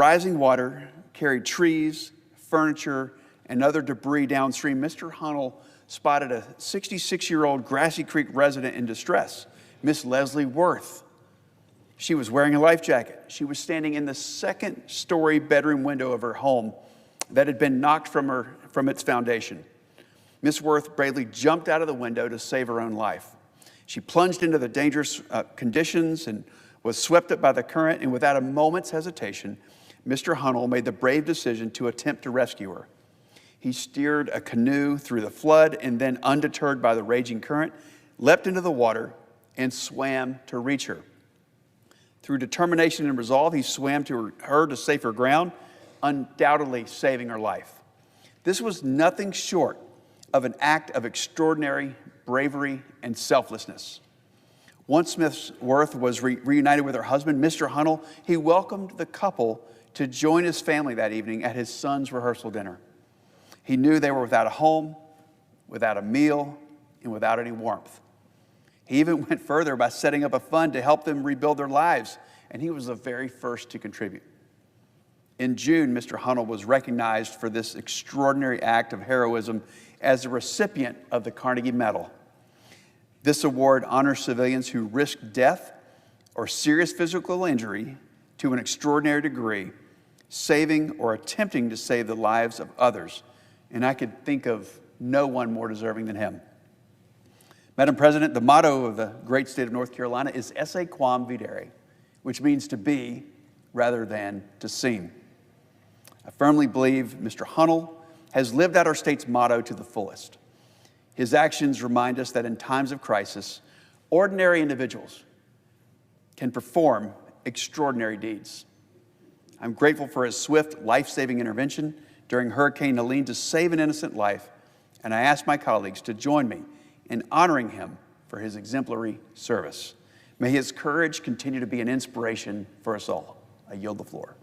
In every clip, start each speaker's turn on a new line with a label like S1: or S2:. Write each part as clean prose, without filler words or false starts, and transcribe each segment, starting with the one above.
S1: rising water carried trees, furniture, and other debris downstream, Mr. Hunnell spotted a 66-year-old Grassy Creek resident in distress, Miss Leslie Worth. She was wearing a life jacket. She was standing in the second-story bedroom window of her home that had been knocked from its foundation. Miss Worth bravely jumped out of the window to save her own life. She plunged into the dangerous conditions and was swept up by the current, and without a moment's hesitation, Mr. Hunnell made the brave decision to attempt to rescue her. He steered a canoe through the flood and then, undeterred by the raging current, leapt into the water and swam to reach her. Through determination and resolve, he swam to her to safer ground, undoubtedly saving her life. This was nothing short of an act of extraordinary bravery and selflessness. Once Miss Worth was reunited with her husband, Mr. Hunnell, he welcomed the couple to join his family that evening at his son's rehearsal dinner. He knew they were without a home, without a meal, and without any warmth. He even went further by setting up a fund to help them rebuild their lives, and he was the very first to contribute. In June, Mr. Hunnell was recognized for this extraordinary act of heroism as the recipient of the Carnegie Medal. This award honors civilians who risked death or serious physical injury to an extraordinary degree, saving or attempting to save the lives of others. And I could think of no one more deserving than him. Madam President, the motto of the great state of North Carolina is esse quam videre, which means to be rather than to seem. I firmly believe Mr. Hunnell has lived out our state's motto to the fullest. His actions remind us that in times of crisis, ordinary individuals can perform extraordinary deeds. I'm grateful for his swift, life-saving intervention during Hurricane Helene to save an innocent life, and I ask my colleagues to join me in honoring him for his exemplary service. May his courage continue to be an inspiration for us all. I yield the floor.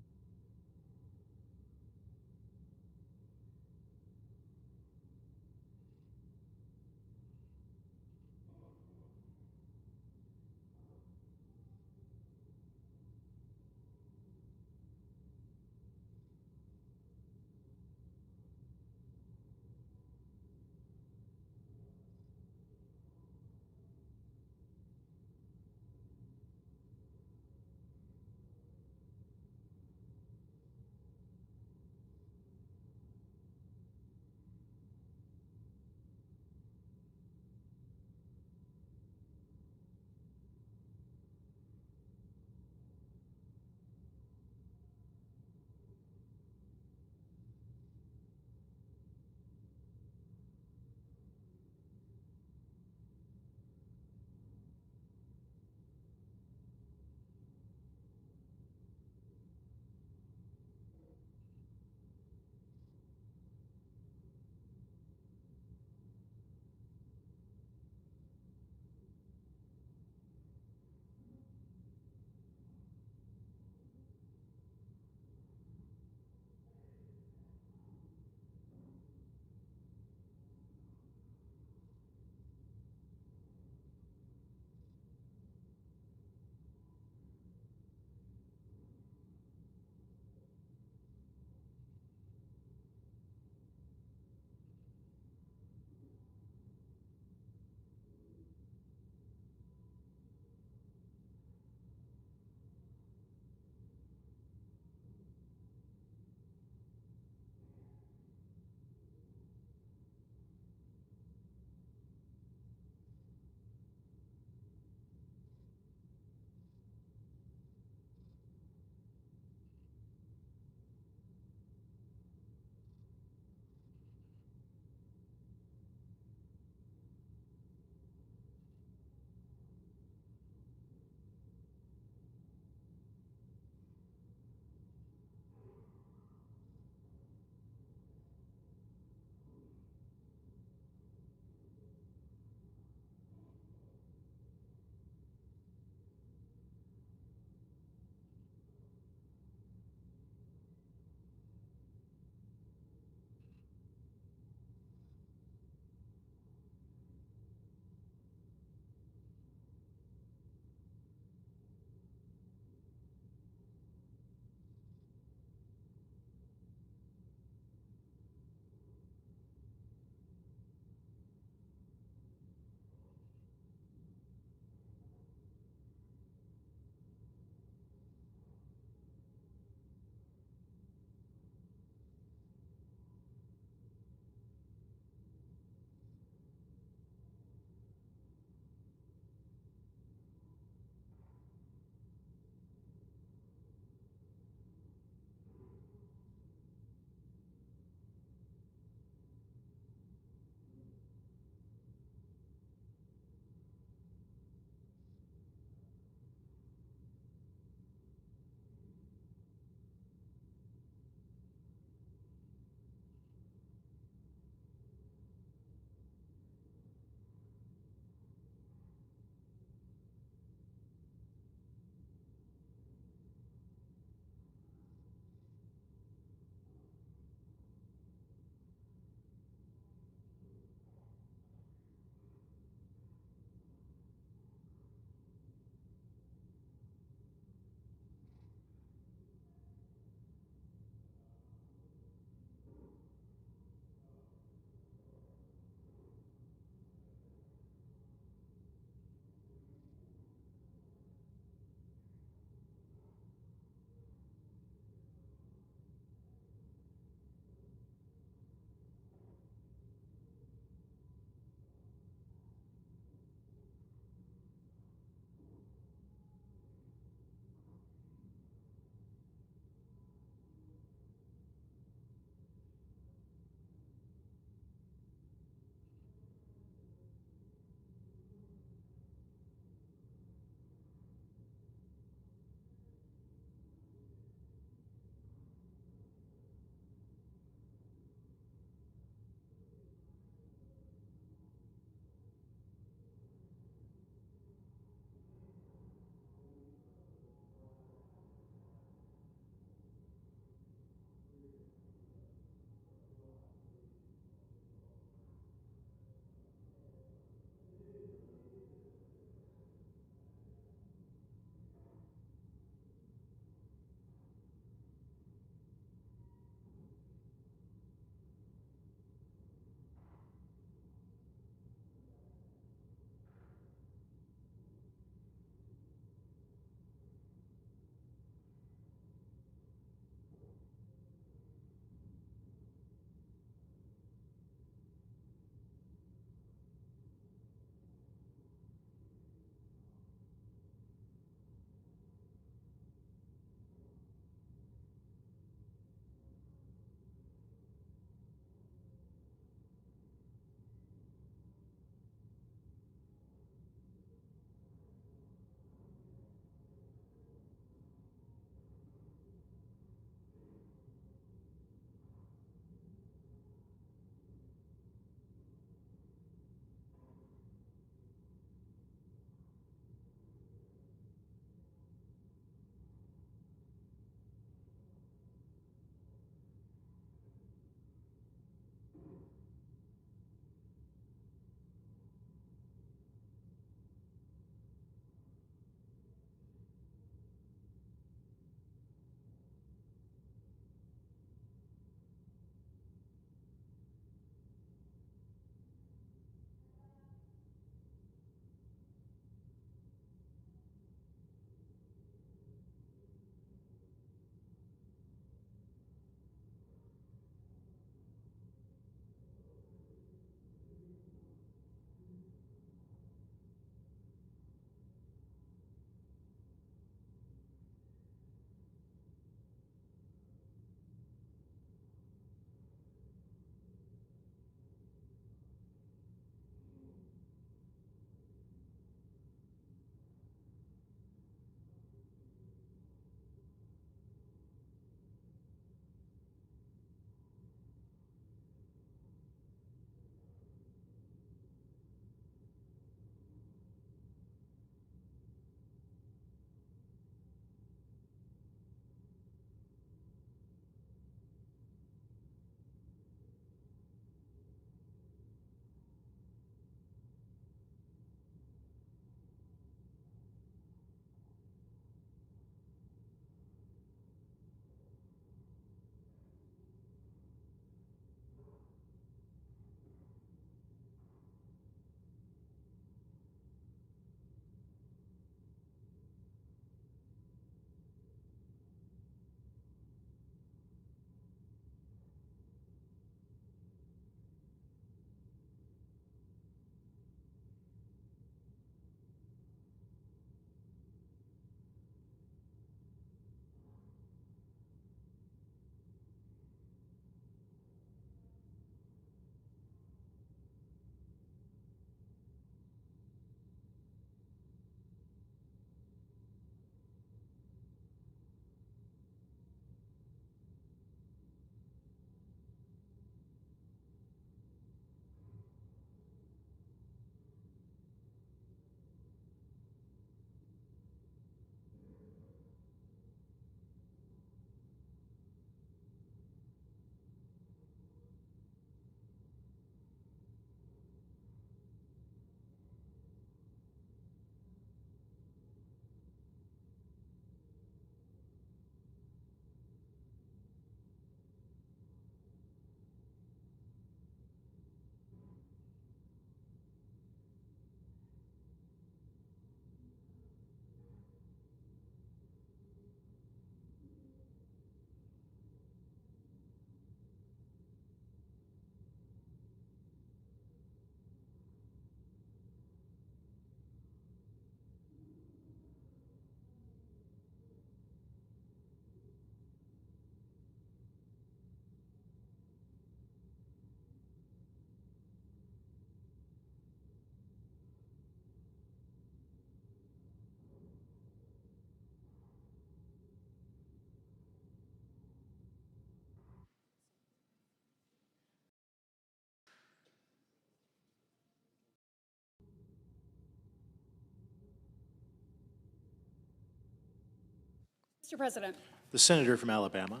S2: Mr. President.
S3: The senator from Alabama.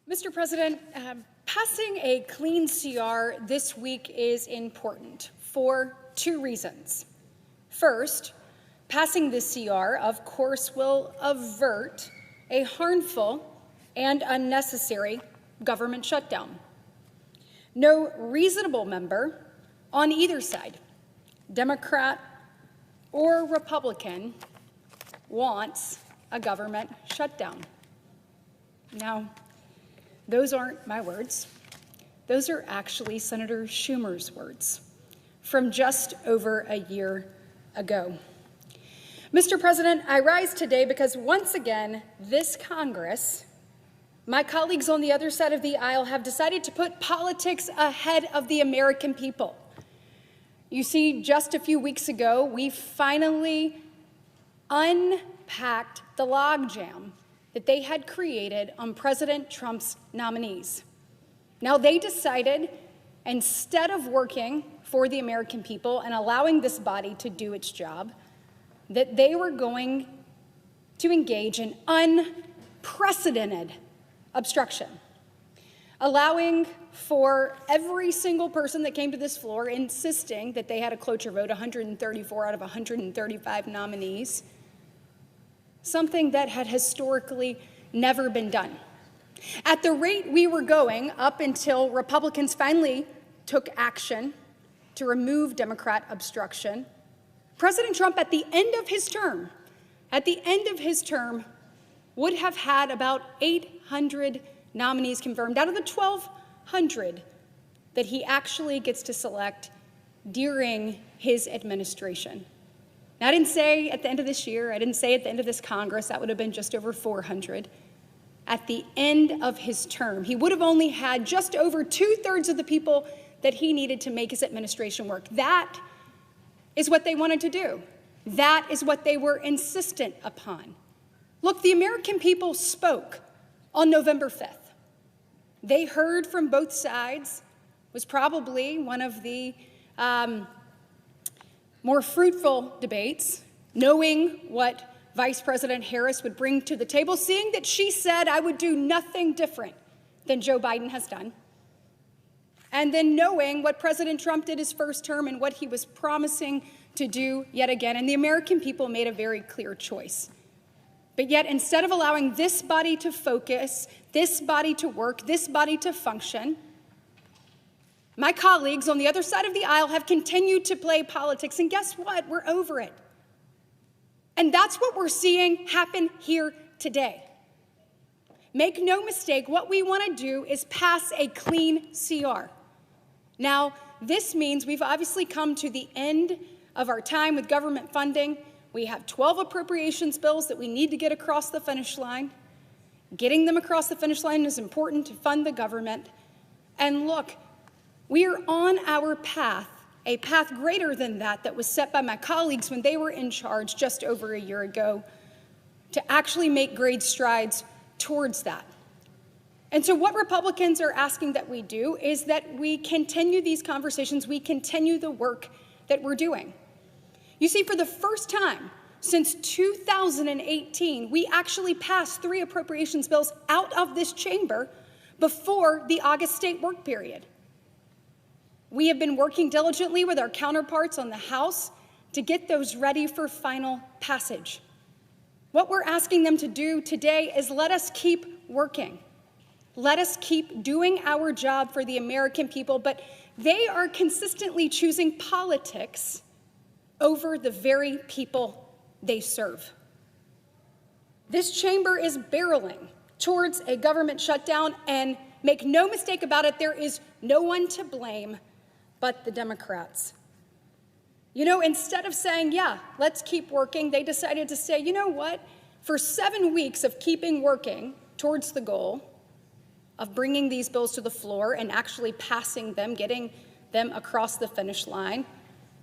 S2: Mr. President, passing a clean CR this week is important for two reasons. First, passing this CR, of course, will avert a harmful and unnecessary government shutdown. No reasonable member on either side, Democrat or Republican, wants a government shutdown. Now, those aren't my words. Those are actually Senator Schumer's words from just over a year ago. Mr. President, I rise today because once again, this Congress, my colleagues on the other side of the aisle, have decided to put politics ahead of the American people. You see, just a few weeks ago, we finally unpacked the logjam that they had created on President Trump's nominees. Now, they decided, instead of working for the American people and allowing this body to do its job, that they were going to engage in unprecedented obstruction, allowing for every single person that came to this floor insisting that they had a cloture vote, 134 out of 135 nominees, something that had historically never been done. At the rate we were going, up until Republicans finally took action to remove Democrat obstruction, President Trump, at the end of his term, would have had about 800 nominees confirmed out of the 1,200 that he actually gets to select during his administration. Now, I didn't say at the end of this year, I didn't say at the end of this Congress, that would have been just over 400. At the end of his term, he would have only had just over 2/3 of the people that he needed to make his administration work. That is what they wanted to do. That is what they were insistent upon. Look, the American people spoke on November 5th. They heard from both sides. It was probably one of the more fruitful debates, knowing what Vice President Harris would bring to the table, seeing that she said, "I would do nothing different than Joe Biden has done." And then knowing what President Trump did his first term and what he was promising to do yet again. And the American people made a very clear choice. But yet, instead of allowing this body to focus, this body to work, this body to function, my colleagues on the other side of the aisle have continued to play politics. And guess what? We're over it. And that's what we're seeing happen here today. Make no mistake, what we want to do is pass a clean CR. Now, this means we've obviously come to the end of our time with government funding. We have 12 appropriations bills that we need to get across the finish line. Getting them across the finish line is important to fund the government. And look, we are on our path, a path greater than that was set by my colleagues when they were in charge just over a year ago, to actually make great strides towards that. And so what Republicans are asking that we do is that we continue these conversations, we continue the work that we're doing. You see, for the first time since 2018, we actually passed 3 appropriations bills out of this chamber before the August state work period. We have been working diligently with our counterparts on the House to get those ready for final passage. What we're asking them to do today is let us keep working. Let us keep doing our job for the American people, but they are consistently choosing politics over the very people they serve. This chamber is barreling towards a government shutdown, and make no mistake about it, there is no one to blame but the Democrats. You know, instead of saying, yeah, let's keep working, they decided to say, you know what? For 7 weeks of keeping working towards the goal of bringing these bills to the floor and actually passing them, getting them across the finish line,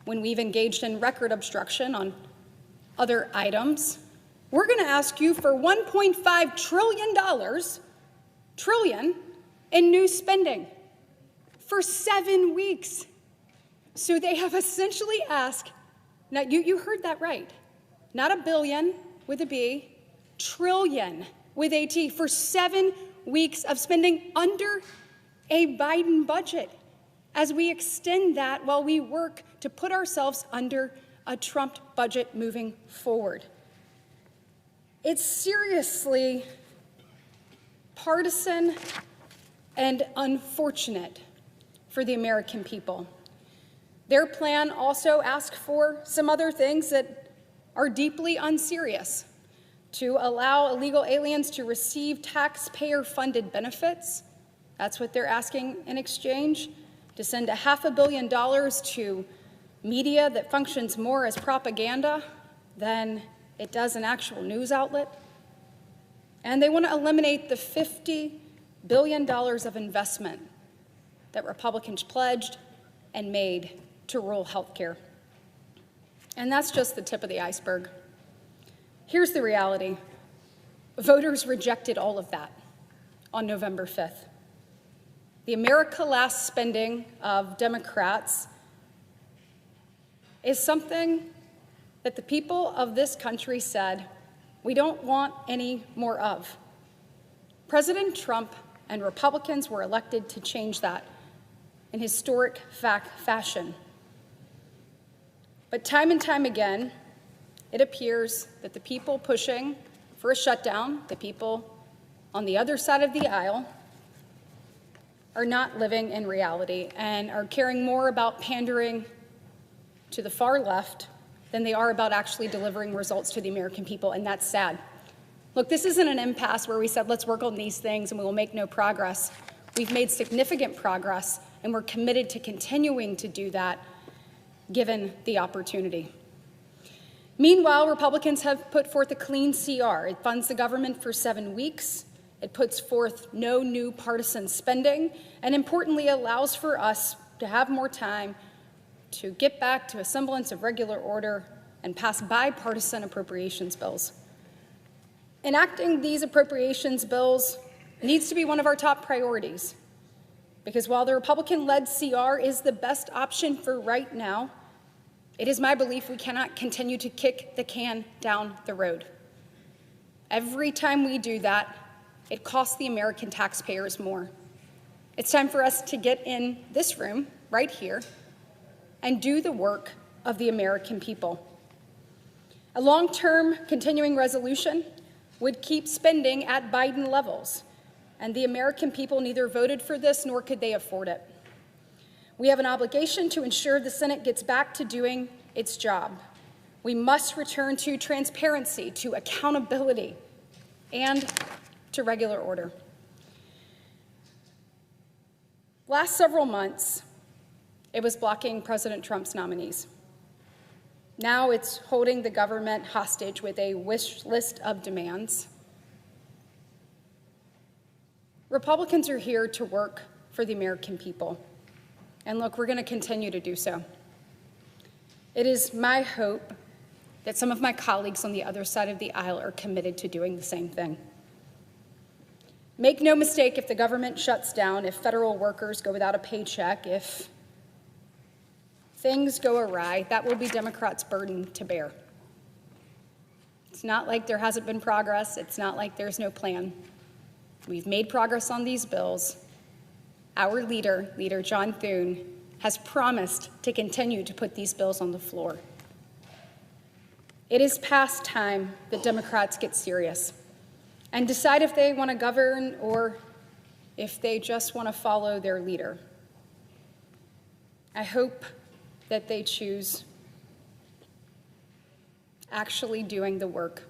S2: when we've engaged in record obstruction on other items, we're going to ask you for $1.5 trillion in new spending for 7 weeks. So they have essentially asked, now you heard that right, not a billion with a B, $1 trillion with AT for 7 weeks of spending under a Biden budget as we extend that while we work to put ourselves under a Trump budget moving forward. It's seriously partisan and unfortunate for the American people. Their plan also asks for some other things that are deeply unserious: to allow illegal aliens to receive taxpayer-funded benefits. That's what they're asking in exchange. To send $500 million to media that functions more as propaganda than it does an actual news outlet. And they want to eliminate the $50 billion of investment that Republicans pledged and made to rural health care. And that's just the tip of the iceberg. Here's the reality. Voters rejected all of that on November 5th. The America Last spending of Democrats is something that the people of this country said we don't want any more of. President Trump and Republicans were elected to change that in historic fashion. But time and time again, it appears that the people pushing for a shutdown, the people on the other side of the aisle, are not living in reality and are caring more about pandering to the far left than they are about actually delivering results to the American people, and that's sad. Look, this isn't an impasse where we said, let's work on these things and we will make no progress. We've made significant progress, and we're committed to continuing to do that given the opportunity. Meanwhile, Republicans have put forth a clean CR. It funds the government for 7 weeks. It puts forth no new partisan spending, and importantly, allows for us to have more time to get back to a semblance of regular order and pass bipartisan appropriations bills. Enacting these appropriations bills needs to be one of our top priorities, because while the Republican-led CR is the best option for right now, it is my belief we cannot continue to kick the can down the road. Every time we do that, it costs the American taxpayers more. It's time for us to get in this room, right here, and do the work of the American people. A long-term continuing resolution would keep spending at Biden levels, and the American people neither voted for this nor could they afford it. We have an obligation to ensure the Senate gets back to doing its job. We must return to transparency, to accountability, and to regular order. Last several months, it was blocking President Trump's nominees. Now it's holding the government hostage with a wish list of demands. Republicans are here to work for the American people. And look, we're going to continue to do so. It is my hope that some of my colleagues on the other side of the aisle are committed to doing the same thing. Make no mistake, if the government shuts down, if federal workers go without a paycheck, if things go awry, that will be Democrats' burden to bear. It's not like there hasn't been progress. It's not like there's no plan. We've made progress on these bills. Our Leader John Thune, has promised to continue to put these bills on the floor. It is past time that Democrats get serious and decide if they want to govern or if they just want to follow their leader. I hope that they choose actually doing the work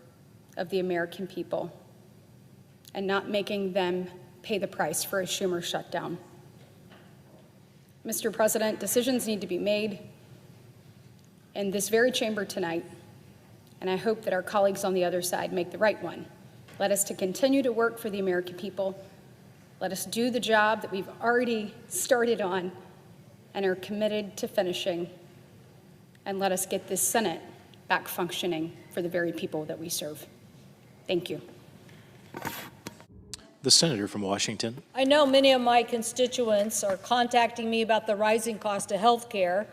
S2: of the American people and not making them pay the price for a Schumer shutdown. Mr. President, decisions need to be made in this very chamber tonight, and I hope that our colleagues on the other side make the right one. Let us to continue to work for the American people. Let us do the job that we've already started on and are committed to finishing. And let us get this Senate back functioning for the very people that we serve. Thank you.
S3: The senator from Washington.
S4: I know many of my constituents are contacting me about the rising cost of health care.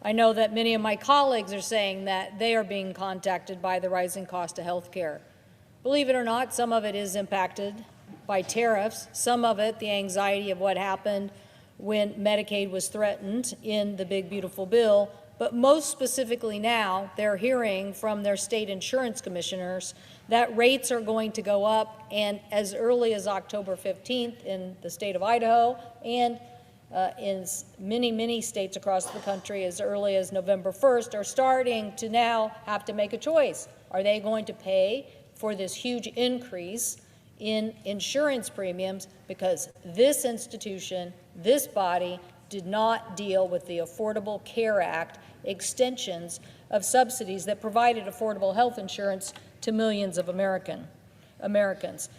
S4: I know that many of my colleagues are saying that they are being contacted by the rising cost of health care. Believe it or not, some of it is impacted by tariffs, some of it the anxiety of what happened when Medicaid was threatened in the big beautiful bill, but most specifically now, they're hearing from their state insurance commissioners that rates are going to go up, and as early as October 15th in the state of Idaho and in many states across the country as early as November 1st are starting to now have to make a choice. Are they going to pay for this huge increase in insurance premiums because this institution, this body, did not deal with the Affordable Care Act extensions of subsidies that provided affordable health insurance to millions of Americans.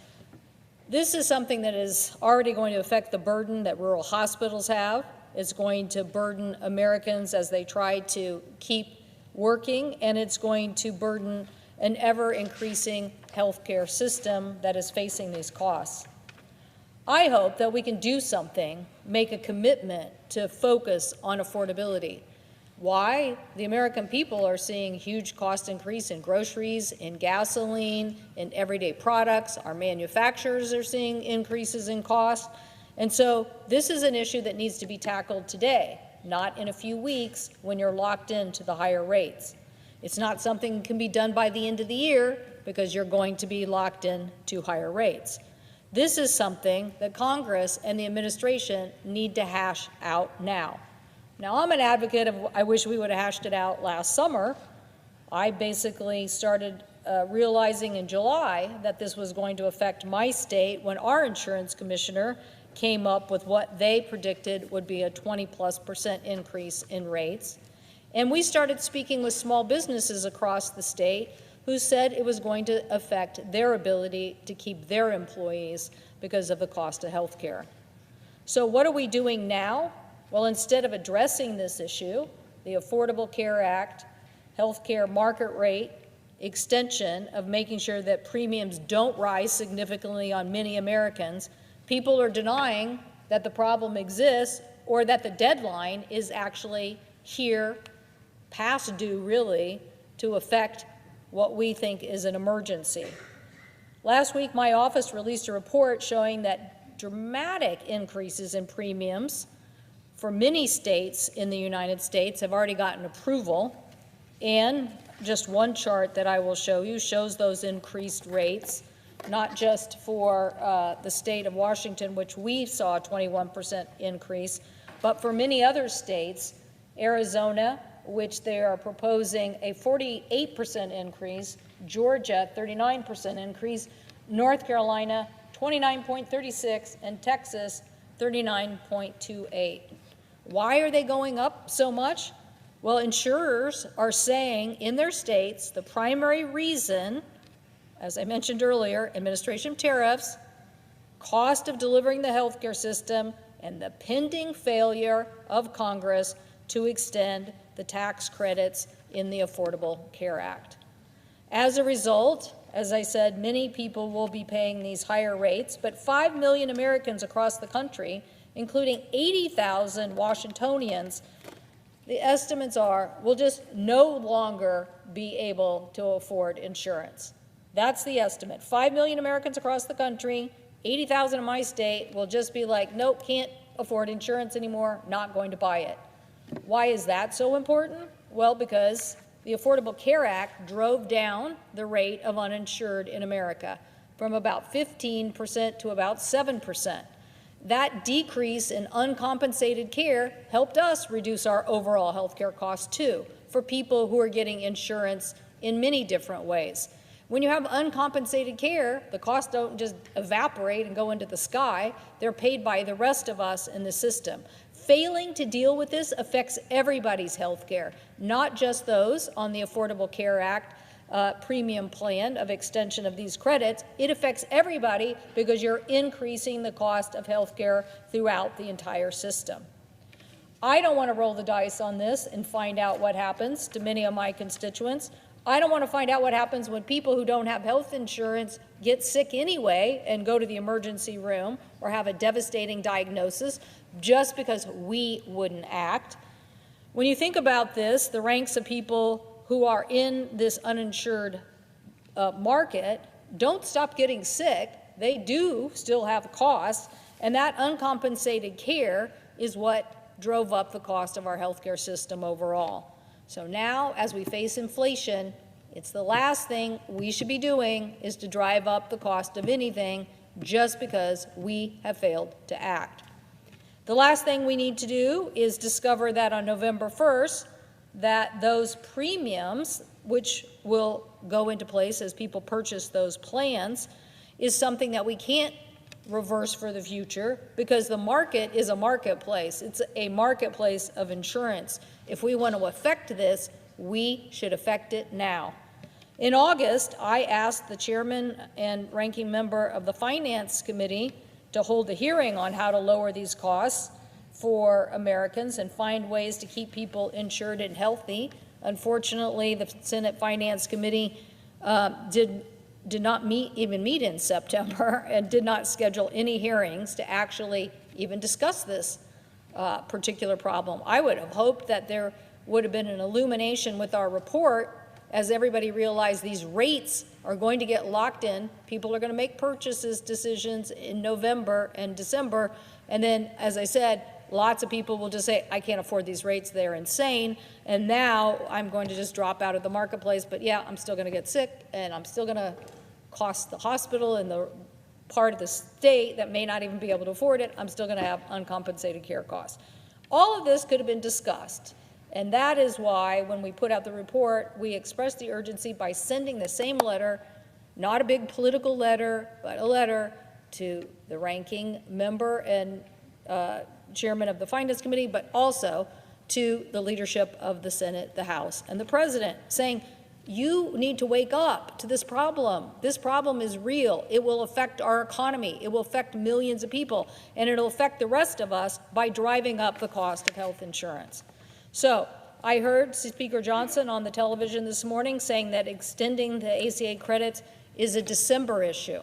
S4: This is something that is already going to affect the burden that rural hospitals have. It's going to burden Americans as they try to keep working, and it's going to burden an ever-increasing healthcare system that is facing these costs. I hope that we can do something, make a commitment to focus on affordability. Why? The American people are seeing huge cost increase in groceries, in gasoline, in everyday products. Our manufacturers are seeing increases in cost. And so this is an issue that needs to be tackled today, not in a few weeks when you're locked into the higher rates. It's not something that can be done by the end of the year because you're going to be locked in to higher rates. This is something that Congress and the administration need to hash out now. Now, I'm an advocate of, I wish we would have hashed it out last summer. I basically started realizing in July that this was going to affect my state when our insurance commissioner came up with what they predicted would be a 20+% increase in rates. And we started speaking with small businesses across the state who said it was going to affect their ability to keep their employees because of the cost of health care. So what are we doing now? Well, instead of addressing this issue, the Affordable Care Act, health care market rate, extension of making sure that premiums don't rise significantly on many Americans, people are denying that the problem exists or that the deadline is actually here, past due really, to affect what we think is an emergency. Last week, my office released a report showing that dramatic increases in premiums for many states in the United States have already gotten approval, and just one chart that I will show you shows those increased rates, not just for the state of Washington, which we saw a 21% increase, but for many other states, Arizona, which they are proposing a 48% increase, Georgia, 39% increase, North Carolina, 29.36, and Texas, 39.28. Why are they going up so much? Well, insurers are saying in their states the primary reason, as I mentioned earlier, administration tariffs, cost of delivering the healthcare system, and the pending failure of Congress to extend the tax credits in the Affordable Care Act. As a result, as I said, many people will be paying these higher rates, but 5 million Americans across the country, including 80,000 Washingtonians, the estimates are, will just no longer be able to afford insurance. That's the estimate. 5 million Americans across the country, 80,000 in my state will just be like, nope, can't afford insurance anymore, not going to buy it. Why is that so important? Well, because the Affordable Care Act drove down the rate of uninsured in America from about 15% to about 7%. That decrease in uncompensated care helped us reduce our overall health care costs too, for people who are getting insurance in many different ways. When you have uncompensated care, the costs don't just evaporate and go into the sky. They're paid by the rest of us in the system. Failing to deal with this affects everybody's health care, not just those on the Affordable Care Act premium plan of extension of these credits. It affects everybody because you're increasing the cost of health care throughout the entire system. I don't want to roll the dice on this and find out what happens to many of my constituents. I don't want to find out what happens when people who don't have health insurance get sick anyway and go to the emergency room or have a devastating diagnosis just because we wouldn't act. When you think about this, the ranks of people who are in this uninsured market, don't stop getting sick. They do still have costs, and that uncompensated care is what drove up the cost of our healthcare system overall. So now, as we face inflation, it's the last thing we should be doing is to drive up the cost of anything just because we have failed to act. The last thing we need to do is discover that on November 1st, that those premiums, which will go into place as people purchase those plans, is something that we can't reverse for the future because the market is a marketplace. It's a marketplace of insurance. If we want to affect this, we should affect it now. In August, I asked the chairman and ranking member of the Finance Committee to hold a hearing on how to lower these costs for Americans and find ways to keep people insured and healthy. Unfortunately, the Senate Finance Committee did not even meet in September and did not schedule any hearings to actually even discuss this particular problem. I would have hoped that there would have been an illumination with our report as everybody realized these rates are going to get locked in. People are going to make purchases decisions in November and December. And then, as I said, lots of people will just say, I can't afford these rates, they're insane. And now I'm going to just drop out of the marketplace. But yeah, I'm still going to get sick, and I'm still going to cost the hospital and the part of the state that may not even be able to afford it. I'm still going to have uncompensated care costs. All of this could have been discussed. And that is why, when we put out the report, we expressed the urgency by sending the same letter, not a big political letter, but a letter to the ranking member and chairman of the Finance Committee, but also to the leadership of the Senate, the House, and the President, saying, you need to wake up to this problem. This problem is real. It will affect our economy. It will affect millions of people, and it'll affect the rest of us by driving up the cost of health insurance. So I heard Speaker Johnson on the television this morning saying that extending the ACA credits is a December issue.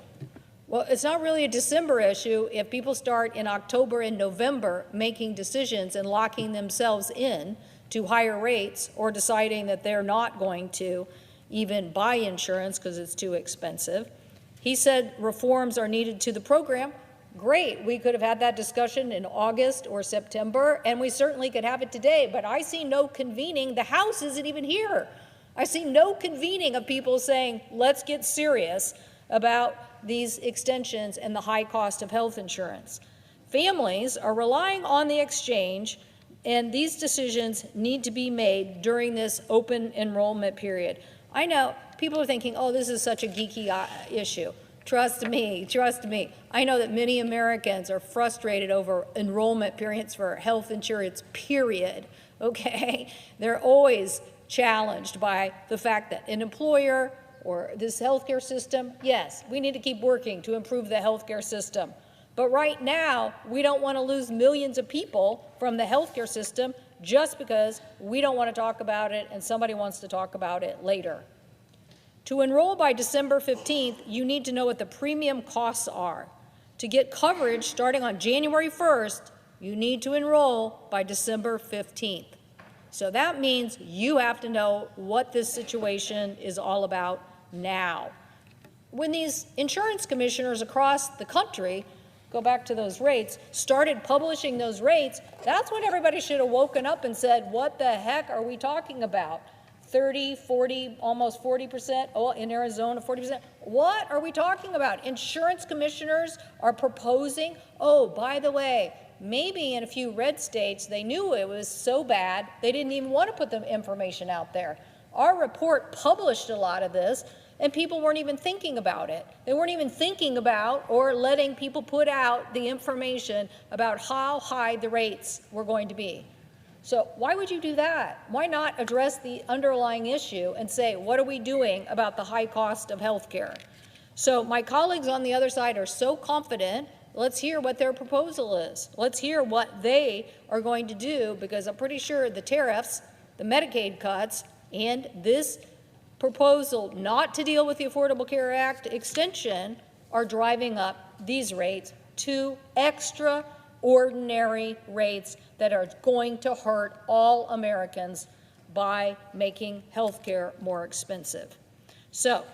S4: Well, it's not really a December issue if people start in October and November making decisions and locking themselves in to higher rates or deciding that they're not going to even buy insurance because it's too expensive. He said reforms are needed to the program. Great, we could have had that discussion in August or September, and we certainly could have it today, but I see no convening. The House isn't even here. I see no convening of people saying, let's get serious about these extensions and the high cost of health insurance. Families are relying on the exchange, and these decisions need to be made during this open enrollment period. I know people are thinking, oh, this is such a geeky issue. Trust me, trust me. I know that many Americans are frustrated over enrollment periods for health insurance, period, okay? They're always challenged by the fact that an employer or this healthcare system, yes, we need to keep working to improve the healthcare system. But right now, we don't want to lose millions of people from the healthcare system just because we don't want to talk about it and somebody wants to talk about it later. To enroll by December 15th, you need to know what the premium costs are. To get coverage starting on January 1st, you need to enroll by December 15th. So that means you have to know what this situation is all about now. When these insurance commissioners across the country, go back to those rates, started publishing those rates, that's when everybody should have woken up and said, what the heck are we talking about? 30, 40, almost 40%, oh, in Arizona, 40%. What are we talking about? Insurance commissioners are proposing, oh, by the way, maybe in a few red states, they knew it was so bad, they didn't even want to put the information out there. Our report published a lot of this, and people weren't even thinking about it. They weren't even thinking about or letting people put out the information about how high the rates were going to be. So why would you do that? Why not address the underlying issue and say, what are we doing about the high cost of health care? So my colleagues on the other side are so confident. Let's hear what their proposal is. Let's hear what they are going to do, because I'm pretty sure the tariffs, the Medicaid cuts, and this proposal not to deal with the Affordable Care Act extension are driving up these rates to extraordinary rates that are going to hurt all Americans by making health care more expensive. So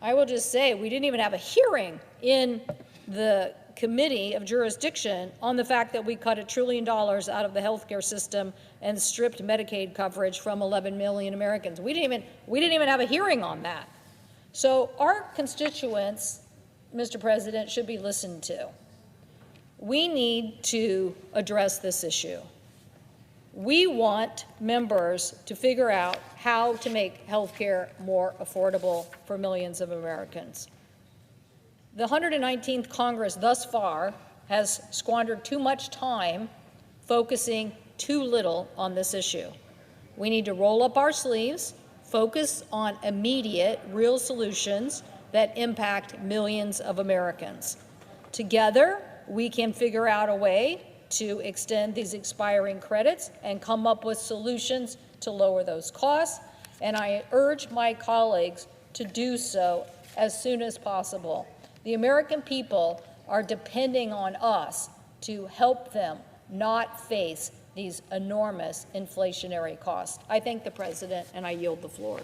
S4: I will just say, we didn't even have a hearing in the committee of jurisdiction on the fact that we cut $1 trillion out of the healthcare system and stripped Medicaid coverage from 11 million Americans. We didn't even have a hearing on that. So our constituents, Mr. President, should be listened to. We need to address this issue. We want members to figure out how to make health care more affordable for millions of Americans. The 119th Congress thus far has squandered too much time focusing too little on this issue. We need to roll up our sleeves, focus on immediate, real solutions that impact millions of Americans. Together, we can figure out a way to extend these expiring credits and come up with solutions to lower those costs. And I urge my colleagues to do so as soon as possible. The American people are depending on us to help them not face these enormous inflationary costs. I thank the President, and I yield the floor.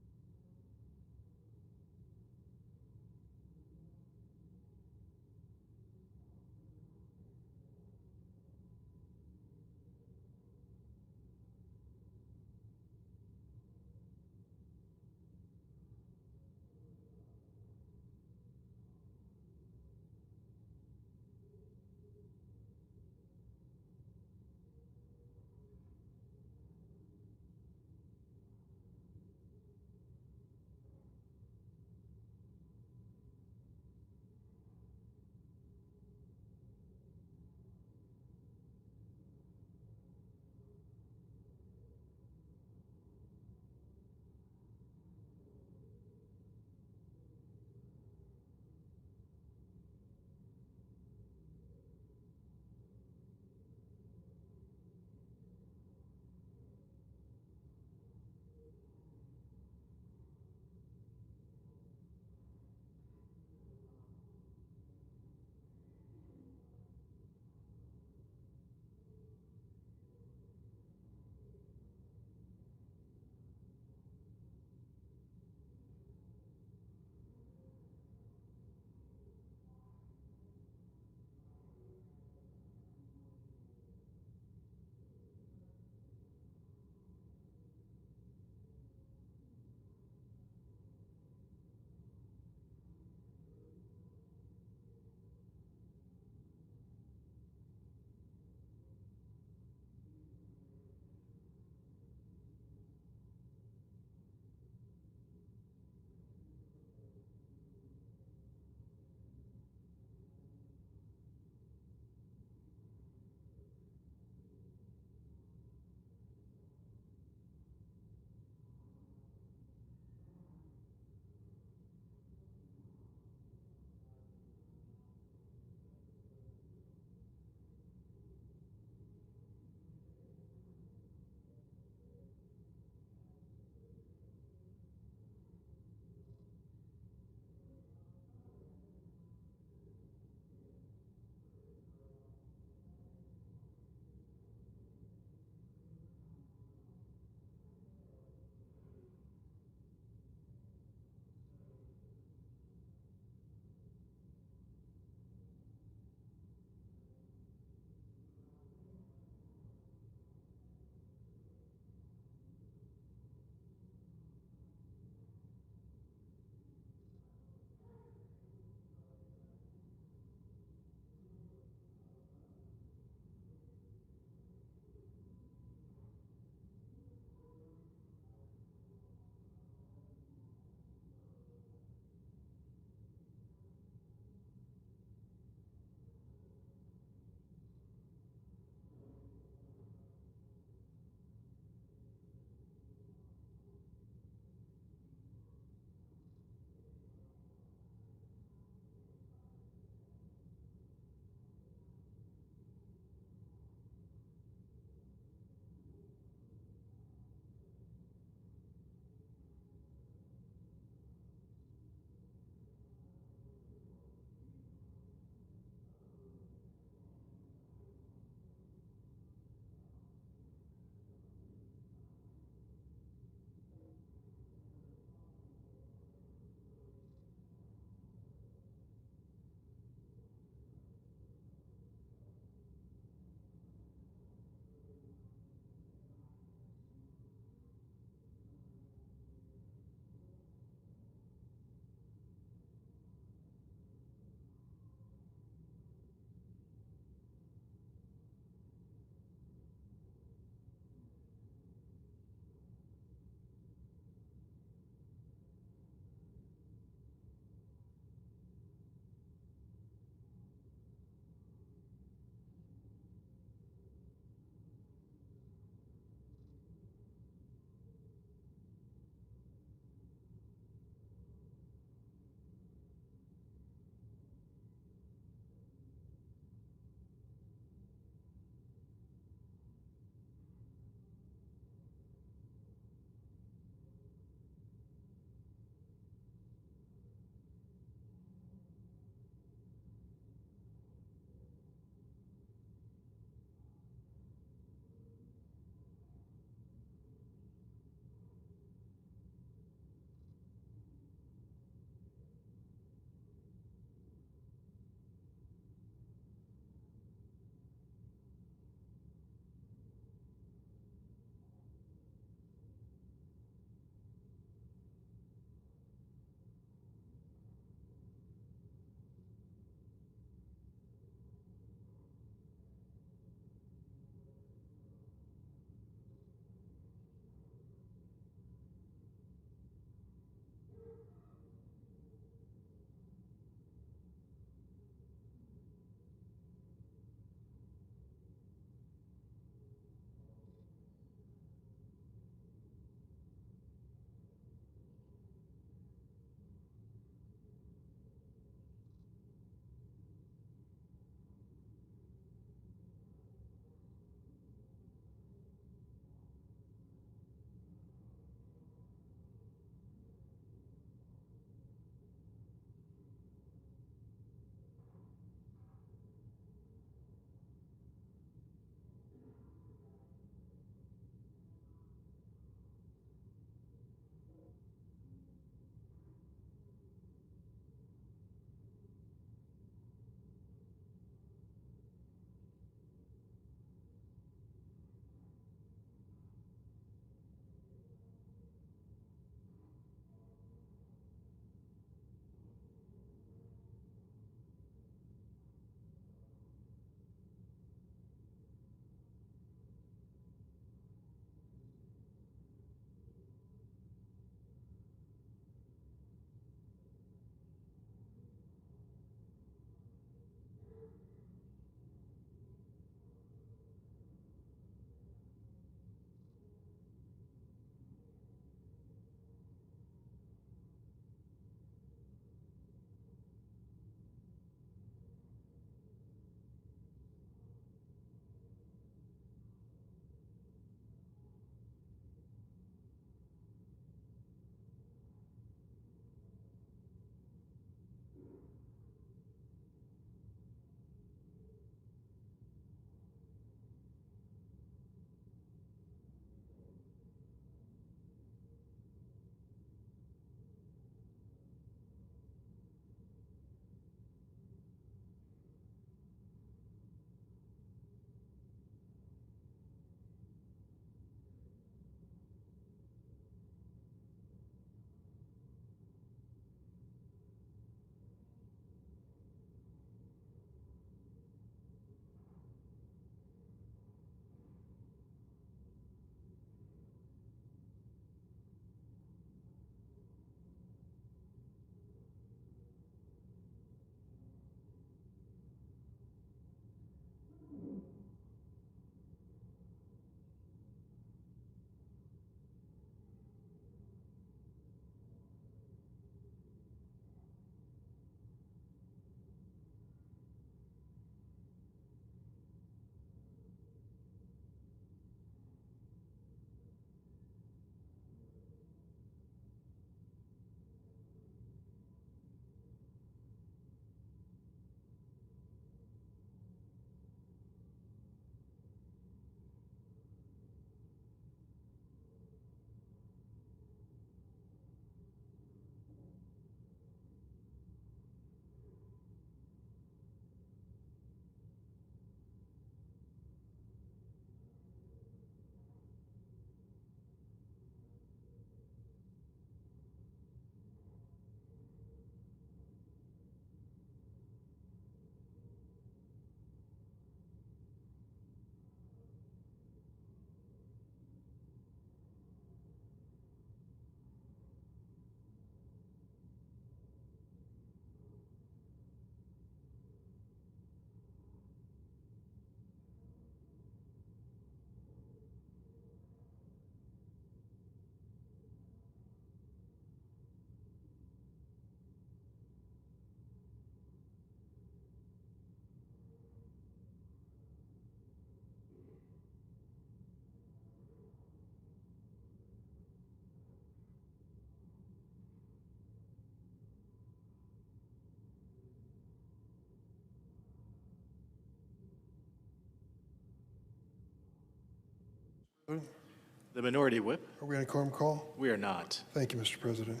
S3: The Minority Whip.
S5: Are we on a quorum call?
S3: We are not.
S5: Thank you, Mr. President.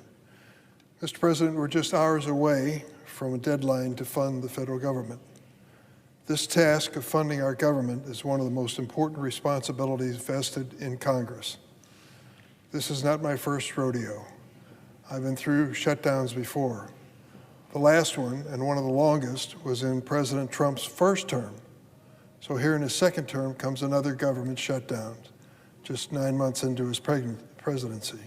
S5: Mr. President, we're just hours away from a deadline to fund the federal government. This task of funding our government is one of the most important responsibilities vested in Congress. This is not my first rodeo. I've been through shutdowns before. The last one, and one of the longest, was in President Trump's first term. So here in his second term comes another government shutdown, just 9 months into his presidency.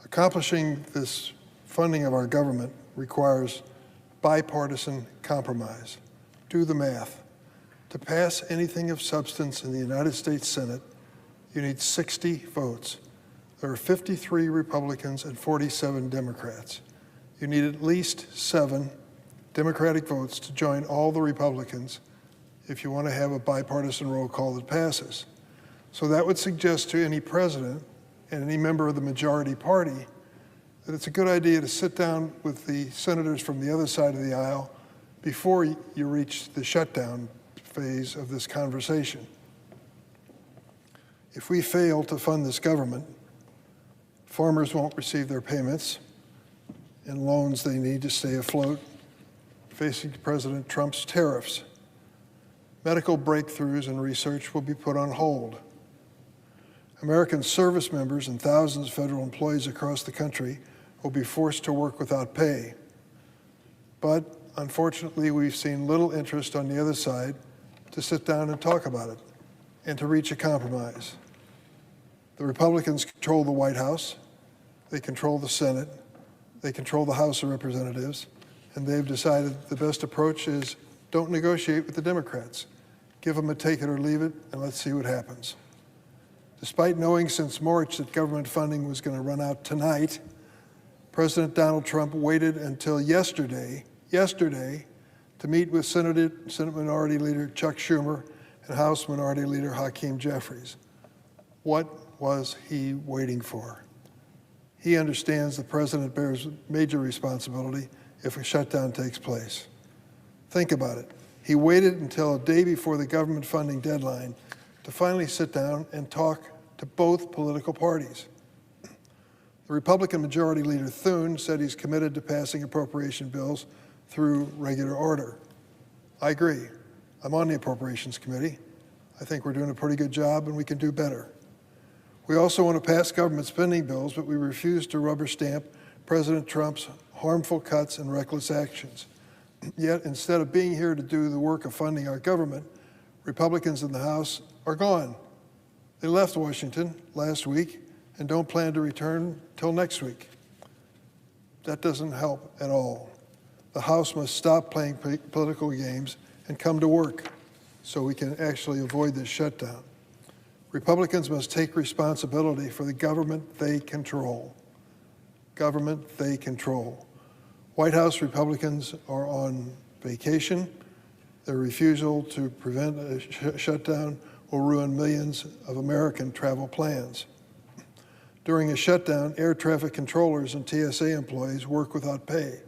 S5: Accomplishing this funding of our government requires bipartisan compromise. Do the math. To pass anything of substance in the United States Senate, you need 60 votes. There are 53 Republicans and 47 Democrats. You need at least 7 Democratic votes to join all the Republicans if you want to have a bipartisan roll call that passes. So that would suggest to any president and any member of the majority party that it's a good idea to sit down with the senators from the other side of the aisle before you reach the shutdown phase of this conversation. If we fail to fund this government, farmers won't receive their payments and loans they need to stay afloat, facing President Trump's tariffs. Medical breakthroughs and research will be put on hold. American service members and thousands of federal employees across the country will be forced to work without pay. But unfortunately, we've seen little interest on the other side to sit down and talk about it and to reach a compromise. The Republicans control the White House, they control the Senate, they control the House of Representatives, and they've decided the best approach is don't negotiate with the Democrats. Give them a take it or leave it, and let's see what happens. Despite knowing since March that government funding was going to run out tonight, President Donald Trump waited until yesterday to meet with Senate Minority Leader Chuck Schumer and House Minority Leader Hakeem Jeffries. What was he waiting for? He understands the president bears major responsibility if a shutdown takes place. Think about it. He waited until a day before the government funding deadline to finally sit down and talk to both political parties. The Republican Majority Leader Thune said he's committed to passing appropriation bills through regular order. I agree. I'm on the Appropriations Committee. I think we're doing a pretty good job and we can do better. We also want to pass government spending bills, but we refuse to rubber stamp President Trump's harmful cuts and reckless actions. Yet, instead of being here to do the work of funding our government, Republicans in the House are gone. They left Washington last week and don't plan to return till next week. That doesn't help at all. The House must stop playing political games and come to work so we can actually avoid this shutdown. Republicans must take responsibility for the government they control. Government they control. White House Republicans are on vacation. Their refusal to prevent a shutdown will ruin millions of American travel plans. During a shutdown, air traffic controllers and TSA employees work without pay.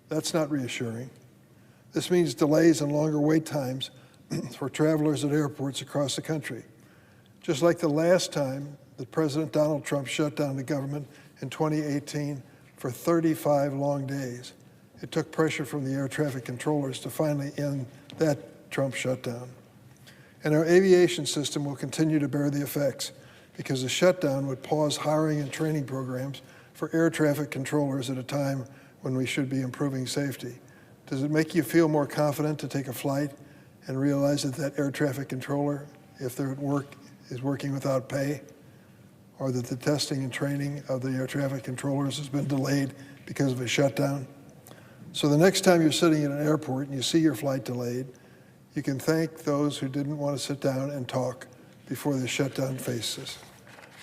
S5: That's not reassuring. This means delays and longer wait times for travelers at airports across the country. Just like the last time that President Donald Trump shut down the government in 2018 for 35 long days, it took pressure from the air traffic controllers to finally end that Trump shutdown. And our aviation system will continue to bear the effects because the shutdown would pause hiring and training programs for air traffic controllers at a time when we should be improving safety. Does it make you feel more confident to take a flight and realize that that air traffic controller, if they're at work, is working without pay? Or that the testing and training of the air traffic controllers has been delayed because of a shutdown? So the next time you're sitting in an airport and you see your flight delayed, you can thank those who didn't want to sit down and talk before the shutdown faces.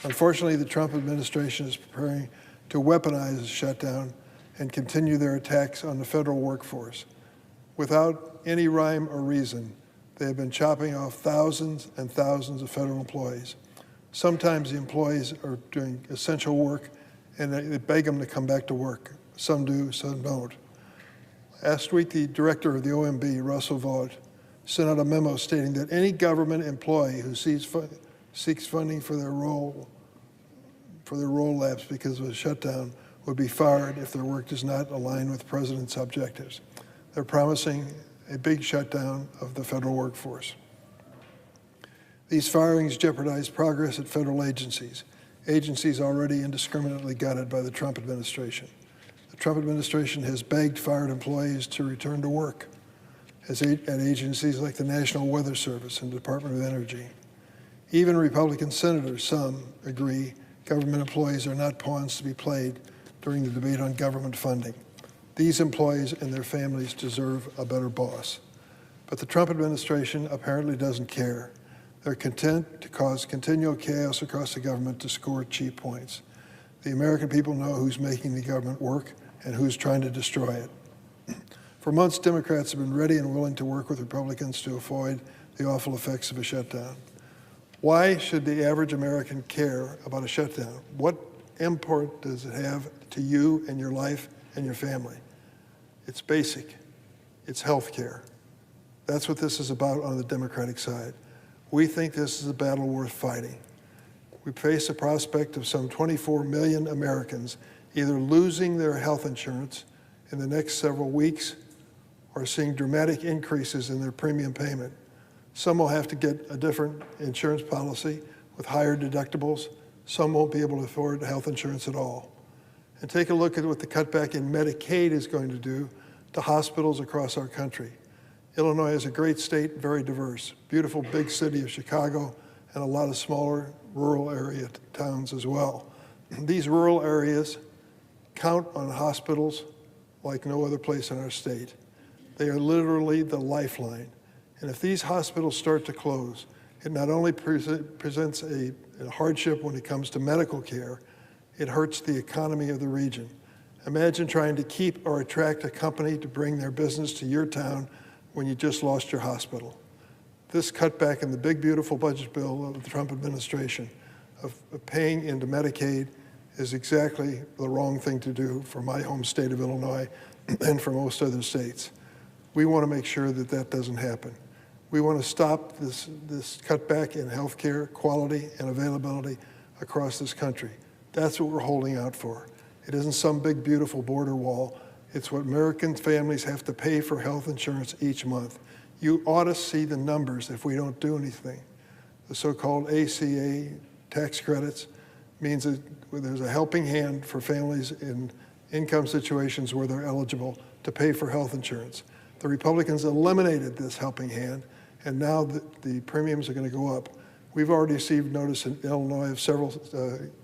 S5: Unfortunately, the Trump administration is preparing to weaponize the shutdown and continue their attacks on the federal workforce. Without any rhyme or reason, they have been chopping off thousands and thousands of federal employees. Sometimes the employees are doing essential work and they beg them to come back to work. Some do, some don't. Last week, the director of the OMB, Russell Vought, sent out a memo stating that any government employee who seeks funding for their role labs because of a shutdown would be fired if their work does not align with the president's objectives. They're promising a big shutdown of the federal workforce. These firings jeopardize progress at federal agencies already indiscriminately gutted by the Trump administration. The Trump administration has begged fired employees to return to work at agencies like the National Weather Service and Department of Energy. Even Republican senators, some, agree government employees are not pawns to be played during the debate on government funding. These employees and their families deserve a better boss. But the Trump administration apparently doesn't care. They're content to cause continual chaos across the government to score cheap points. The American people know who's making the government work and who's trying to destroy it. For months, Democrats have been ready and willing to work with Republicans to avoid the awful effects of a shutdown. Why should the average American care about a shutdown? What import does it have to you and your life and your family? It's basic. It's health care. That's what this is about on the Democratic side. We think this is a battle worth fighting. We face the prospect of some 24 million Americans either losing their health insurance in the next several weeks or seeing dramatic increases in their premium payment. Some will have to get a different insurance policy with higher deductibles. Some won't be able to afford health insurance at all. And take a look at what the cutback in Medicaid is going to do to hospitals across our country. Illinois is a great state, very diverse. Beautiful big city of Chicago and a lot of smaller rural area towns as well. These rural areas count on hospitals like no other place in our state. They are literally the lifeline. And if these hospitals start to close, it not only presents a hardship when it comes to medical care, it hurts the economy of the region. Imagine trying to keep or attract a company to bring their business to your town when you just lost your hospital. This cutback in the big, beautiful budget bill of the Trump administration of paying into Medicaid is exactly the wrong thing to do for my home state of Illinois and for most other states. We want to make sure that that doesn't happen. We want to stop this cutback in health care quality and availability across this country. That's what we're holding out for. It isn't some big, beautiful border wall. It's what American families have to pay for health insurance each month. You ought to see the numbers if we don't do anything. The so-called ACA tax credits means that there's a helping hand for families in income situations where they're eligible to pay for health insurance. The Republicans eliminated this helping hand, and now the premiums are going to go up. We've already received notice in Illinois of several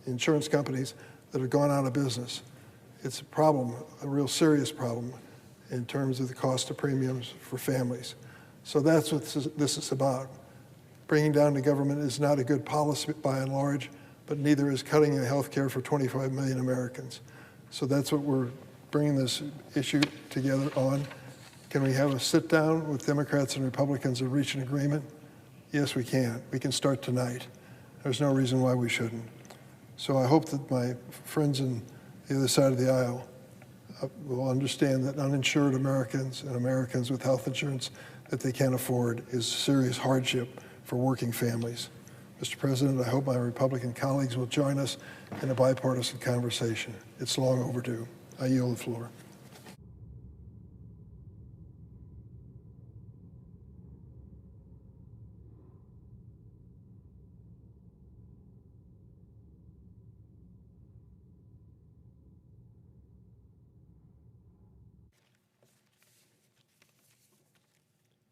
S5: insurance companies that have gone out of business. It's a problem, a real serious problem in terms of the cost of premiums for families. So that's what this is about. Bringing down the government is not a good policy by and large, but neither is cutting the health care for 25 million Americans. So that's what we're bringing this issue together on. Can we have a sit down with Democrats and Republicans and reach an agreement? Yes, we can. We can start tonight. There's no reason why we shouldn't. So I hope that my friends on the other side of the aisle will understand that uninsured Americans and Americans with health insurance that they can't afford is serious hardship for working families. Mr. President, I hope my Republican colleagues will join us in a bipartisan conversation. It's long overdue. I yield the floor.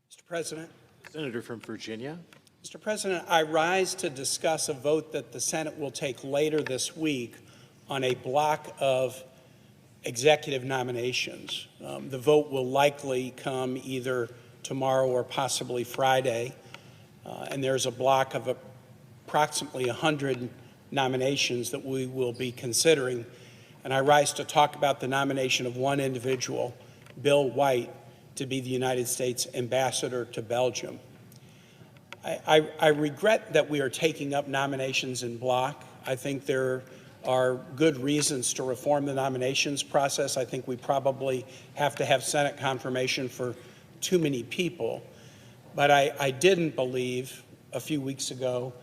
S6: Mr. President.
S3: Senator from Virginia.
S6: Mr. President, I rise to discuss a vote that the Senate will take later this week on a block of executive nominations. The vote will likely come either tomorrow or possibly Friday, and there's a block of approximately 100 nominations that we will be considering. And I rise to talk about the nomination of one individual, Bill White, to be the United States ambassador to Belgium. I regret that we are taking up nominations in block. I think there are good reasons to reform the nominations process. I think we probably have to have Senate confirmation for too many people. But I didn't believe a few weeks ago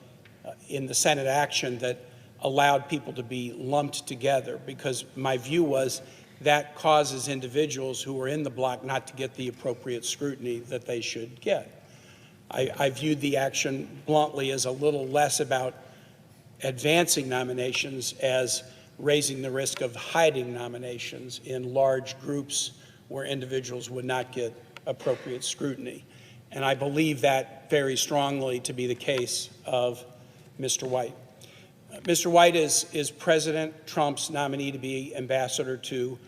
S6: in the Senate action that allowed people to be lumped together, because my view was that causes individuals who are in the block not to get the appropriate scrutiny that they should get. I viewed the action bluntly as a little less about advancing nominations as raising the risk of hiding nominations in large groups where individuals would not get appropriate scrutiny. And I believe that very strongly to be the case of Mr. White. Mr. White is President Trump's nominee to be ambassador to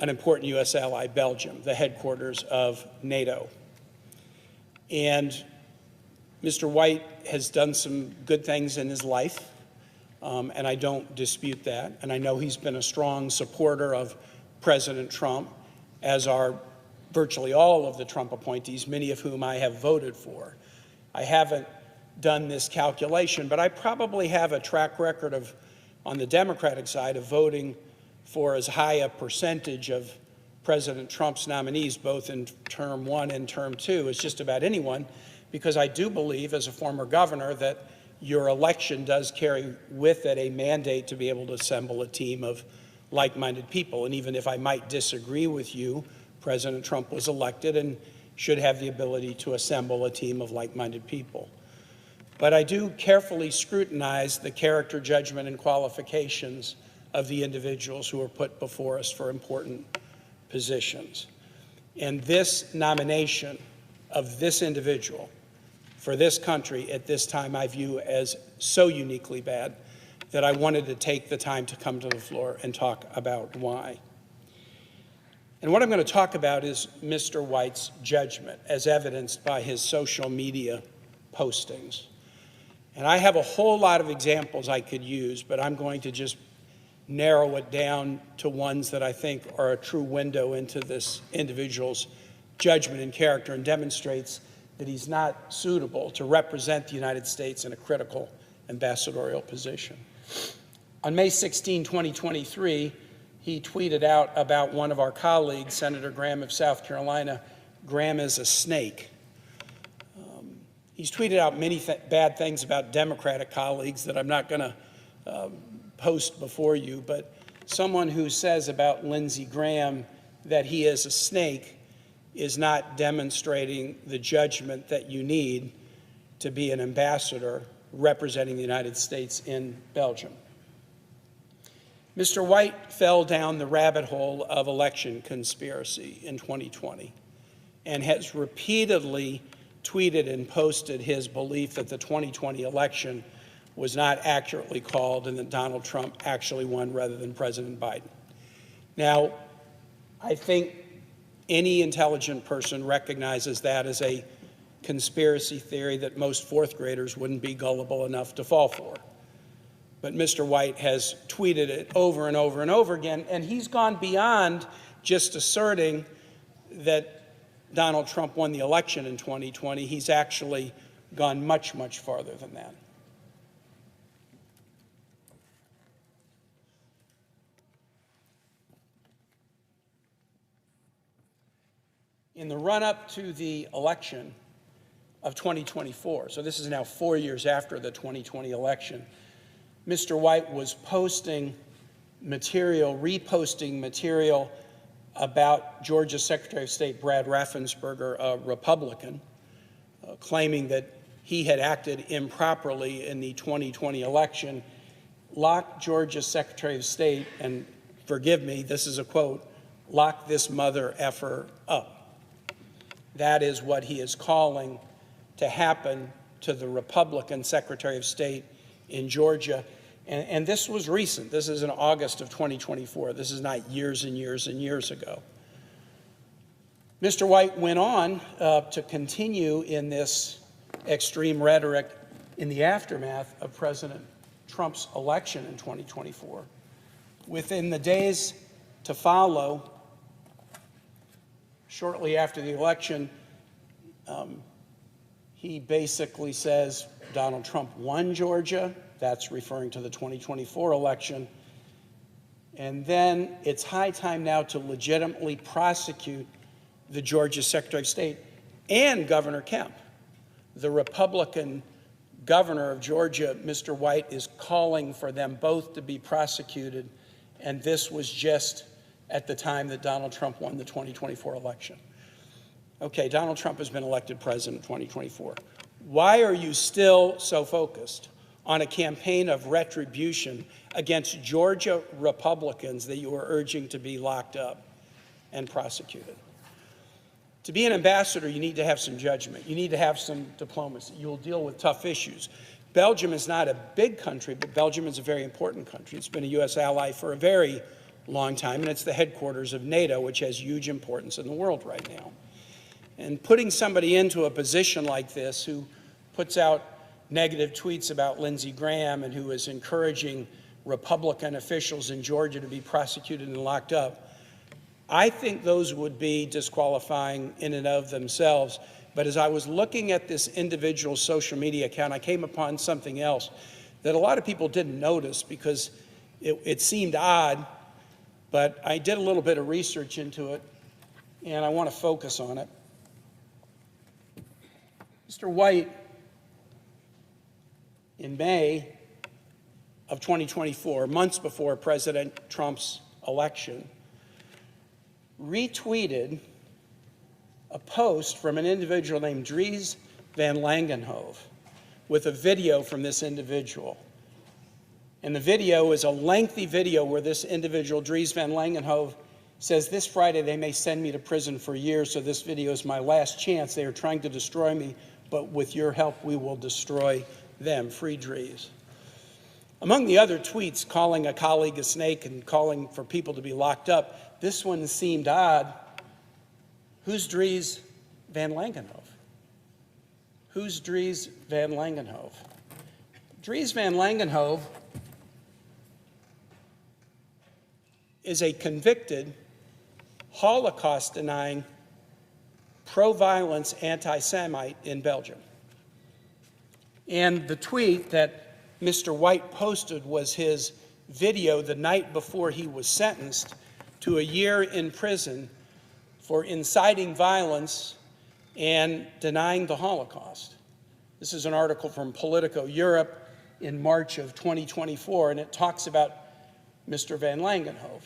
S6: an important U.S. ally, Belgium, the headquarters of NATO. And Mr. White has done some good things in his life, and I don't dispute that. And I know he's been a strong supporter of President Trump, as are virtually all of the Trump appointees, many of whom I have voted for. I haven't done this calculation, but I probably have a track record of, on the Democratic side, of voting for as high a percentage of President Trump's nominees, both in term one and term two, as just about anyone, because I do believe, as a former governor, that your election does carry with it a mandate to be able to assemble a team of like-minded people. And even if I might disagree with you, President Trump was elected and should have the ability to assemble a team of like-minded people. But I do carefully scrutinize the character, judgment, and qualifications of the individuals who are put before us for important positions. And this nomination of this individual for this country at this time I view as so uniquely bad that I wanted to take the time to come to the floor and talk about why. And what I'm going to talk about is Mr. White's judgment, as evidenced by his social media postings. And I have a whole lot of examples I could use, but I'm going to just narrow it down to ones that I think are a true window into this individual's judgment and character, and demonstrates that he's not suitable to represent the United States in a critical ambassadorial position. On May 16, 2023, he tweeted out about one of our colleagues, Senator Graham of South Carolina. Graham is a snake. He's tweeted out many bad things about Democratic colleagues that I'm not going to post before you, but someone who says about Lindsey Graham that he is a snake is not demonstrating the judgment that you need to be an ambassador representing the United States in Belgium. Mr. White fell down the rabbit hole of election conspiracy in 2020 and has repeatedly tweeted and posted his belief that the 2020 election was not accurately called and that Donald Trump actually won rather than President Biden. Now, I think any intelligent person recognizes that as a conspiracy theory that most fourth graders wouldn't be gullible enough to fall for. But Mr. White has tweeted it over and over and over again, and he's gone beyond just asserting that Donald Trump won the election in 2020. He's actually gone much, much farther than that. In the run-up to the election of 2024, so this is now 4 years after the 2020 election, Mr. White was posting material, reposting material about Georgia's Secretary of State Brad Raffensperger, a Republican, claiming that he had acted improperly in the 2020 election, lock Georgia's Secretary of State, and forgive me, this is a quote, lock this mother effer up. That is what he is calling to happen to the Republican Secretary of State in Georgia. And this was recent. This is in August of 2024. This is not years and years and years ago. Mr. White went on to continue in this extreme rhetoric in the aftermath of President Trump's election in 2024. Within the days to follow, shortly after the election, he basically says Donald Trump won Georgia. That's referring to the 2024 election. And then it's high time now to legitimately prosecute the Georgia Secretary of State and Governor Kemp, the Republican governor of Georgia, Mr. White, is calling for them both to be prosecuted, and this was just at the time that Donald Trump won the 2024 election. Okay, Donald Trump has been elected president in 2024. Why are you still so focused on a campaign of retribution against Georgia Republicans that you are urging to be locked up and prosecuted? To be an ambassador, you need to have some judgment. You need to have some diplomacy. You'll deal with tough issues. Belgium is not a big country, but Belgium is a very important country. It's been a U.S. ally for a very long time, and it's the headquarters of NATO, which has huge importance in the world right now. And putting somebody into a position like this who puts out negative tweets about Lindsey Graham and who is encouraging Republican officials in Georgia to be prosecuted and locked up, I think those would be disqualifying in and of themselves. But as I was looking at this individual social media account, I came upon something else that a lot of people didn't notice because it seemed odd, but I did a little bit of research into it, and I want to focus on it. Mr. White, in May of 2024, months before President Trump's election, retweeted a post from an individual named Dries Van Langenhove with a video from this individual. And the video is a lengthy video where this individual, Dries Van Langenhove, says, "This Friday they may send me to prison for years, so this video is my last chance. They are trying to destroy me, but with your help we will destroy them. Free Dries." Among the other tweets calling a colleague a snake and calling for people to be locked up, this one seemed odd. Who's Dries Van Langenhove? Who's Dries Van Langenhove? Dries Van Langenhove is a convicted, Holocaust-denying, pro-violence anti-Semite in Belgium. And the tweet that Mr. White posted was his video the night before he was sentenced to a year in prison for inciting violence and denying the Holocaust. This is an article from Politico Europe in March of 2024, and it talks about Mr. Van Langenhove.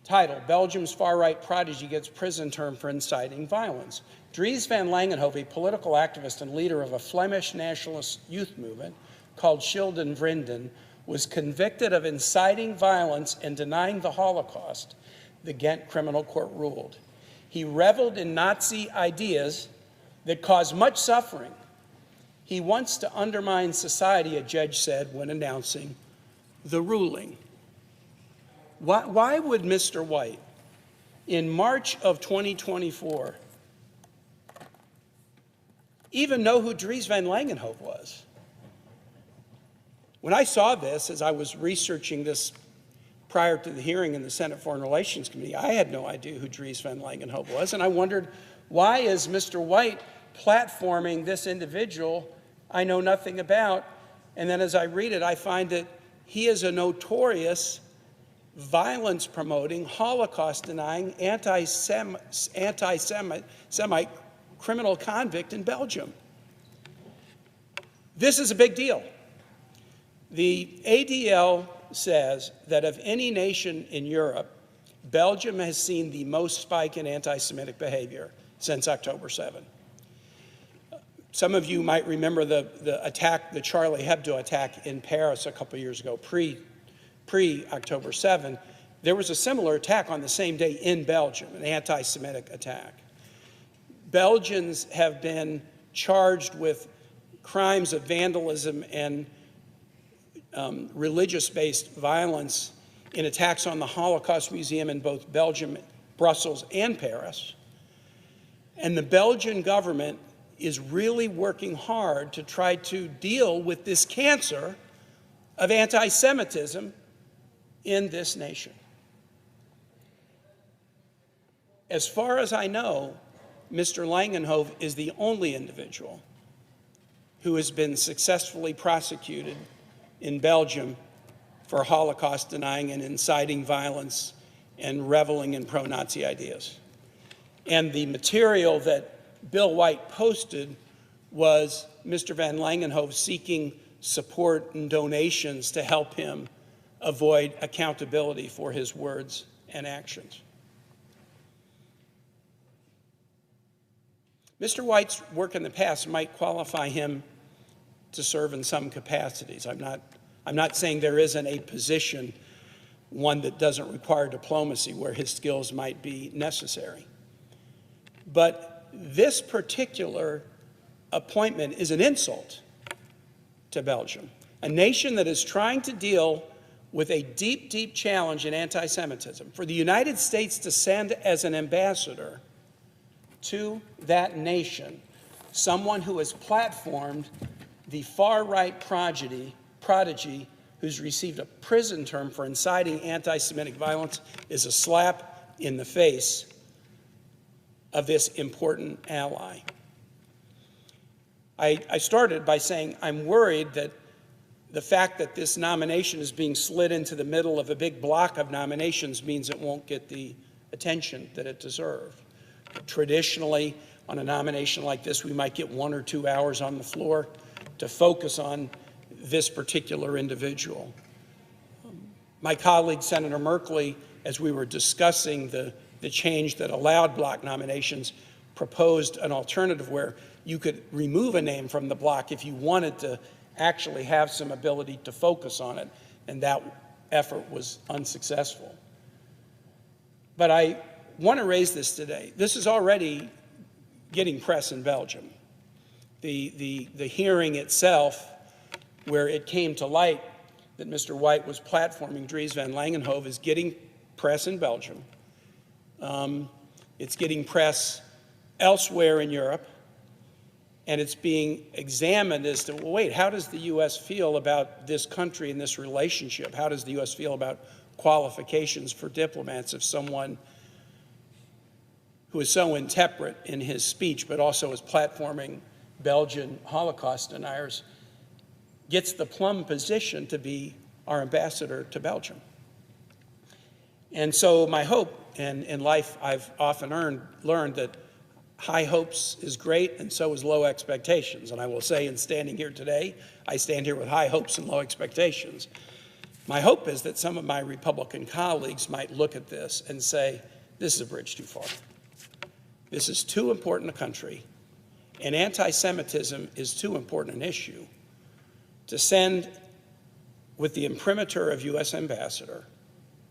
S6: Title: Belgium's far-right prodigy gets prison term for inciting violence. Dries Van Langenhove, a political activist and leader of a Flemish nationalist youth movement called Showdown, was convicted of inciting violence and denying the Holocaust, the Ghent criminal court ruled. He reveled in Nazi ideas that caused much suffering. He wants to undermine society, a judge said when announcing the ruling. Why would Mr. White, in March of 2024, even know who Dries Van Langenhove was? When I saw this, as I was researching this prior to the hearing in the Senate Foreign Relations Committee, I had no idea who Dries Van Langenhove was, and I wondered, why is Mr. White platforming this individual I know nothing about? And then as I read it, I find that he is a notorious violence-promoting, Holocaust-denying, anti-Semite criminal convict in Belgium. This is a big deal. The ADL says that of any nation in Europe, Belgium has seen the most spike in anti-Semitic behavior since October 7. Some of you might remember the attack, the Charlie Hebdo attack in Paris a couple years ago, pre-October 7. There was a similar attack on the same day in Belgium, an anti-Semitic attack. Belgians have been charged with crimes of vandalism and religious-based violence in attacks on the Holocaust Museum in both Belgium, Brussels, and Paris. And the Belgian government is really working hard to try to deal with this cancer of anti-Semitism in this nation. As far as I know, Mr. Langenhove is the only individual who has been successfully prosecuted in Belgium for Holocaust denying and inciting violence and reveling in pro-Nazi ideas. And the material that Bill White posted was Mr. Van Langenhove seeking support and donations to help him avoid accountability for his words and actions. Mr. White's work in the past might qualify him to serve in some capacities. I'm not saying there isn't a position, one that doesn't require diplomacy, where his skills might be necessary. But this particular appointment is an insult to Belgium, a nation that is trying to deal with a deep, deep challenge in anti-Semitism. For the United States to send as an ambassador to that nation someone who has platformed the far-right prodigy who's received a prison term for inciting anti-Semitic violence is a slap in the face of this important ally. I started by saying I'm worried that the fact that this nomination is being slid into the middle of a big block of nominations means it won't get the attention that it deserved. Traditionally, on a nomination like this, we might get 1 or 2 hours on the floor to focus on this particular individual. My colleague, Senator Merkley, as we were discussing the change that allowed block nominations, proposed an alternative where you could remove a name from the block if you wanted to actually have some ability to focus on it, and that effort was unsuccessful. But I want to raise this today. This is already getting press in Belgium. The hearing itself, where it came to light that Mr. White was platforming Dries Van Langenhove, is getting press in Belgium. It's getting press elsewhere in Europe, and it's being examined as to, well, wait, how does the U.S. feel about this country and this relationship? How does the U.S. feel about qualifications for diplomats if someone who is so intemperate in his speech, but also is platforming Belgian Holocaust deniers, gets the plum position to be our ambassador to Belgium? And so my hope, and in life I've often learned that high hopes is great, and so is low expectations. And I will say, in standing here today, I stand here with high hopes and low expectations. My hope is that some of my Republican colleagues might look at this and say, this is a bridge too far. This is too important a country, and anti-Semitism is too important an issue to send with the imprimatur of U.S. ambassador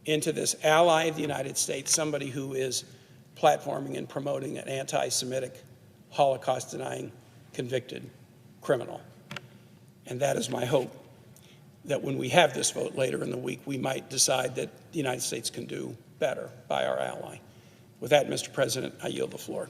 S6: into this ally of the United States, somebody who is platforming and promoting an anti-Semitic, Holocaust-denying, convicted criminal. And that is my hope, that when we have this vote later in the week, we might decide that the United States can do better by our ally. With that, Mr. President, I yield the floor.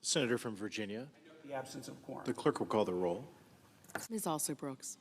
S3: Senator from Virginia.
S6: The absence of quorum.
S3: The clerk will call the roll.
S7: Ms. Alsop-Brooks.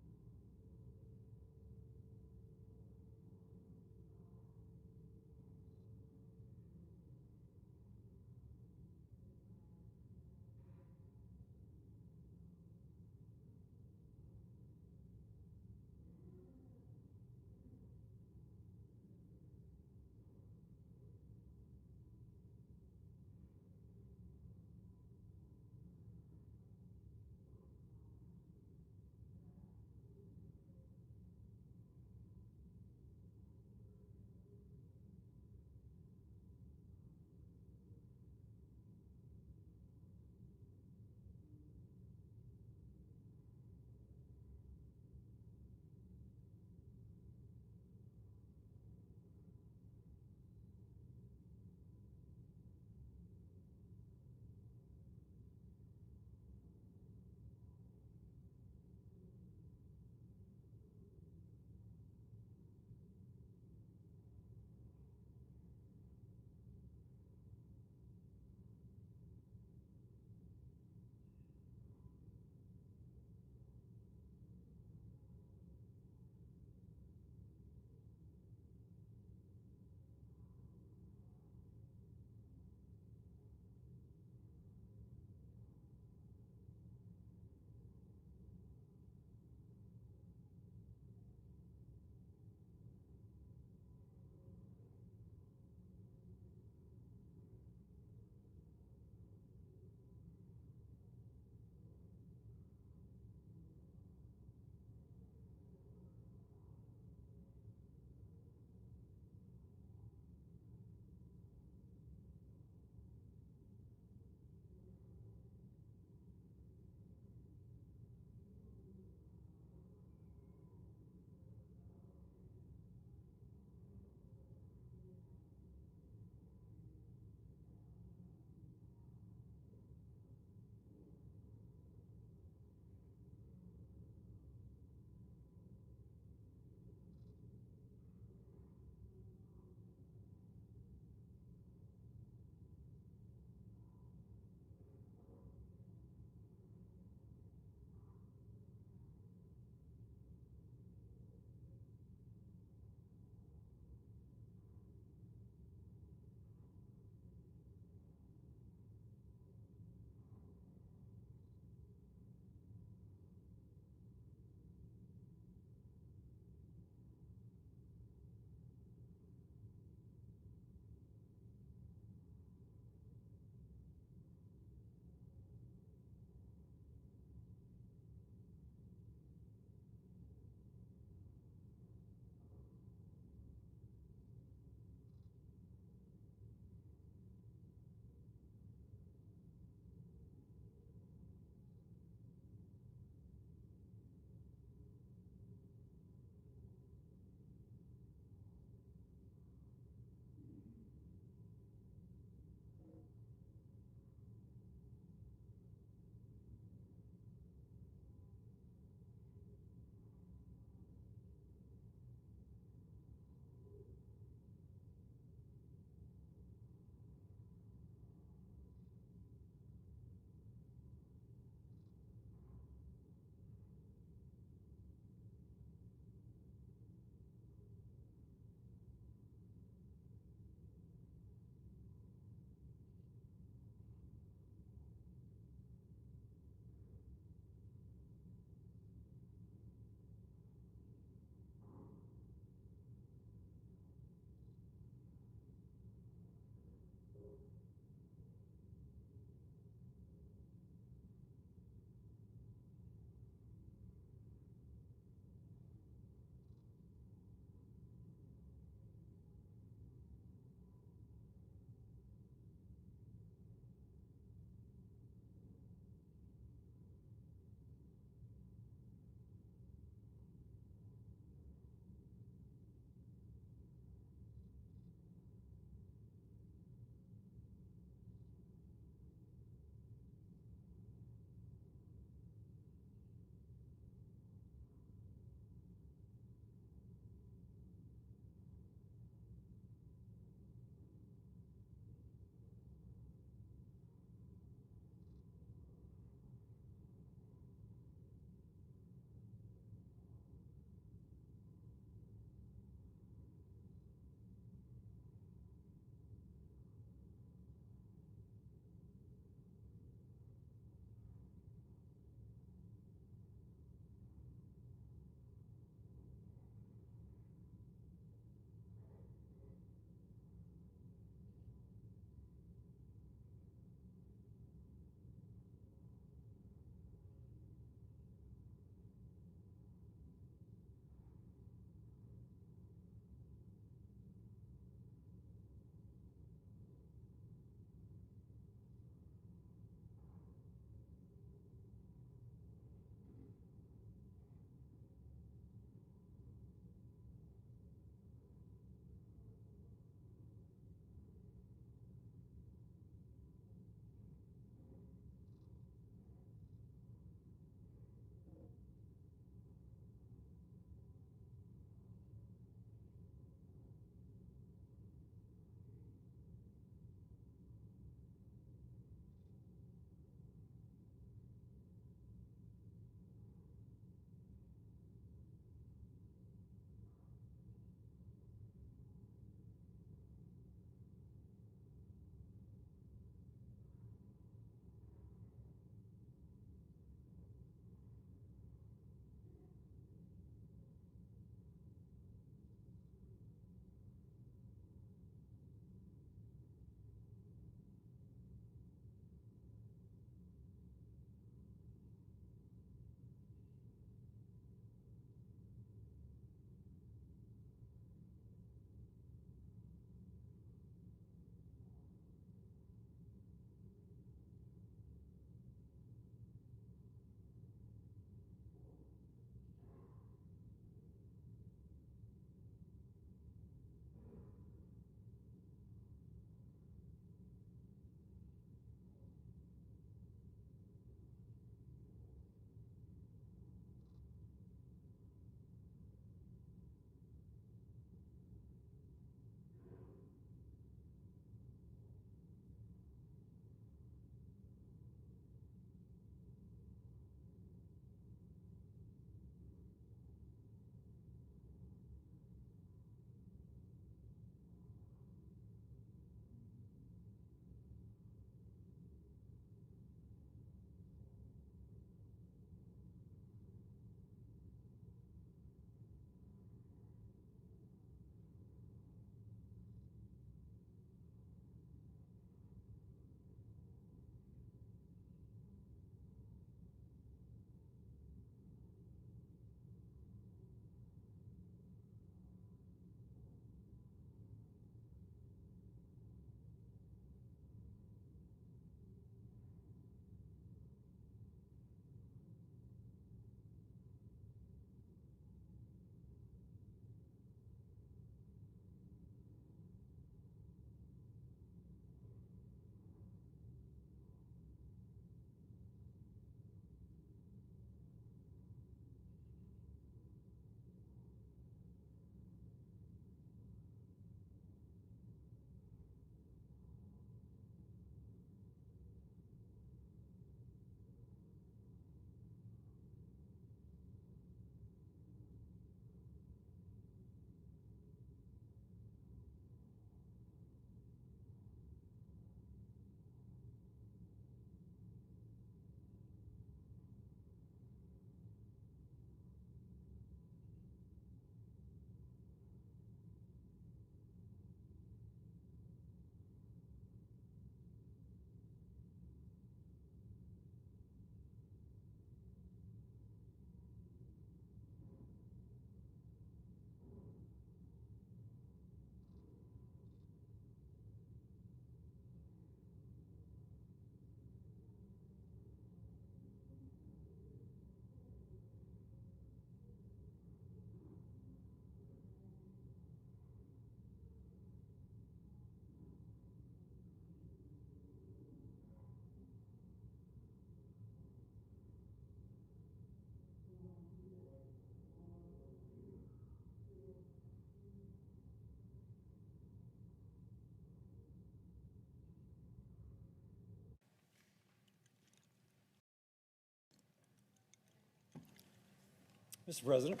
S8: Mr. President,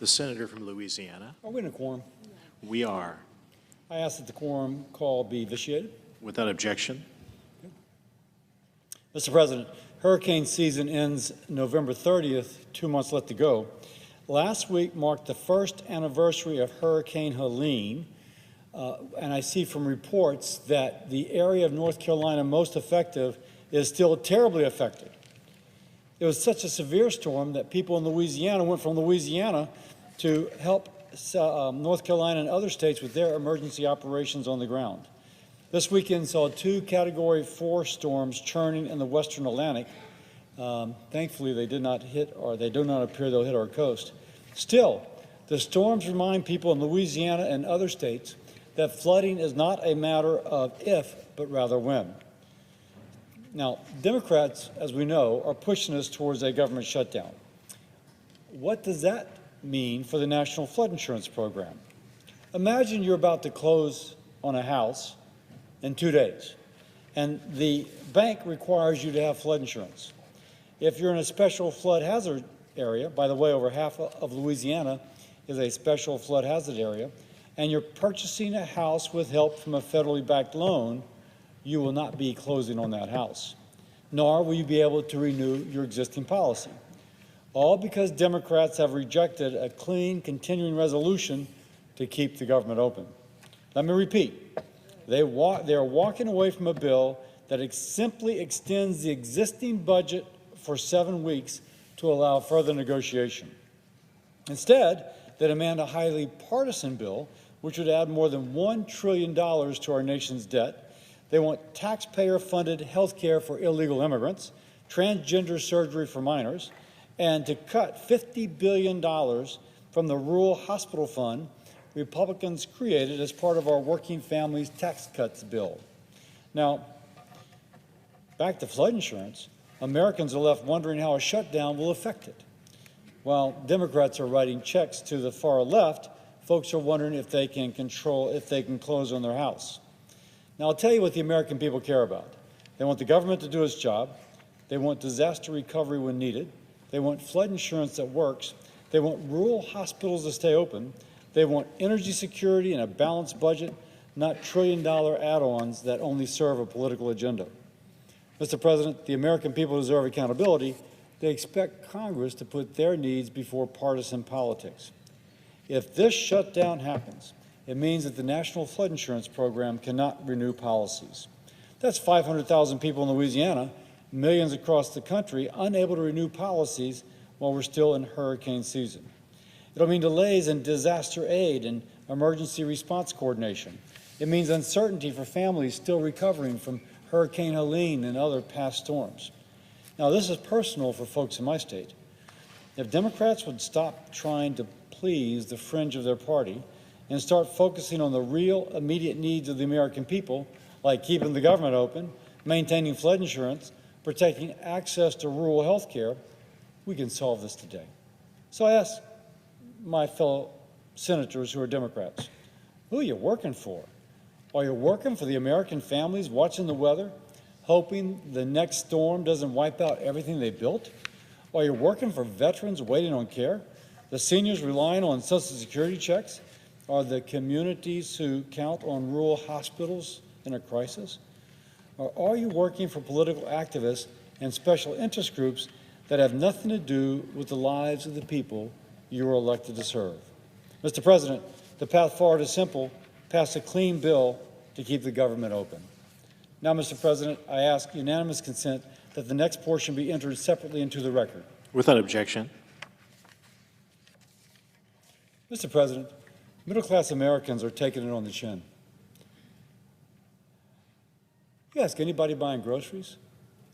S3: The senator from Louisiana.
S8: are we in a quorum?
S3: We are.
S8: I ask that the quorum call be vitiated.
S3: Without objection.
S8: Mr. President, hurricane season ends November 30th, 2 months left to go. Last week marked the first anniversary of Hurricane Helene, and I see from reports that the area of North Carolina most affected is still terribly affected. It was such a severe storm that people in Louisiana went from Louisiana to help North Carolina and other states with their emergency operations on the ground. This weekend saw 2 Category 4 storms churning in the western Atlantic. Thankfully, they did not hit, or they do not appear they'll hit our coast. Still, the storms remind people in Louisiana and other states that flooding is not a matter of if, but rather when. Now, Democrats, as we know, are pushing us towards a government shutdown. What does that mean for the National Flood Insurance Program? Imagine you're about to close on a house in 2 days, and the bank requires you to have flood insurance. If you're in a special flood hazard area, by the way, over half of Louisiana is a special flood hazard area, and you're purchasing a house with help from a federally backed loan, you will not be closing on that house, nor will you be able to renew your existing policy. All because Democrats have rejected a clean, continuing resolution to keep the government open. Let me repeat. They are walking away from a bill that simply extends the existing budget for 7 weeks to allow further negotiation. Instead, they demand a highly partisan bill, which would add more than $1 trillion to our nation's debt. They want taxpayer-funded health care for illegal immigrants, transgender surgery for minors, and to cut $50 billion from the Rural Hospital Fund Republicans created as part of our Working Families Tax Cuts bill. Now, back to flood insurance, Americans are left wondering how a shutdown will affect it. While Democrats are writing checks to the far left, folks are wondering if they can close on their house. Now, I'll tell you what the American people care about. They want the government to do its job. They want disaster recovery when needed. They want flood insurance that works. They want rural hospitals to stay open. They want energy security and a balanced budget, not trillion-dollar add-ons that only serve a political agenda. Mr. President, the American people deserve accountability. They expect Congress to put their needs before partisan politics. If this shutdown happens, it means that the National Flood Insurance Program cannot renew policies. That's 500,000 people in Louisiana, millions across the country, unable to renew policies while we're still in hurricane season. It'll mean delays in disaster aid and emergency response coordination. It means uncertainty for families still recovering from Hurricane Helene and other past storms. Now, this is personal for folks in my state. If Democrats would stop trying to please the fringe of their party and start focusing on the real immediate needs of the American people, like keeping the government open, maintaining flood insurance, protecting access to rural health care, we can solve this today. So I ask my fellow senators who are Democrats, who are you working for? Are you working for the American families watching the weather, hoping the next storm doesn't wipe out everything they built? Are you working for veterans waiting on care, the seniors relying on Social Security checks, or the communities who count on rural hospitals in a crisis? Or are you working for political activists and special interest groups that have nothing to do with the lives of the people you were elected to serve? Mr. President, the path forward is simple. Pass a clean bill to keep the government open. Now, Mr. President, I ask unanimous consent that the next portion be entered separately into the record.
S3: Without objection.
S8: Mr. President, middle-class Americans are taking it on the chin. You ask anybody buying groceries,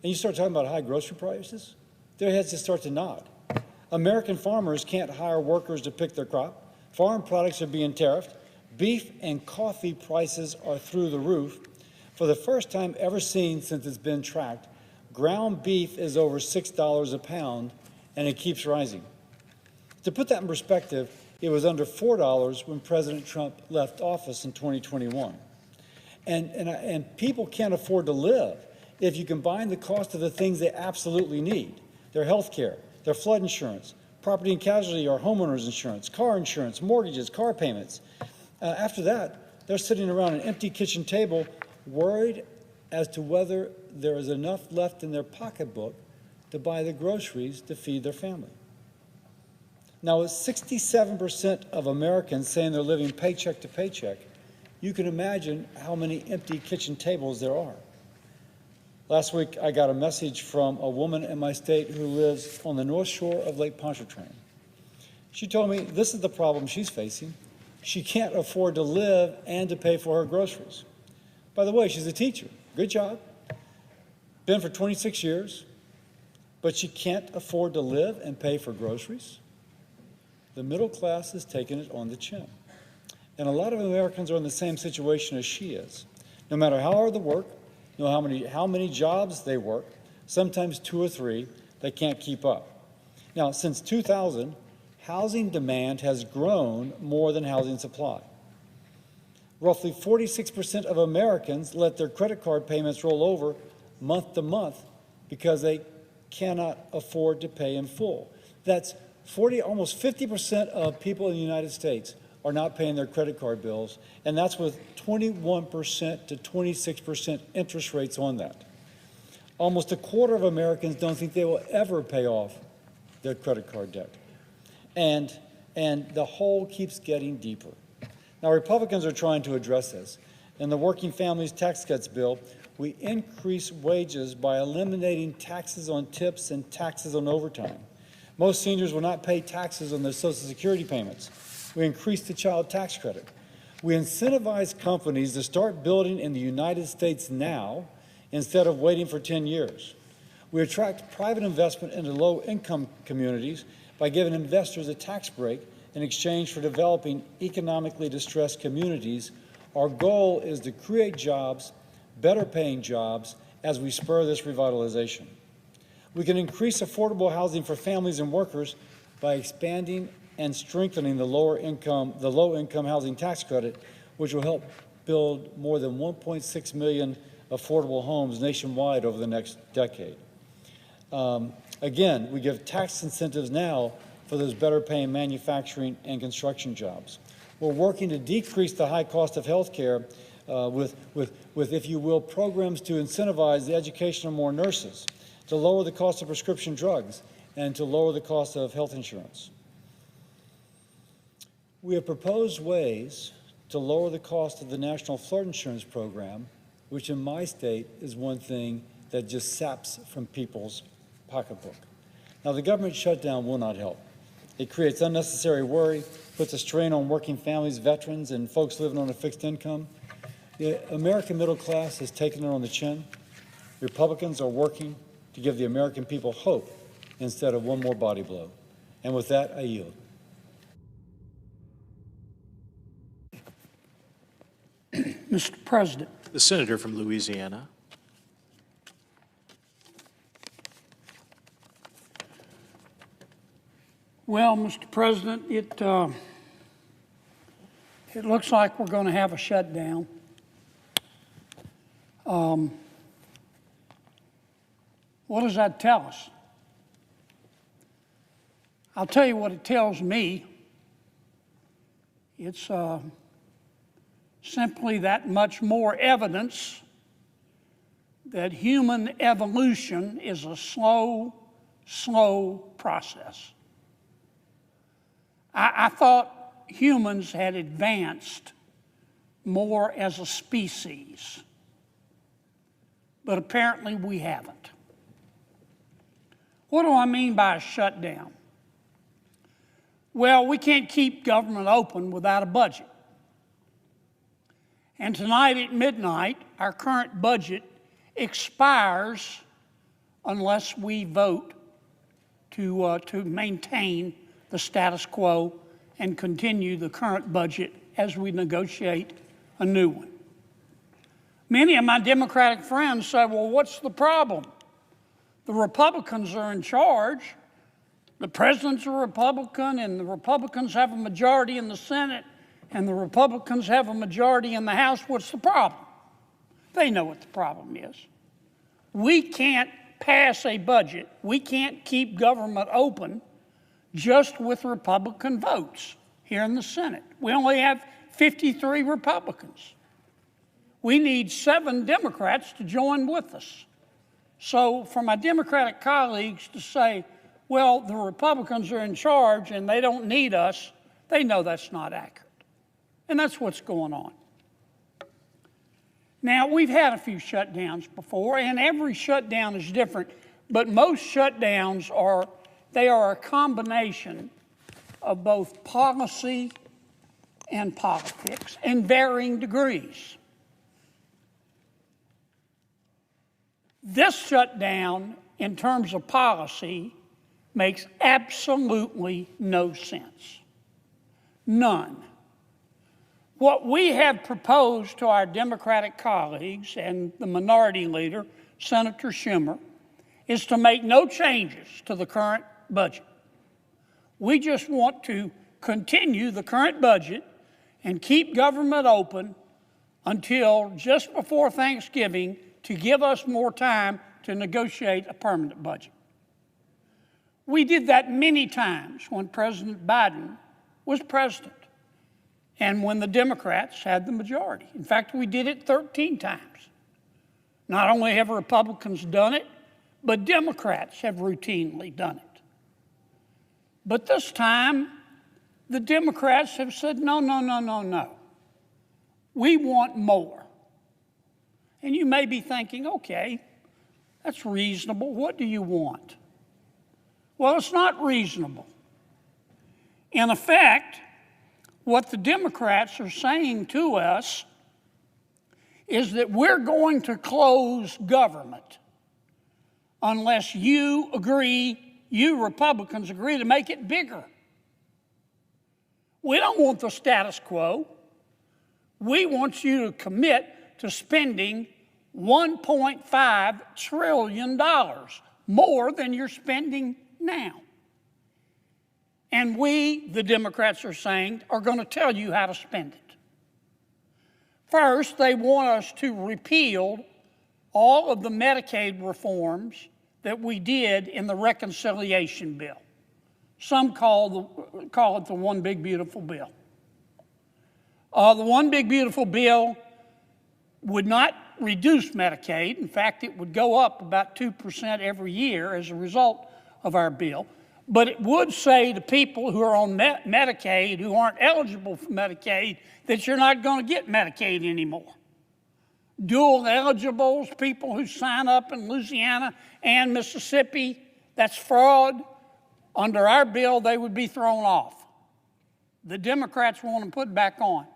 S8: and you start talking about high grocery prices, their heads just start to nod. American farmers can't hire workers to pick their crop. Farm products are being tariffed. Beef and coffee prices are through the roof. For the first time ever seen since it's been tracked, ground beef is over $6 a pound, and it keeps rising. To put that in perspective, it was under $4 when President Trump left office in 2021. And people can't afford to live if you combine the cost of the things they absolutely need, their health care, their flood insurance, property and casualty or homeowners insurance, car insurance, mortgages, car payments. After that, they're sitting around an empty kitchen table worried as to whether there is enough left in their pocketbook to buy the groceries to feed their family. Now, with 67% of Americans saying they're living paycheck to paycheck, you can imagine how many empty kitchen tables there are. Last week, I got a message from a woman in my state who lives on the north shore of Lake Pontchartrain. She told me this is the problem she's facing. She can't afford to live and to pay for her groceries. By the way, she's a teacher. Good job. Been for 26 years. But she can't afford to live and pay for groceries. The middle class is taking it on the chin. And a lot of Americans are in the same situation as she is. No matter how hard they work, no matter how many jobs they work, sometimes 2 or 3, they can't keep up. Now, since 2000, housing demand has grown more than housing supply. Roughly 46% of Americans let their credit card payments roll over month to month because they cannot afford to pay in full. That's almost 50% of people in the United States are not paying their credit card bills, and that's with 21% to 26% interest rates on that. Almost a quarter of Americans don't think they will ever pay off their credit card debt. And the hole keeps getting deeper. Now, Republicans are trying to address this. In the Working Families Tax Cuts bill, we increase wages by eliminating taxes on tips and taxes on overtime. Most seniors will not pay taxes on their Social Security payments. We increase the child tax credit. We incentivize companies to start building in the United States now instead of waiting for 10 years. We attract private investment into low-income communities by giving investors a tax break in exchange for developing economically distressed communities. Our goal is to create jobs, better-paying jobs, as we spur this revitalization. We can increase affordable housing for families and workers by expanding and strengthening the low-income housing tax credit, which will help build more than 1.6 million affordable homes nationwide over the next decade. Again, we give tax incentives now for those better-paying manufacturing and construction jobs. We're working to decrease the high cost of health care with, if you will, programs to incentivize the education of more nurses, to lower the cost of prescription drugs, and to lower the cost of health insurance. We have proposed ways to lower the cost of the National Flood Insurance Program, which in my state is one thing that just saps from people's pocketbook. Now, the government shutdown will not help. It creates unnecessary worry, puts a strain on working families, veterans, and folks living on a fixed income. The American middle class has taken it on the chin. Republicans are working to give the American people hope instead of one more body blow. And with that, I yield.
S9: Mr. President.
S3: The senator from Louisiana.
S9: Well, Mr. President, it looks like we're going to have a shutdown. What does that tell us? I'll tell you what it tells me. It's simply that much more evidence that human evolution is a slow process. I thought humans had advanced more as a species, but apparently we haven't. What do I mean by a shutdown? Well, we can't keep government open without a budget. And tonight at midnight, our current budget expires unless we vote to maintain the status quo and continue the current budget as we negotiate a new one. Many of my Democratic friends say, well, what's the problem? The Republicans are in charge. The president's a Republican, and the Republicans have a majority in the Senate, and the Republicans have a majority in the House. What's the problem? They know what the problem is. We can't pass a budget. We can't keep government open just with Republican votes here in the Senate. We only have 53 Republicans. We need 7 Democrats to join with us. So for my Democratic colleagues to say, well, the Republicans are in charge and they don't need us, they know that's not accurate. And that's what's going on. Now, we've had a few shutdowns before, and every shutdown is different, but most shutdowns are a combination of both policy and politics in varying degrees. This shutdown, in terms of policy, makes absolutely no sense. None. What we have proposed to our Democratic colleagues and the minority leader, Senator Schumer, is to make no changes to the current budget. We just want to continue the current budget and keep government open until just before Thanksgiving to give us more time to negotiate a permanent budget. We did that many times when President Biden was president and when the Democrats had the majority. In fact, we did it 13 times. Not only have Republicans done it, but Democrats have routinely done it. But this time, the Democrats have said, no, no, no, no, no. We want more. And you may be thinking, okay, that's reasonable. What do you want? Well, it's not reasonable. In effect, what the Democrats are saying to us is that we're going to close government unless you Republicans agree to make it bigger. We don't want the status quo. We want you to commit to spending $1.5 trillion more than you're spending now. And we, the Democrats are saying, are going to tell you how to spend it. First, they want us to repeal all of the Medicaid reforms that we did in the reconciliation bill. Some call it the One Big Beautiful Bill. The One Big Beautiful Bill would not reduce Medicaid. In fact, it would go up about 2% every year as a result of our bill. But it would say to people who are on Medicaid, who aren't eligible for Medicaid, that you're not going to get Medicaid anymore. Dual eligibles, people who sign up in Louisiana and Mississippi, that's fraud. Under our bill, they would be thrown off. The Democrats want them put back on.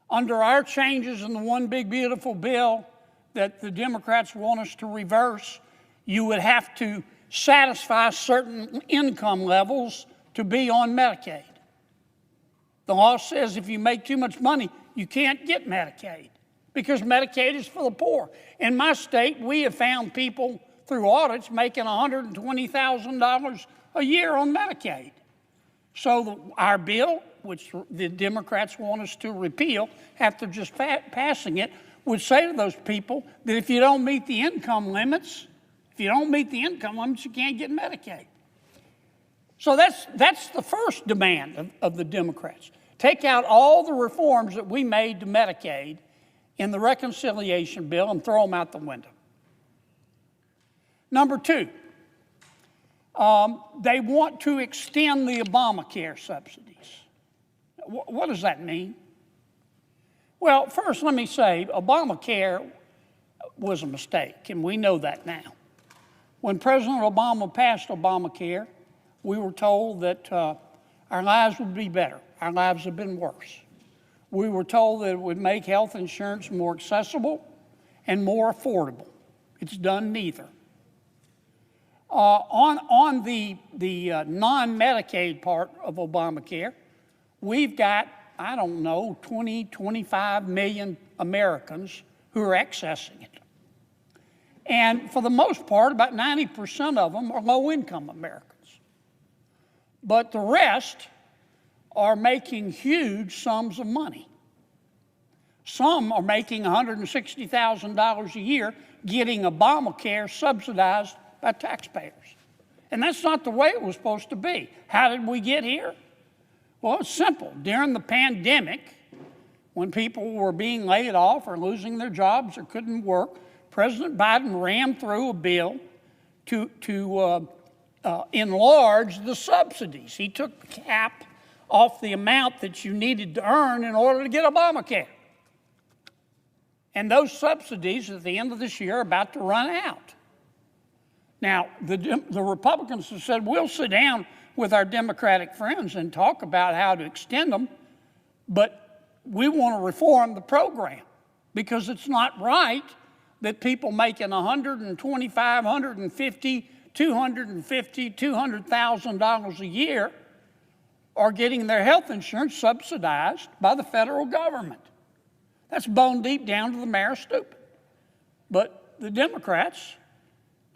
S9: Under our changes in the One Big Beautiful Bill that the Democrats want us to reverse, you would have to satisfy certain income levels to be on Medicaid. The law says if you make too much money, you can't get Medicaid because Medicaid is for the poor. In my state, we have found people through audits making $120,000 a year on Medicaid. So our bill, which the Democrats want us to repeal after just passing it, would say to those people that if you don't meet the income limits, you can't get Medicaid. So that's the first demand of the Democrats. Take out all the reforms that we made to Medicaid in the reconciliation bill and throw them out the window. Number two, they want to extend the Obamacare subsidies. What does that mean? Well, first let me say Obamacare was a mistake, and we know that now. When President Obama passed Obamacare, we were told that our lives would be better. Our lives have been worse. We were told that it would make health insurance more accessible and more affordable. It's done neither. On the non-Medicaid part of Obamacare, we've got, 25 million Americans who are accessing it. And for the most part, about 90% of them are low-income Americans. But the rest are making huge sums of money. Some are making $160,000 a year getting Obamacare subsidized by taxpayers. And that's not the way it was supposed to be. How did we get here? Well, it's simple. During the pandemic, when people were being laid off or losing their jobs or couldn't work, President Biden rammed through a bill to enlarge the subsidies. He took the cap off the amount that you needed to earn in order to get Obamacare. And those subsidies at the end of this year are about to run out. Now, the Republicans have said, we'll sit down with our Democratic friends and talk about how to extend them, but we want to reform the program because it's not right that people making $125,000, $150,000, $250,000, $200,000 a year are getting their health insurance subsidized by the federal government. That's bone deep down to the mayor's stupid. But the Democrats,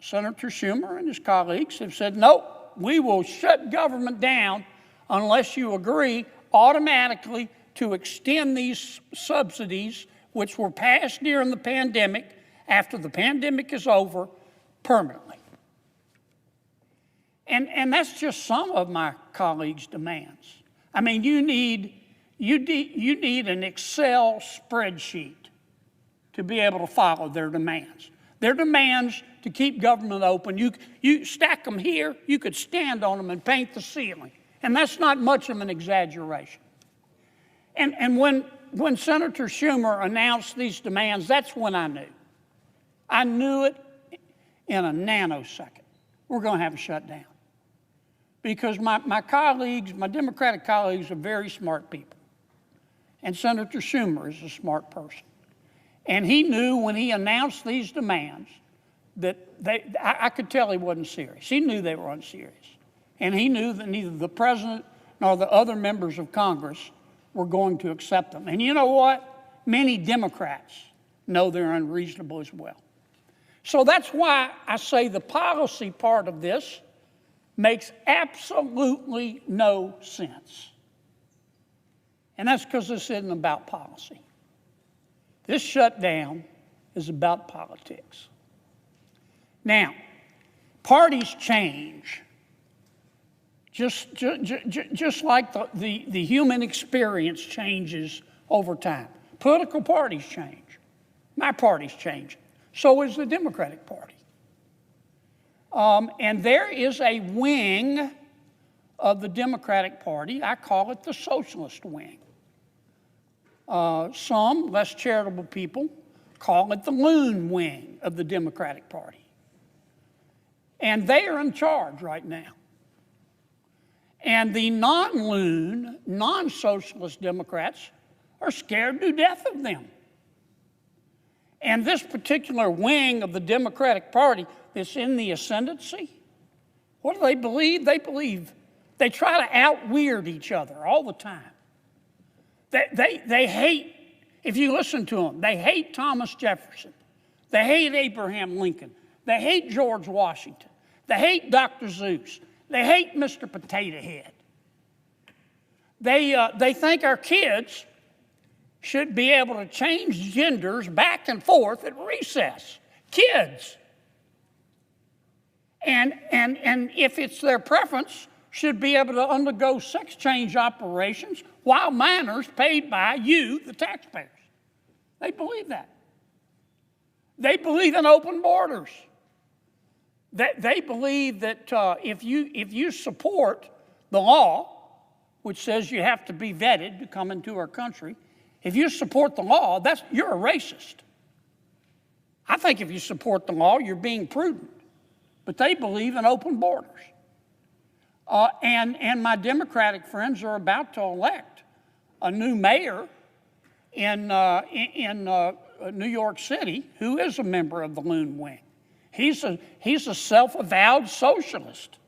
S9: Senator Schumer and his colleagues, have said, no, we will shut government down unless you agree automatically to extend these subsidies, which were passed during the pandemic, after the pandemic is over, permanently. And that's just some of my colleagues' demands. I mean, you need an Excel spreadsheet to be able to follow their demands. Their demands to keep government open, you stack them here, you could stand on them and paint the ceiling. And that's not much of an exaggeration. And when Senator Schumer announced these demands, that's when I knew. I knew it in a nanosecond. We're going to have a shutdown. Because my colleagues, my Democratic colleagues, are very smart people. And Senator Schumer is a smart person. And he knew when he announced these demands that I could tell he wasn't serious. He knew they were unserious. And he knew that neither the president nor the other members of Congress were going to accept them. And you know what? Many Democrats know they're unreasonable as well. So that's why I say the policy part of this makes absolutely no sense. And that's because this isn't about policy. This shutdown is about politics. Now, parties change, just like the human experience changes over time. Political parties change. My party's changing. So is the Democratic Party. And there is a wing of the Democratic Party, I call it the socialist wing. Some less charitable people call it the loon wing of the Democratic Party. And they are in charge right now. And the non-loon, non-socialist Democrats are scared to death of them. And this particular wing of the Democratic Party that's in the ascendancy, what do they believe? They try to out-weird each other all the time. They hate, if you listen to them, they hate Thomas Jefferson. They hate Abraham Lincoln. They hate George Washington. They hate Dr. Seuss. They hate Mr. Potato Head. They think our kids should be able to change genders back and forth at recess. Kids. And if it's their preference, should be able to undergo sex change operations while minors paid by you, the taxpayers. They believe that. They believe in open borders. They believe that if you support the law, which says you have to be vetted to come into our country, if you support the law, you're a racist. I think if you support the law, you're being prudent. But they believe in open borders. And my Democratic friends are about to elect a new mayor in New York City who is a member of the Loon Wing. He's a self-avowed socialist.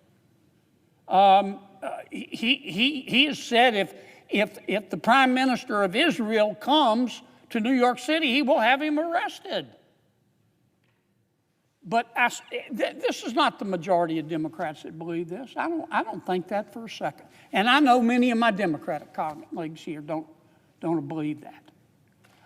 S9: He has said if the Prime Minister of Israel comes to New York City, he will have him arrested. But this is not the majority of Democrats that believe this. I don't think that for a second. And I know many of my Democratic colleagues here don't believe that.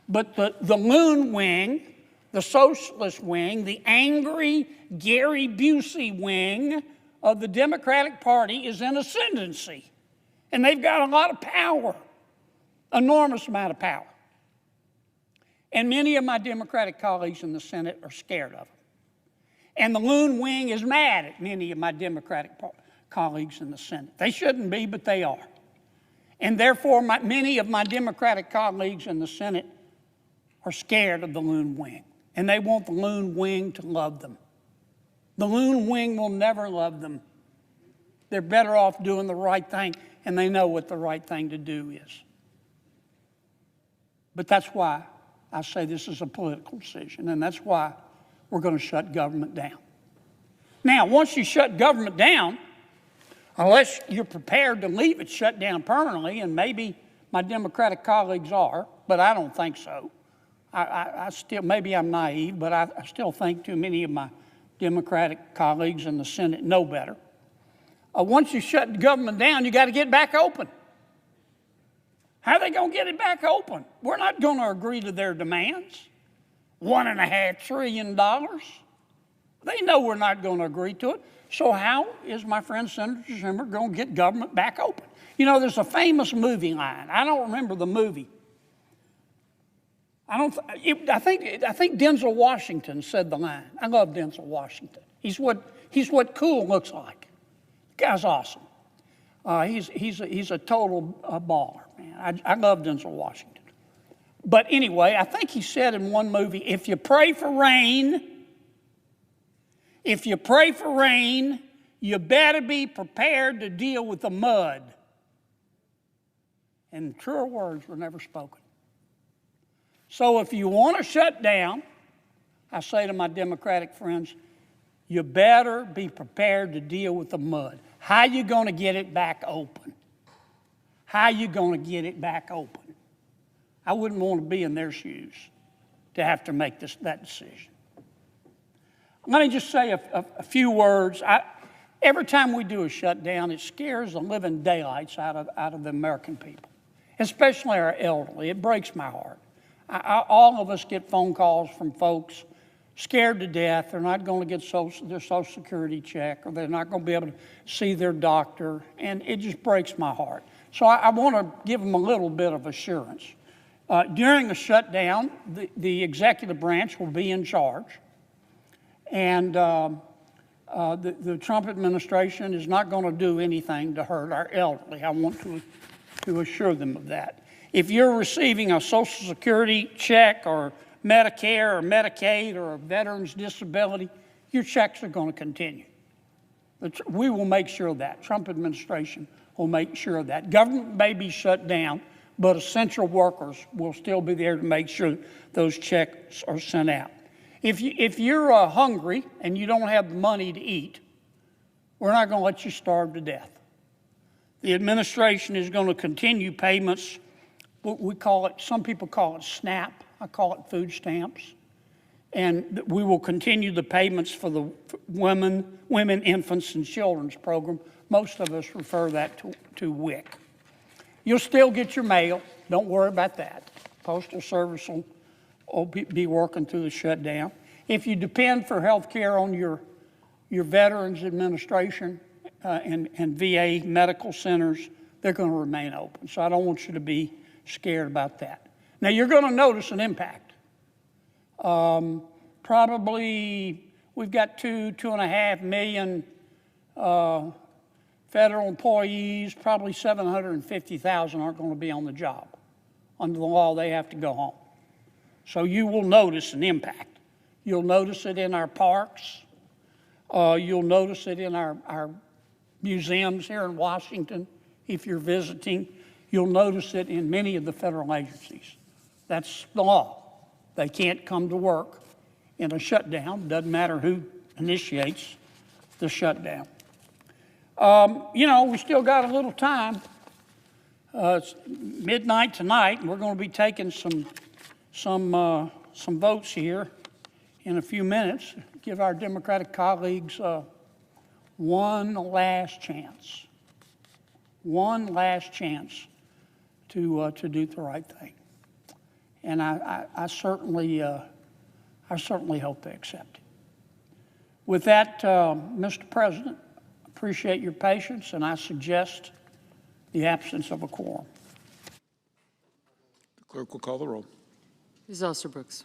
S9: But the Loon Wing, the socialist wing, the angry Gary Busey wing of the Democratic Party is in ascendancy, and they've got a lot of power, enormous amount of power. And many of my Democratic colleagues in the Senate are scared of them. And the loon wing is mad at many of my Democratic colleagues in the Senate. They shouldn't be, but they are. And therefore, many of my Democratic colleagues in the Senate are scared of the loon wing. And they want the loon wing to love them. The loon wing will never love them. They're better off doing the right thing, and they know what the right thing to do is. But that's why I say this is a political decision, and that's why we're going to shut government down. Now, once you shut government down, unless you're prepared to leave it shut down permanently, and maybe my Democratic colleagues are, but I don't think so. I still, maybe I'm naive, but I still think too many of my Democratic colleagues in the Senate know better. Once you shut the government down, you got to get back open. How are they going to get it back open? We're not going to agree to their demands. $1.5 trillion. They know we're not going to agree to it. So how is my friend Senator Schumer going to get government back open? You know, there's a famous movie line. I don't remember the movie. I think Denzel Washington said the line. I love Denzel Washington. He's what cool looks like. The guy's awesome. He's a total baller, man. I love Denzel Washington. But anyway, I think he said in one movie, if you pray for rain, you better be prepared to deal with the mud. And truer words were never spoken. So if you want to shut down, I say to my Democratic friends, you better be prepared to deal with the mud. How you going to get it back open? How you going to get it back open? I wouldn't want to be in their shoes to have to make that decision. Let me just say a few words. Every time we do a shutdown, it scares the living daylights out of the American people, especially our elderly. It breaks my heart. All of us get phone calls from folks scared to death. They're not going to get their Social Security check, or they're not going to be able to see their doctor, and it just breaks my heart. So I want to give them a little bit of assurance. During the shutdown, the executive branch will be in charge, and the Trump administration is not going to do anything to hurt our elderly. I want to assure them of that. If you're receiving a Social Security check or Medicare or Medicaid or a veteran's disability, your checks are going to continue. We will make sure of that. Trump administration will make sure of that. Government may be shut down, but essential workers will still be there to make sure those checks are sent out. If you're hungry and you don't have the money to eat, we're not going to let you starve to death. The administration is going to continue payments. We call it, some people call it SNAP. I call it food stamps. And we will continue the payments for the women, infants, and children's program. Most of us refer that to WIC. You'll still get your mail. Don't worry about that. Postal Service will be working through the shutdown. If you depend for health care on your Veterans Administration and VA medical centers, they're going to remain open. So I don't want you to be scared about that. Now, you're going to notice an impact. Probably we've got 2.5 million federal employees. Probably 750,000 aren't going to be on the job. Under the law, they have to go home. So you will notice an impact. You'll notice it in our parks. You'll notice it in our museums here in Washington if you're visiting. You'll notice it in many of the federal agencies. That's the law. They can't come to work in a shutdown. Doesn't matter who initiates the shutdown. We still got a little time. It's midnight tonight, and we're going to be taking some votes here in a few minutes. Give our Democratic colleagues one last chance. One last chance to do the right thing. And I certainly hope they accept it. With that, Mr. President, appreciate your patience, and I suggest the absence of a quorum.
S10: The clerk will call the roll.
S7: Ms. Alsobrooks.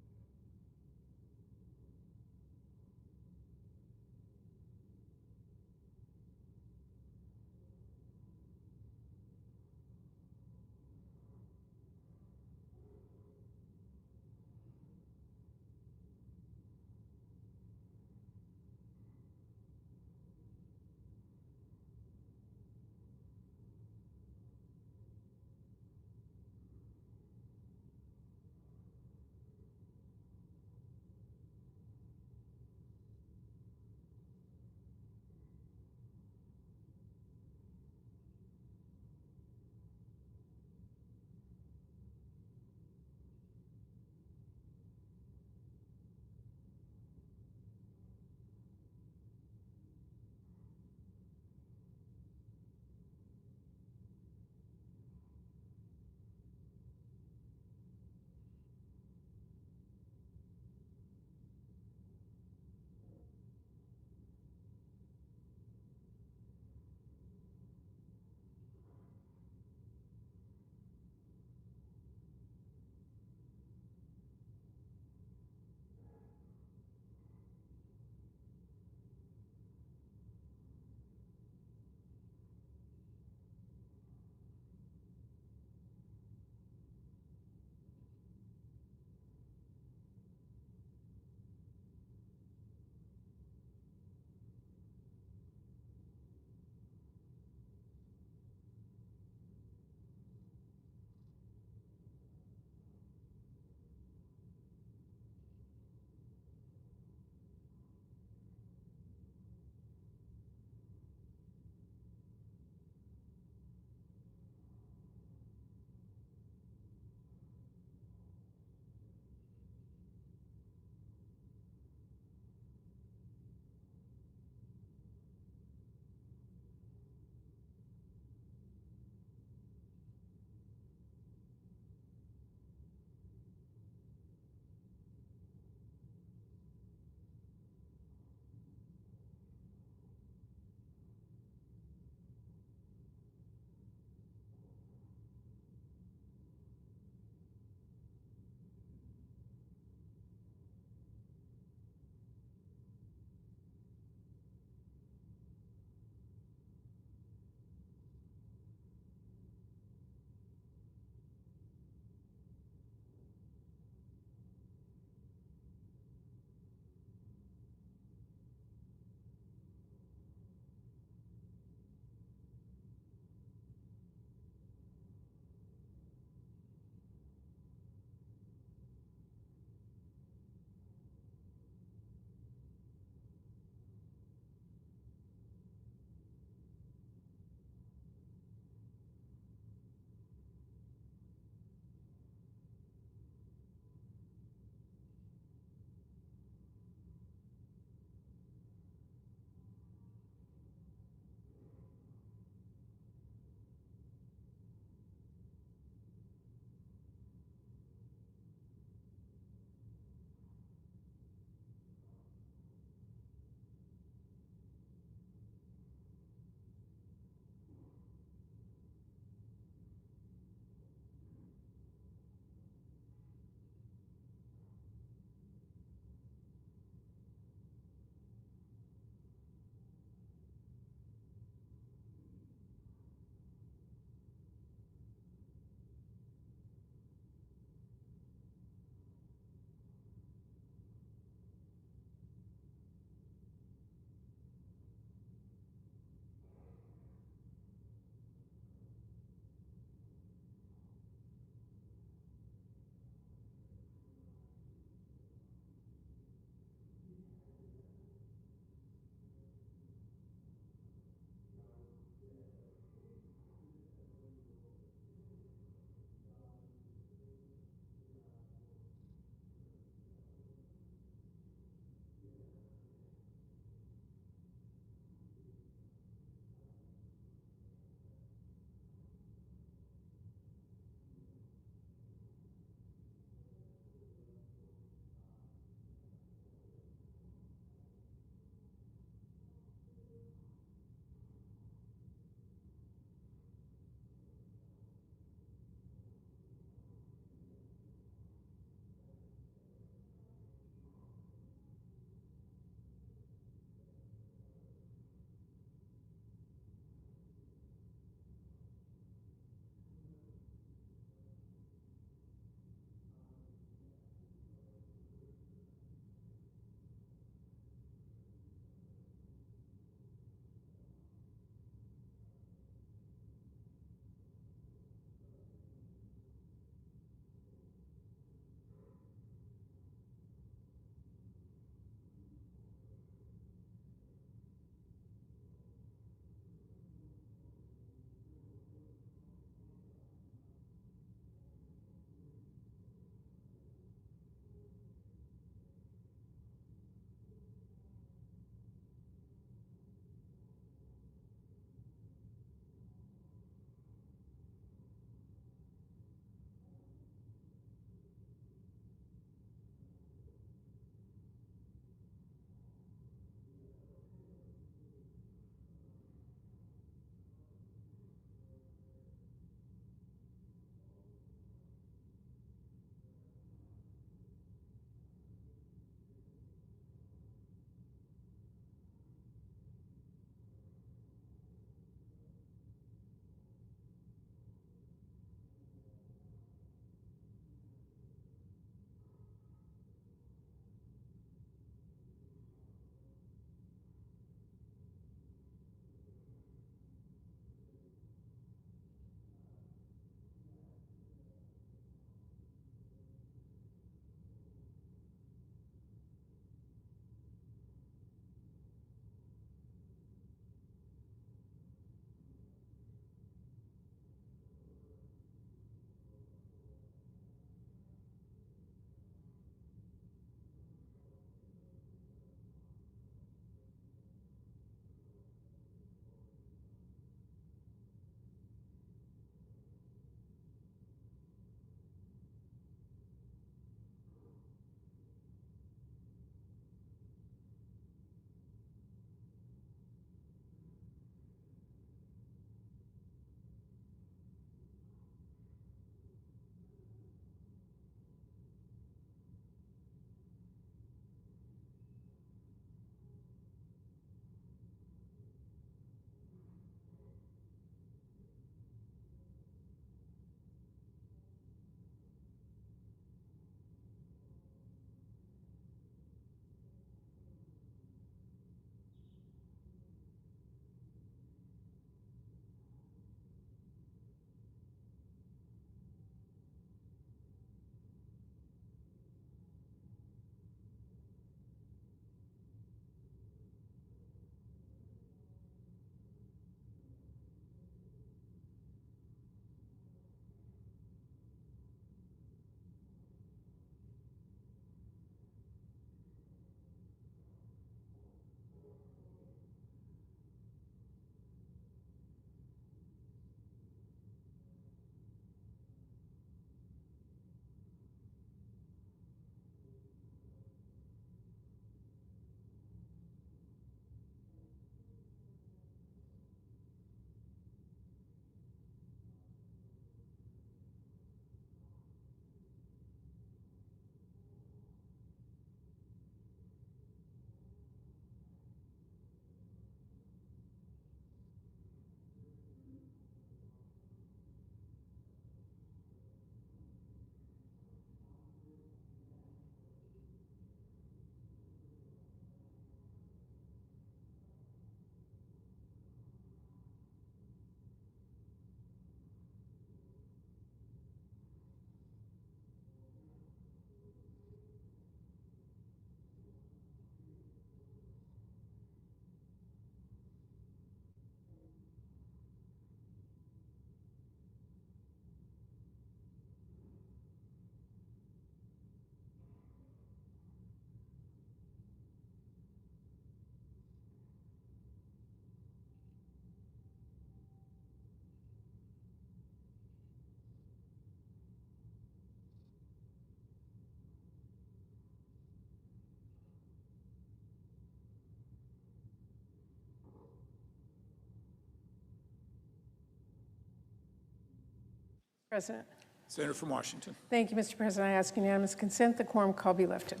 S10: President.
S11: Senator from Washington.
S10: Thank you, Mr. President. I ask unanimous consent the quorum call be lifted.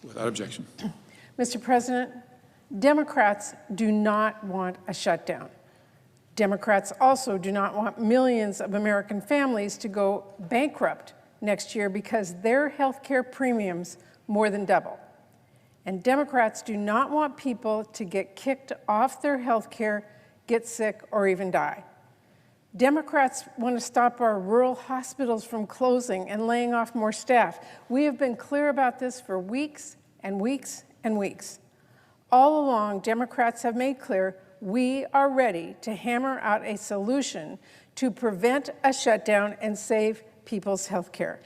S11: Without objection.
S10: Mr. President, Democrats do not want a shutdown. Democrats also do not want millions of American families to go bankrupt next year because their health care premiums more than double. And Democrats do not want people to get kicked off their health care, get sick, or even die. Democrats want to stop our rural hospitals from closing and laying off more staff. We have been clear about this for weeks and weeks and weeks. All along, Democrats have made clear we are ready to hammer out a solution to prevent a shutdown and save people's health care.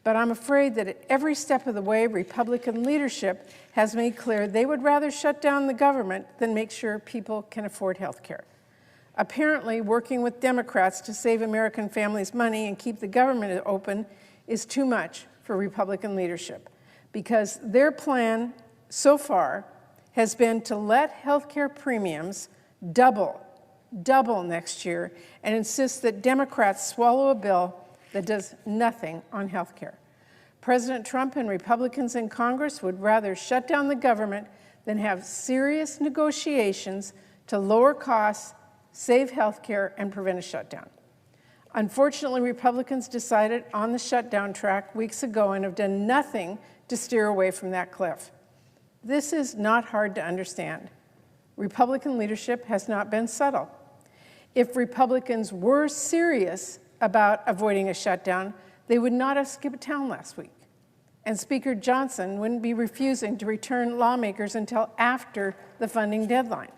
S10: But I'm afraid that at every step of the way, Republican leadership has made clear they would rather shut down the government than make sure people can afford health care. Apparently, working with Democrats to save American families money and keep the government open is too much for Republican leadership, because their plan so far has been to let health care premiums double next year and insist that Democrats swallow a bill that does nothing on health care. President Trump and Republicans in Congress would rather shut down the government than have serious negotiations to lower costs, save health care, and prevent a shutdown. Unfortunately, Republicans decided on the shutdown track weeks ago and have done nothing to steer away from that cliff. This is not hard to understand. Republican leadership has not been subtle. If Republicans were serious about avoiding a shutdown, they would not have skipped town last week. And Speaker Johnson wouldn't be refusing to return lawmakers until after the funding deadline.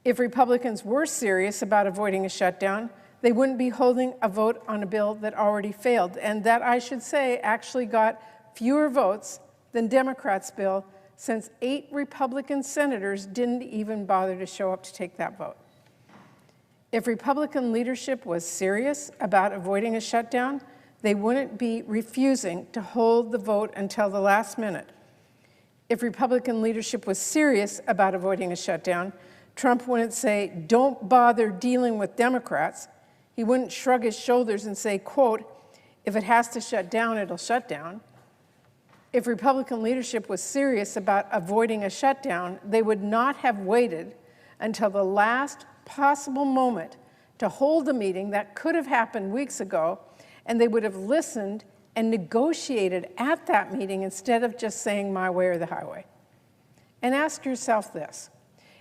S10: If Republicans were serious about avoiding a shutdown, they wouldn't be holding a vote on a bill that already failed, and that, I should say, actually got fewer votes than Democrats' bill, since 8 Republican senators didn't even bother to show up to take that vote. If Republican leadership was serious about avoiding a shutdown, they wouldn't be refusing to hold the vote until the last minute. If Republican leadership was serious about avoiding a shutdown, Trump wouldn't say, "Don't bother dealing with Democrats." He wouldn't shrug his shoulders and say, quote, "If it has to shut down, it'll shut down." If Republican leadership was serious about avoiding a shutdown, they would not have waited until the last possible moment to hold a meeting that could have happened weeks ago, and they would have listened and negotiated at that meeting instead of just saying my way or the highway. And ask yourself this: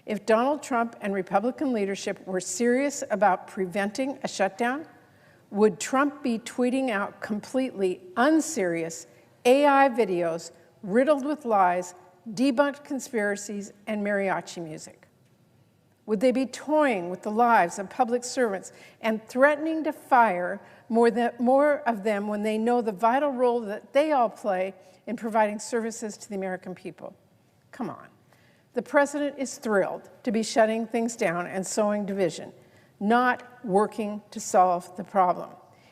S10: if Donald Trump and Republican leadership were serious about preventing a shutdown, would Trump be tweeting out completely unserious AI videos riddled with lies, debunked conspiracies, and mariachi music? Would they be toying with the lives of public servants and threatening to fire more of them when they know the vital role that they all play in providing services to the American people? Come on. The president is thrilled to be shutting things down and sowing division, not working to solve the problem.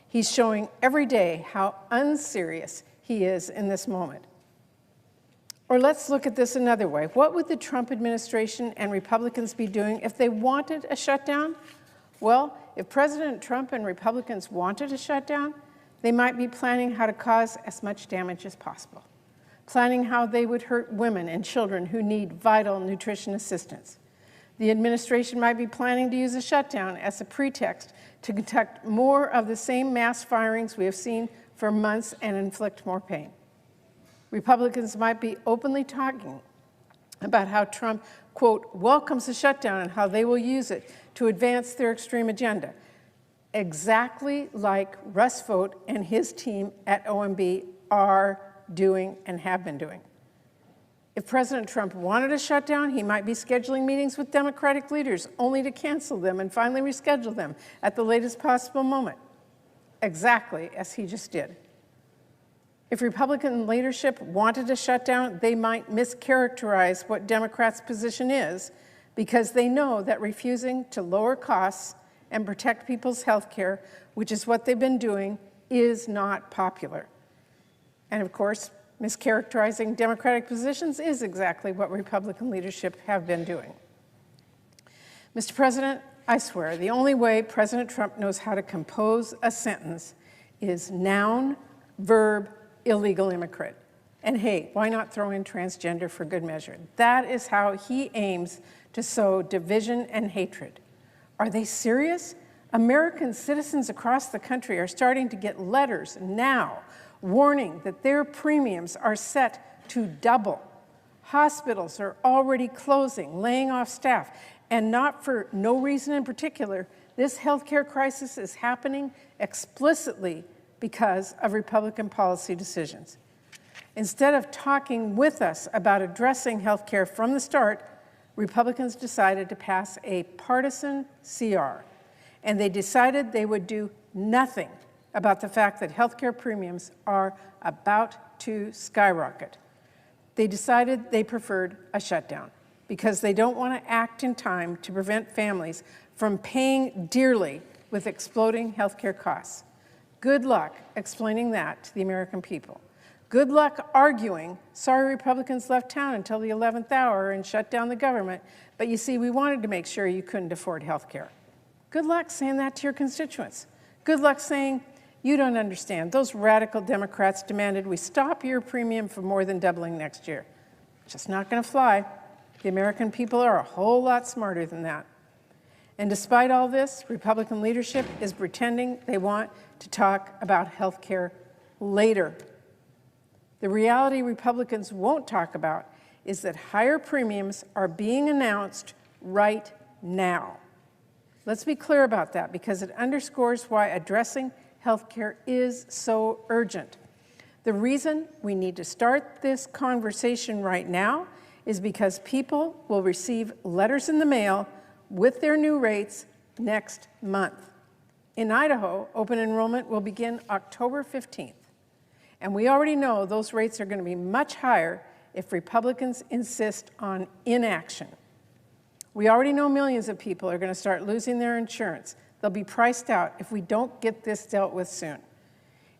S10: He's showing every day how unserious he is in this moment. Or let's look at this another way. What would the Trump administration and Republicans be doing if they wanted a shutdown? Well, if President Trump and Republicans wanted a shutdown, they might be planning how to cause as much damage as possible, planning how they would hurt women and children who need vital nutrition assistance. The administration might be planning to use a shutdown as a pretext to conduct more of the same mass firings we have seen for months and inflict more pain. Republicans might be openly talking about how Trump, quote, welcomes the shutdown and how they will use it to advance their extreme agenda, exactly like Russ Vought and his team at OMB are doing and have been doing. If President Trump wanted a shutdown, he might be scheduling meetings with Democratic leaders only to cancel them and finally reschedule them at the latest possible moment, exactly as he just did. If Republican leadership wanted a shutdown, they might mischaracterize what Democrats' position is, because they know that refusing to lower costs and protect people's health care, which is what they've been doing, is not popular. And of course, mischaracterizing Democratic positions is exactly what Republican leadership have been doing. Mr. President, I swear, the only way President Trump knows how to compose a sentence is noun, verb, illegal immigrant. And hey, why not throw in transgender for good measure? That is how he aims to sow division and hatred. Are they serious? American citizens across the country are starting to get letters now warning that their premiums are set to double. Hospitals are already closing, laying off staff, and not for no reason in particular. This healthcare crisis is happening explicitly because of Republican policy decisions. Instead of talking with us about addressing healthcare from the start, Republicans decided to pass a partisan CR, and they decided they would do nothing about the fact that healthcare premiums are about to skyrocket. They decided they preferred a shutdown because they don't want to act in time to prevent families from paying dearly with exploding healthcare costs. Good luck explaining that to the American people. Good luck arguing, sorry Republicans left town until the 11th hour and shut down the government, but you see, we wanted to make sure you couldn't afford health care. Good luck saying that to your constituents. Good luck saying, you don't understand. Those radical Democrats demanded we stop your premium from more than doubling next year. Just not going to fly. The American people are a whole lot smarter than that. And despite all this, Republican leadership is pretending they want to talk about health care later. The reality Republicans won't talk about is that higher premiums are being announced right now. Let's be clear about that because it underscores why addressing health care is so urgent. The reason we need to start this conversation right now is because people will receive letters in the mail with their new rates next month. In Idaho, open enrollment will begin October 15th. And we already know those rates are going to be much higher if Republicans insist on inaction. We already know millions of people are going to start losing their insurance. They'll be priced out if we don't get this dealt with soon.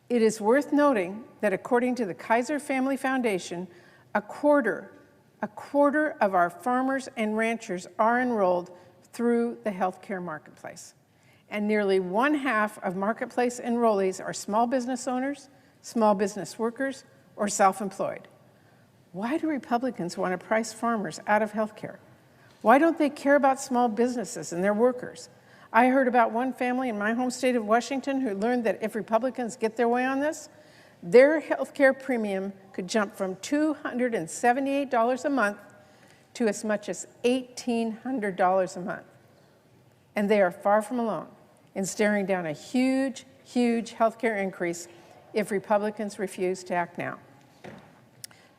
S10: It is worth noting that according to the Kaiser Family Foundation, a quarter of our farmers and ranchers are enrolled through the healthcare marketplace. And nearly 1/2 of marketplace enrollees are small business owners, small business workers, or self-employed. Why do Republicans want to price farmers out of health care? Why don't they care about small businesses and their workers? I heard about one family in my home state of Washington who learned that if Republicans get their way on this, their health care premium could jump from $278 a month to as much as $1,800 a month. And they are far from alone in staring down a huge, huge health care increase if Republicans refuse to act now.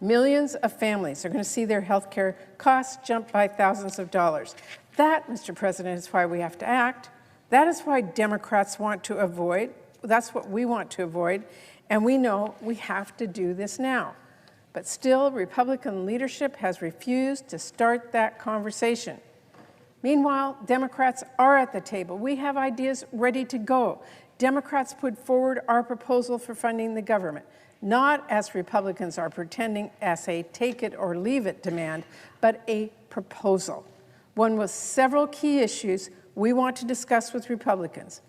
S10: Millions of families are going to see their health care costs jump by thousands of dollars. That, Mr. President, is why we have to act. That is why Democrats want to avoid. That's what we want to avoid. And we know we have to do this now. But still, Republican leadership has refused to start that conversation. Meanwhile, Democrats are at the table. We have ideas ready to go. Democrats put forward our proposal for funding the government, not as Republicans are pretending as a take it or leave it demand, but a proposal. One with several key issues we want to discuss with Republicans.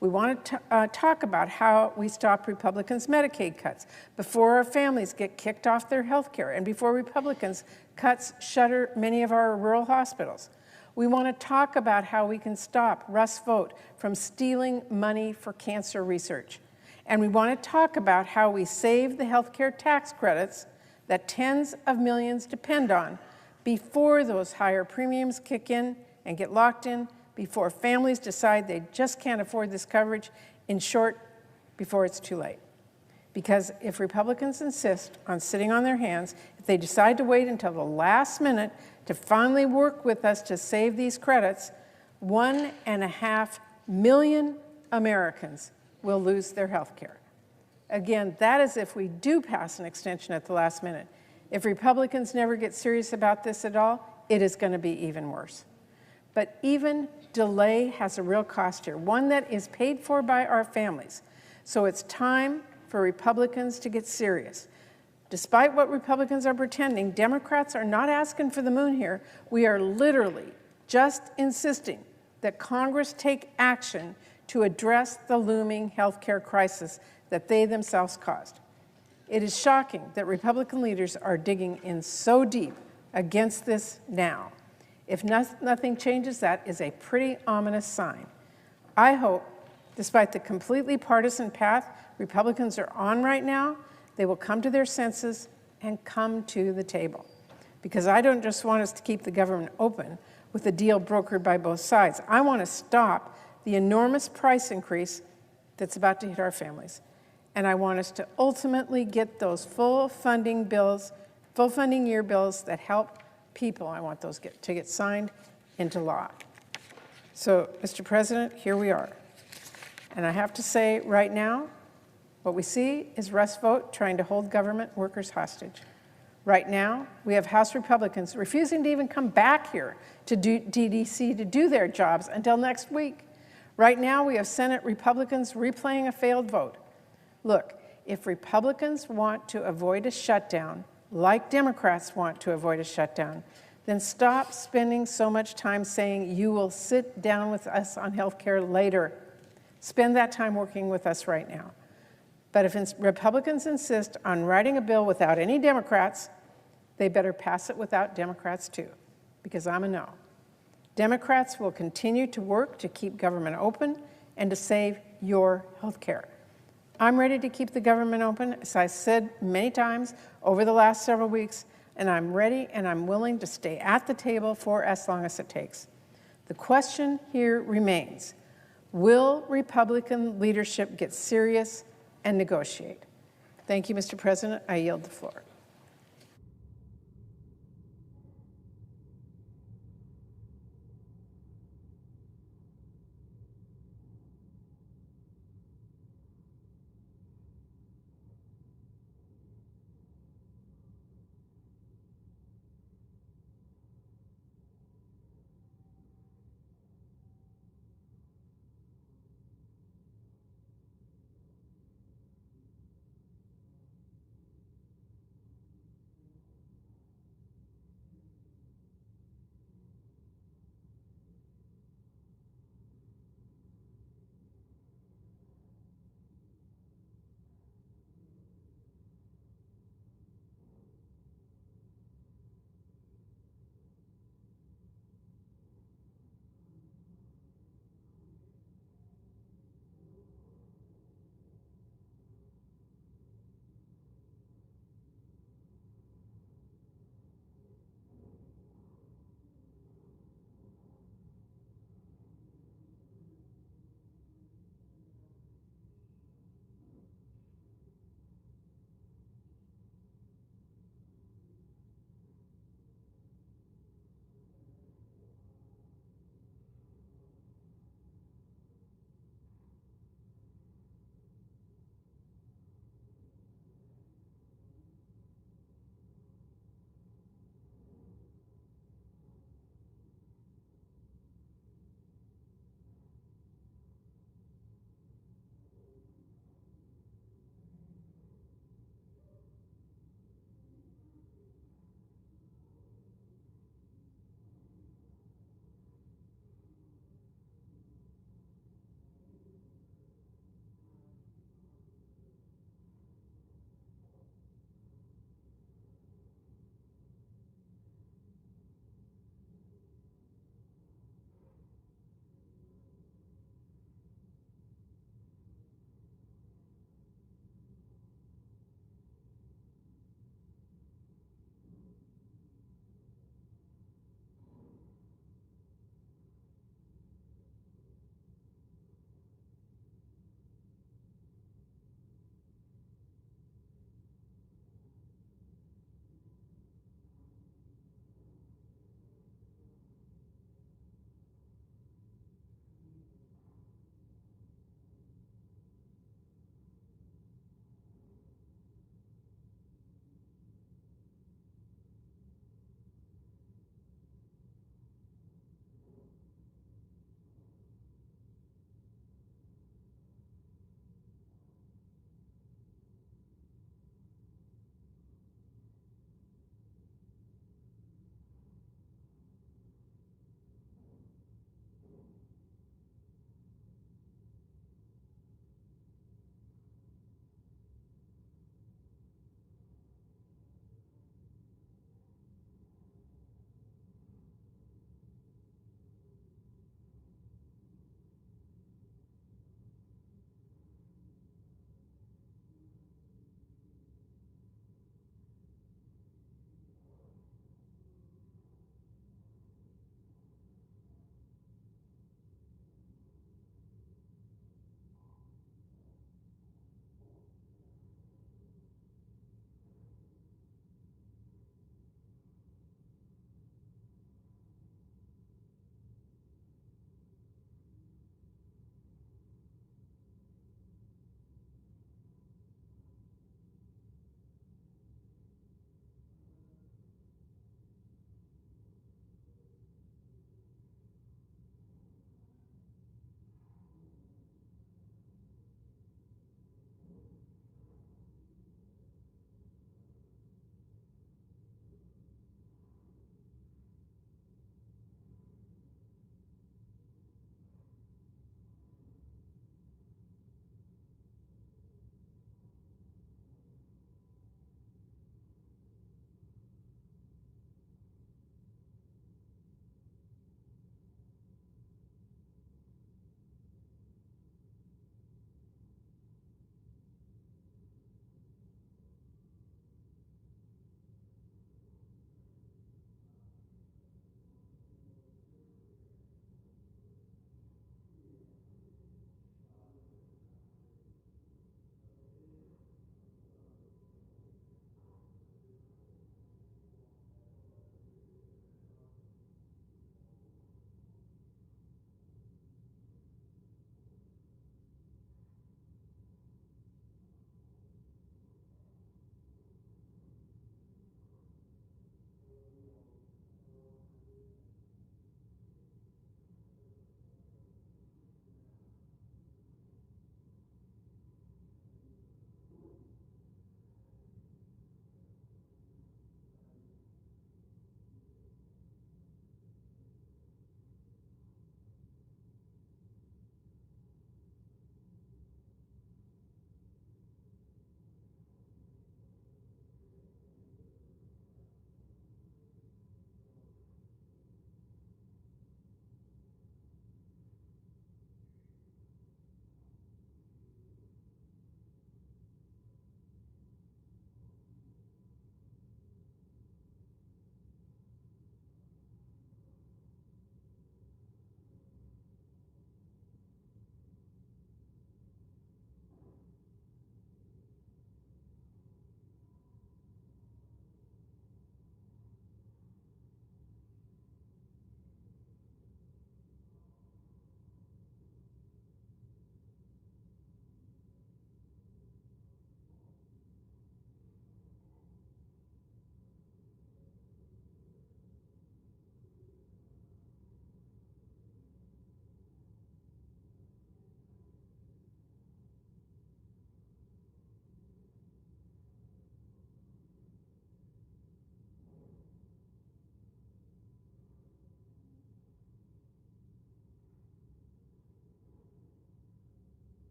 S10: We want to talk about how we stop Republicans' Medicaid cuts before our families get kicked off their health care and before Republicans' cuts shutter many of our rural hospitals. We want to talk about how we can stop Russ Vought from stealing money for cancer research. And we want to talk about how we save the health care tax credits that tens of millions depend on before those higher premiums kick in and get locked in, before families decide they just can't afford this coverage, in short, before it's too late. Because if Republicans insist on sitting on their hands, if they decide to wait until the last minute to finally work with us to save these credits, 1.5 million Americans will lose their health care. Again, that is if we do pass an extension at the last minute. If Republicans never get serious about this at all, it is going to be even worse. But even delay has a real cost here, one that is paid for by our families. So it's time for Republicans to get serious. Despite what Republicans are pretending, Democrats are not asking for the moon here. We are literally just insisting that Congress take action to address the looming healthcare crisis that they themselves caused. It is shocking that Republican leaders are digging in so deep against this now. If nothing changes, that is a pretty ominous sign. I hope, despite the completely partisan path Republicans are on right now, they will come to their senses and come to the table. Because I don't just want us to keep the government open with a deal brokered by both sides. I want to stop the enormous price increase that's about to hit our families. And I want us to ultimately get those full funding year bills that help people. I want those to get signed into law. So, Mr. President, here we are. And I have to say right now, what we see is Russ Vought trying to hold government workers hostage. Right now, we have House Republicans refusing to even come back here to DDC to do their jobs until next week. Right now, we have Senate Republicans replaying a failed vote. Look, if Republicans want to avoid a shutdown, like Democrats want to avoid a shutdown, then stop spending so much time saying you will sit down with us on health care later. Spend that time working with us right now. But if Republicans insist on writing a bill without any Democrats, they better pass it without Democrats too, because I'm a no. Democrats will continue to work to keep government open and to save your health care. I'm ready to keep the government open, as I said many times over the last several weeks, and I'm ready and I'm willing to stay at the table for as long as it takes. The question here remains, will Republican leadership get serious and negotiate? Thank you, Mr. President. I yield the floor.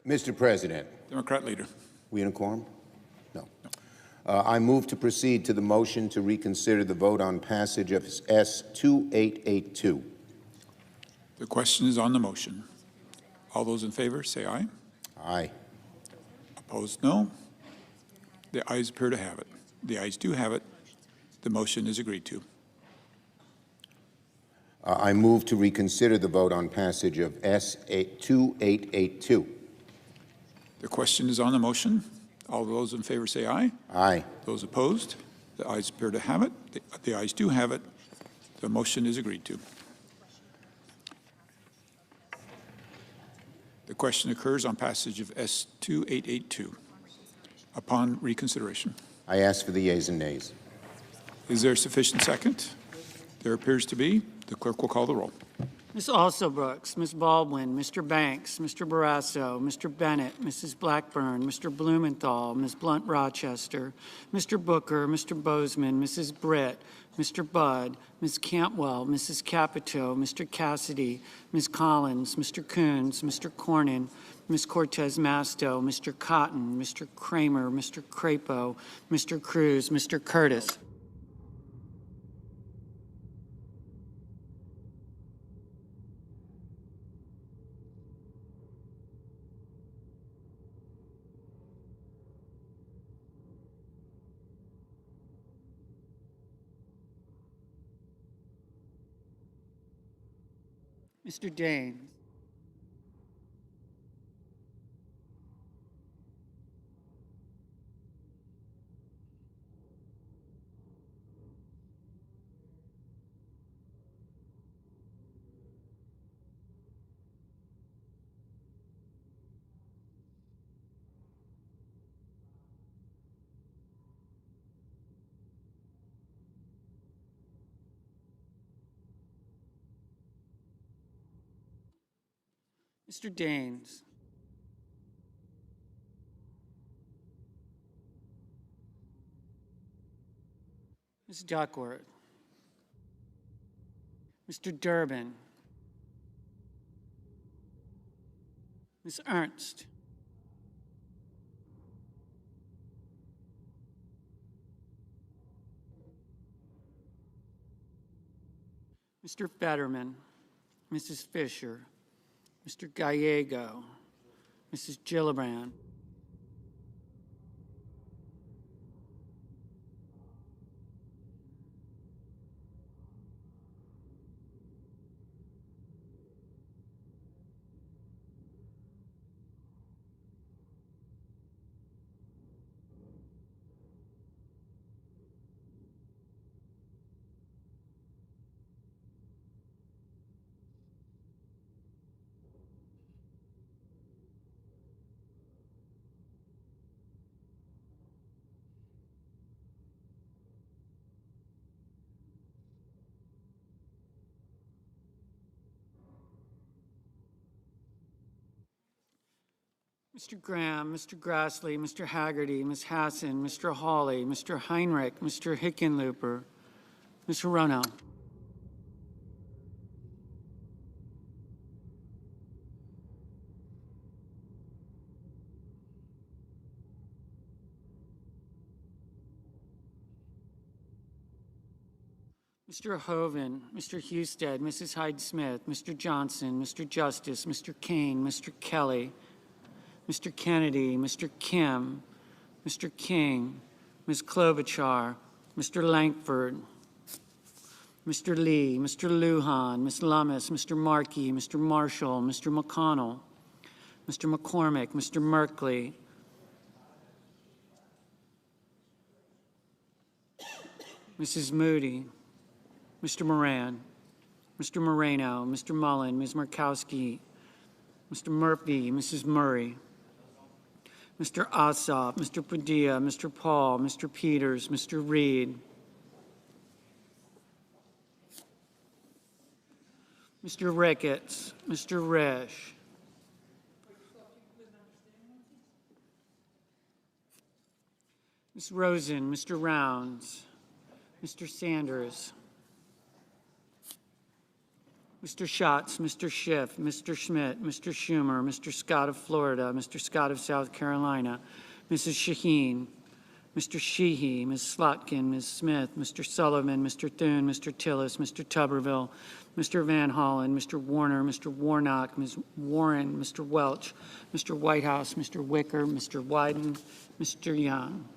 S12: Mr. President,
S11: Democrat leader.
S12: we in a quorum? No. I move to proceed to the motion to reconsider the vote on passage of S-2882.
S11: The question is on the motion. All those in favor, say aye.
S12: Aye.
S11: Opposed, no. The ayes appear to have it. The ayes do have it. The motion is agreed to.
S12: I move to reconsider the vote on passage of S-2882.
S11: The question is on the motion. All those in favor say aye.
S12: Aye.
S11: Those opposed, the ayes appear to have it. The ayes do have it. The motion is agreed to. The question occurs on passage of S-2882. Upon reconsideration.
S12: I ask for the yeas and nays.
S11: Is there sufficient second? There appears to be. The clerk will call the roll.
S7: Ms. Alsobrooks, Ms. Baldwin, Mr. Banks, Mr. Barrasso, Mr. Bennett, Mrs. Blackburn, Mr. Blumenthal, Ms. Blunt Rochester, Mr. Booker, Mr. Bozeman, Mrs. Britt, Mr. Budd, Ms. Cantwell, Mrs. Capito, Mr. Cassidy, Ms. Collins, Mr. Coons, Mr. Cornyn, Ms. Cortez Masto, Mr. Cotton, Mr. Kramer, Mr. Crapo, Mr. Cruz, Mr. Curtis. Mr. Daines. Mr. Daines. Ms. Duckworth. Mr. Durbin. Ms. Ernst. Mr. Fetterman. Mrs. Fisher. Mr. Gallego, Mrs. Gillibrand, Mr. Graham, Mr. Grassley, Mr. Haggerty, Ms. Hassan, Mr. Hawley, Mr. Heinrich, Mr. Hickenlooper, Ms. Hirono. Mr. Hoven, Mr. Husted, Mrs. Hyde-Smith, Mr. Johnson, Mr. Justice, Mr. Kane, Mr. Kelly, Mr. Kennedy, Mr. Kim, Mr. King, Ms. Klobuchar, Mr. Lankford, Mr. Lee, Mr. Lujan, Ms. Lummis, Mr. Markey, Mr. Marshall, Mr. McConnell, Mr. McCormick, Mr. Merkley, Mrs. Moody, Mr. Moran, Mr. Moreno, Mr. Mullen, Ms. Murkowski, Mr. Murphy, Mrs. Murray, Mr. Ossoff, Mr. Padilla, Mr. Paul, Mr. Peters, Mr. Reed, Mr. Ricketts, Mr. Risch, Ms. Rosen, Mr. Rounds, Mr. Sanders, Mr. Schatz, Mr. Schiff, Mr. Schmidt, Mr. Schumer, Mr. Scott of Florida, Mr. Scott of South Carolina, Mrs. Shaheen, Mr. Sheehy, Ms. Slotkin, Ms. Smith, Mr. Sullivan, Mr. Thune, Mr. Tillis, Mr. Tuberville, Mr. Van Hollen, Mr. Warner, Mr. Warnock, Ms. Warren, Mr. Welch, Mr. Whitehouse, Mr. Wicker, Mr. Wyden, Mr. Young.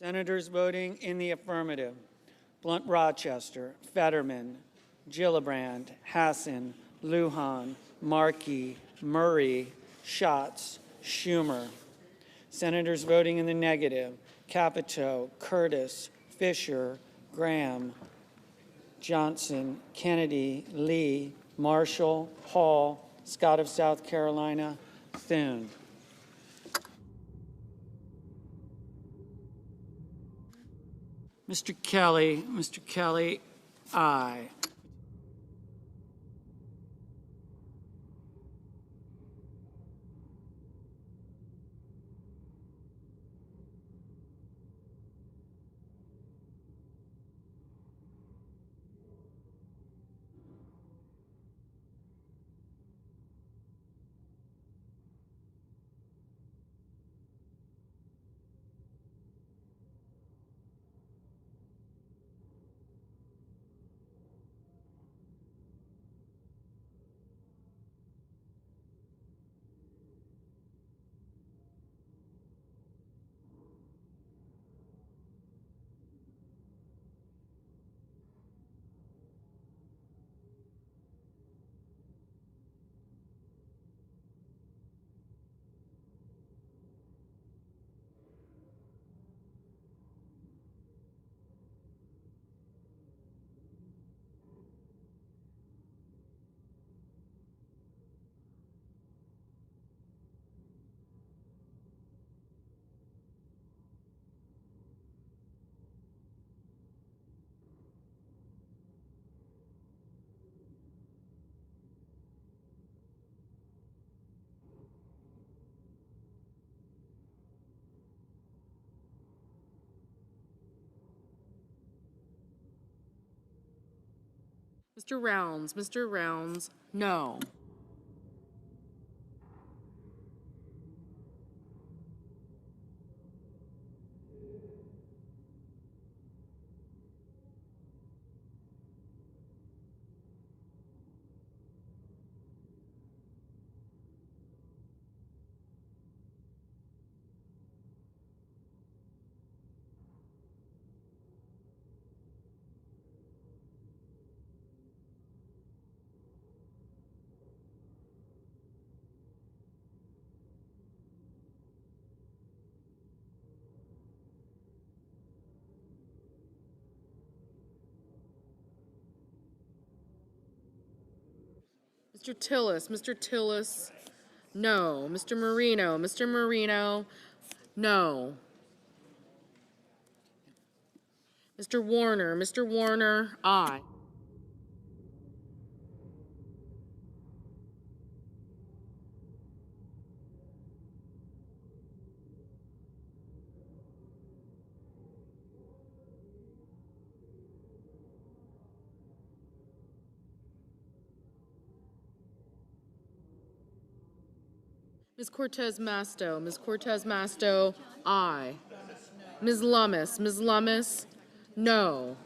S7: Senators voting in the affirmative: Blunt Rochester, Fetterman, Gillibrand, Hassan, Lujan, Markey, Murray, Schatz, Schumer. Senators voting in the negative: Capito, Curtis, Fisher, Graham, Johnson, Kennedy, Lee, Marshall, Hall, Scott of South Carolina, Thune. Mr. Kelly, aye.
S13: Mr. Rounds, no. Mr. Tillis, no. Mr. Marino, no. Mr. Warner, aye. Ms. Cortez Masto, aye. Ms. Lummis, no.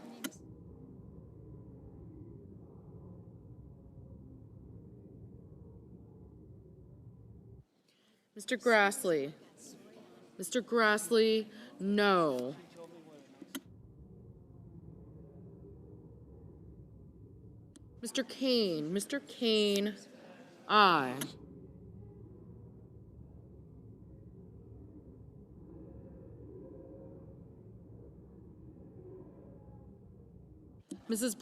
S13: Mr. Grassley, no. Mr. Kane, aye. Mrs.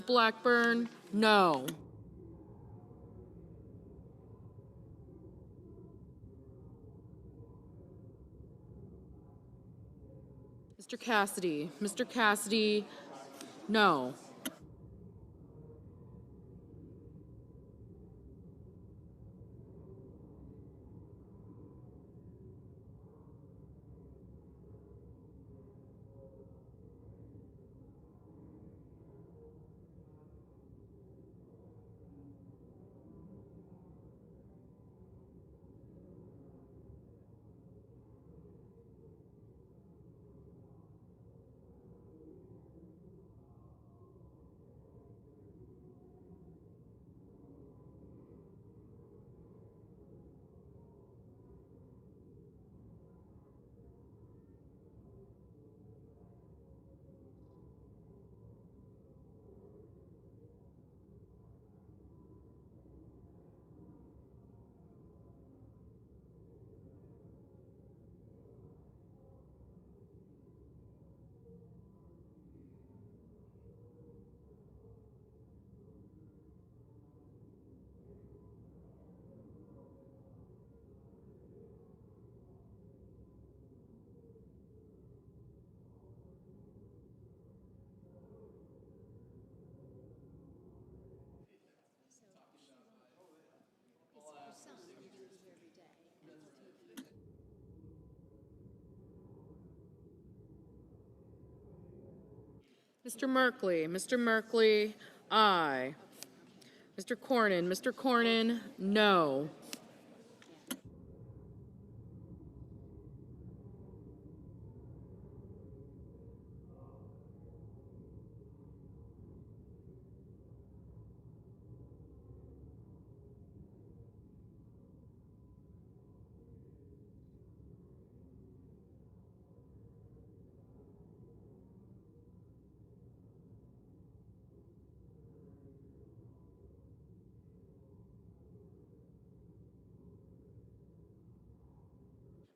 S13: Blackburn, no. Mr. Cassidy, no. Mr. Merkley, aye. Mr. Cornyn, no.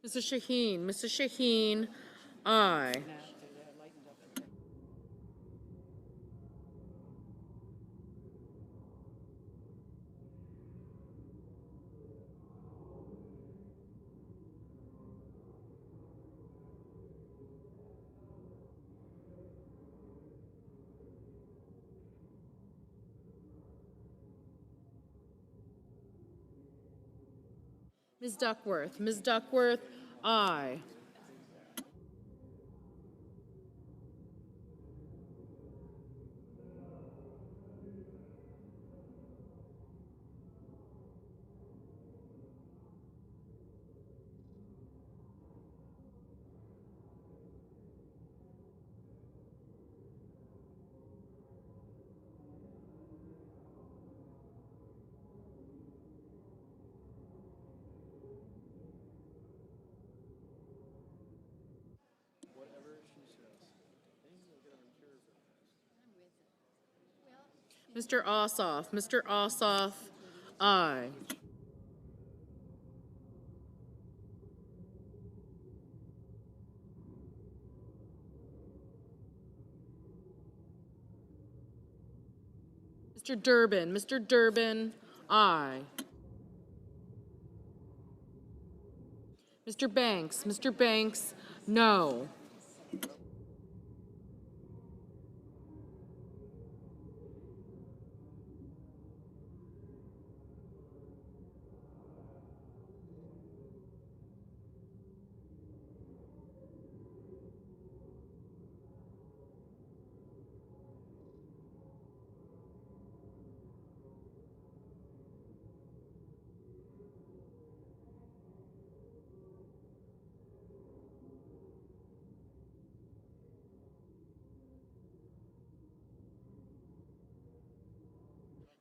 S13: Mrs. Shaheen, aye. Ms. Duckworth, aye. Mr. Ossoff. Mr. Ossoff, aye. Mr. Durbin. Mr. Durbin, aye. Mr. Banks. Mr. Banks, no.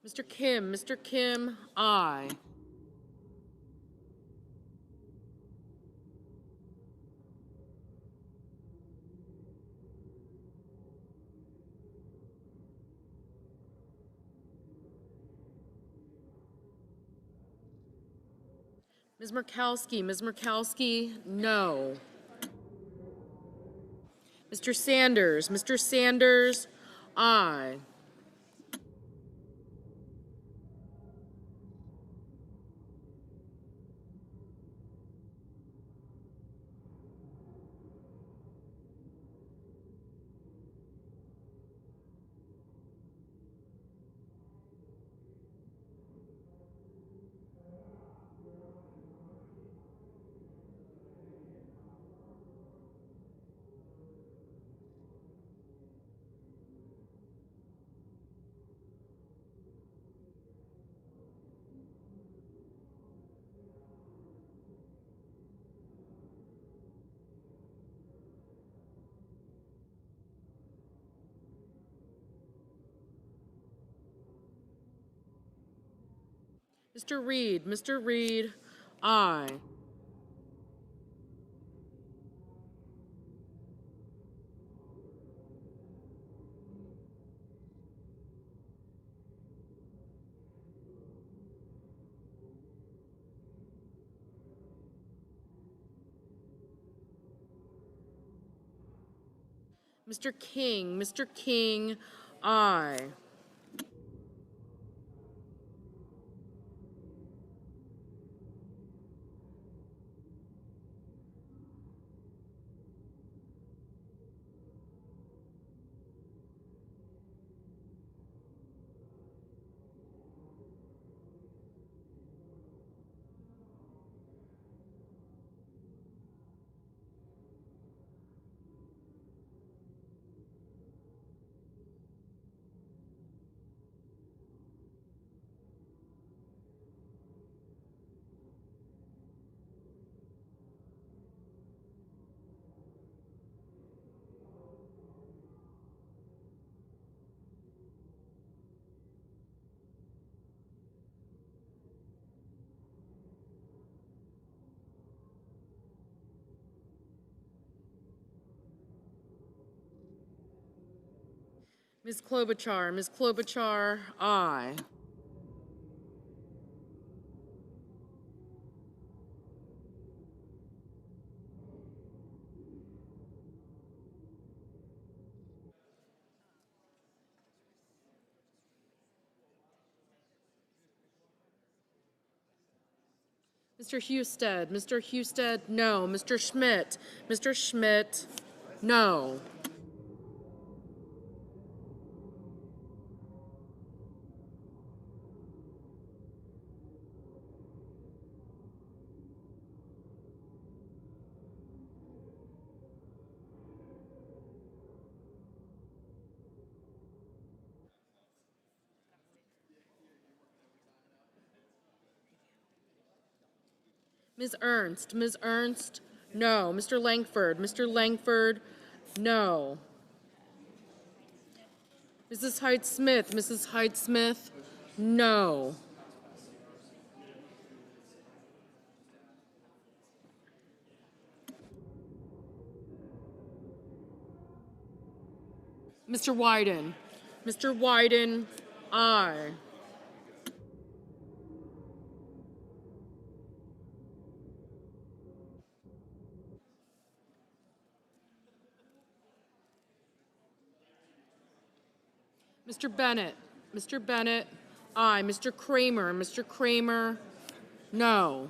S13: Mr. Kim, aye. Ms. Murkowski, no. Mr. Sanders, aye. Mr. Reed, aye. Mr. King, aye. Ms. Klobuchar, aye. Mr. Husted, no. Mr. Schmidt, no. Ms. Ernst, no. Mr. Langford, no. Mrs. Hyde-Smith, no. Mr. Wyden, Aye. Mr. Bennett. Mr. Bennett. Aye. Mr. Kramer. Mr. Kramer. No.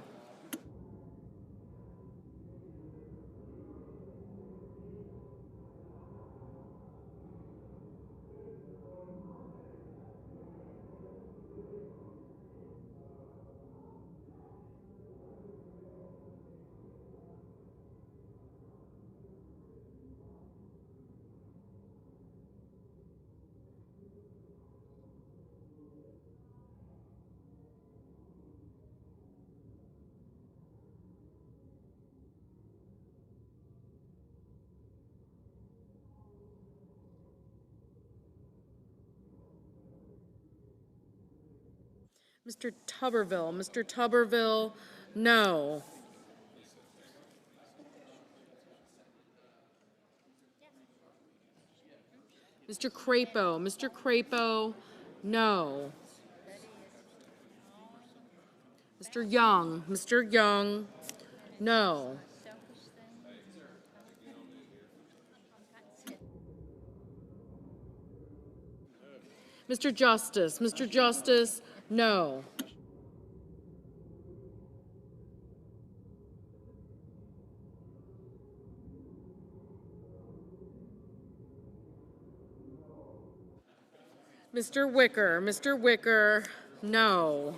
S13: Mr. Tuberville. Mr. Tuberville. No. Mr. Crapo. Mr. Crapo. No. Mr. Young. Mr. Young. No. Mr. Justice. Mr. Justice. No. Mr. Wicker. Mr. Wicker. No.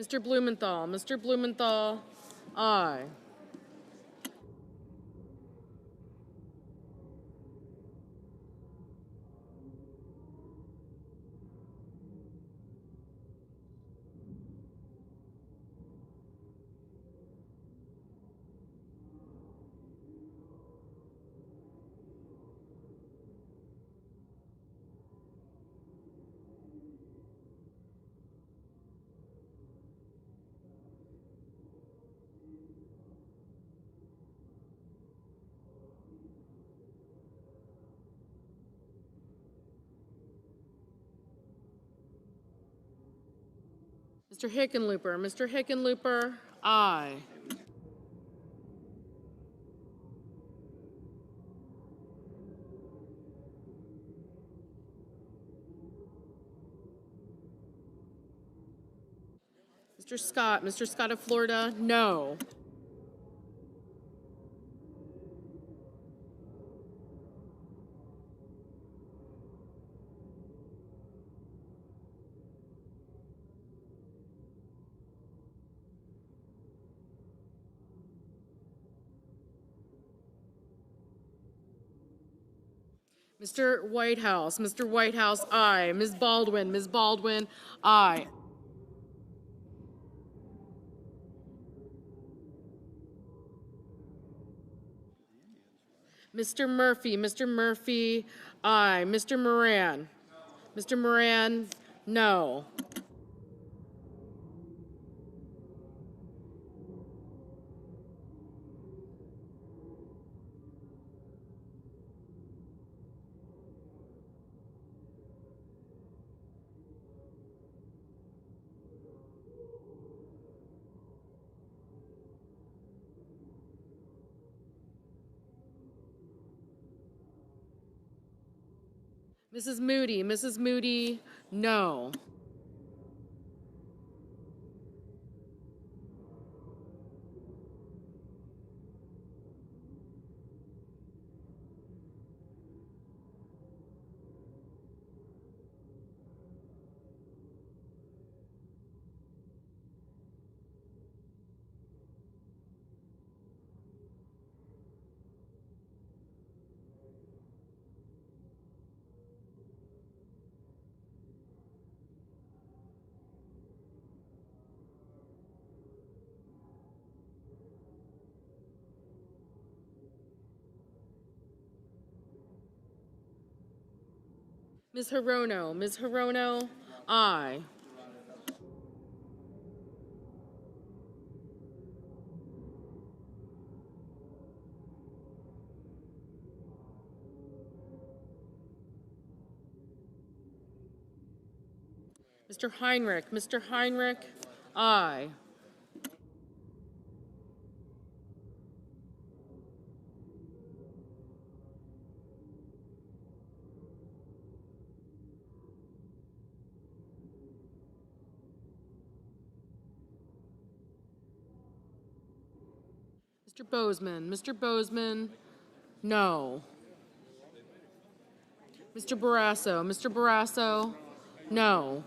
S13: Mr. Blumenthal. Mr. Blumenthal. Aye. Mr. Hickenlooper. Mr. Hickenlooper. Aye. Mr. Scott. Mr. Scott of Florida. No. Mr. Whitehouse. Mr. Whitehouse. Aye. Ms. Baldwin. Ms. Baldwin. Aye. Mr. Murphy. Mr. Murphy. Aye. Mr. Moran. Mr. Moran. No. Mrs. Moody. Mrs. Moody. No. Ms. Hirono. Ms. Hirono. Aye. Mr. Heinrich, aye. Mr. Bozeman, no. Mr. Barrasso, no.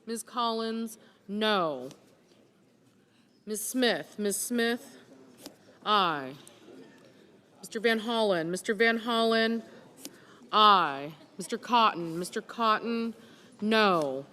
S13: Ms. Collins, no. Ms. Smith, aye. Mr. Van Hollen, aye. Mr. Cotton, no.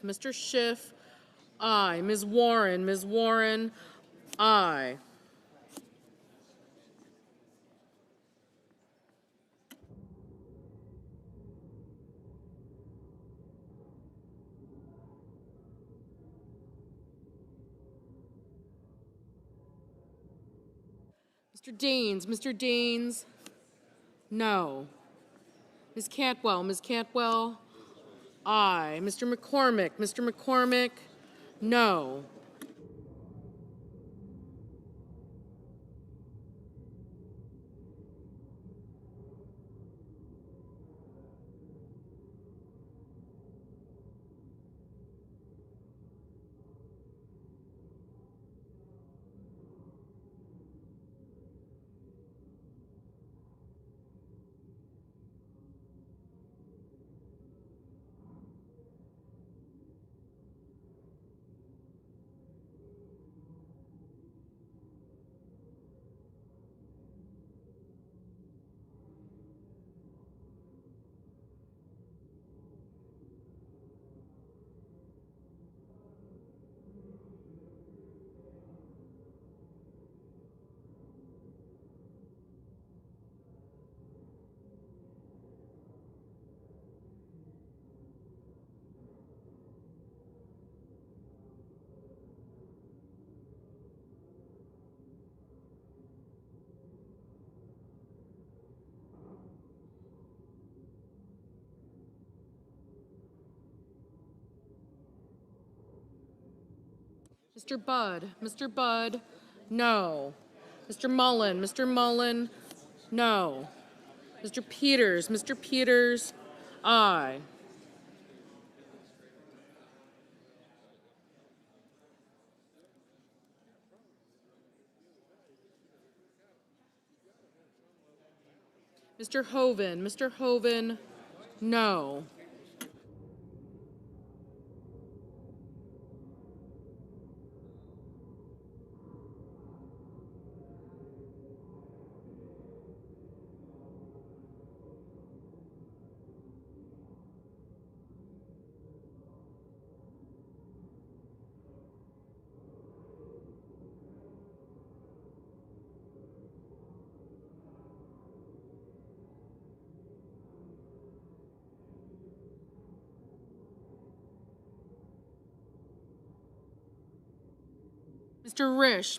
S13: Mr. Schiff, aye. Ms. Warren, aye. Mr. Deans, no. Ms. Cantwell, aye. Mr. McCormick, no. Mr. Budd, no. Mr. Mullen, no. Mr. Peters, aye. Mr. Hoven, no.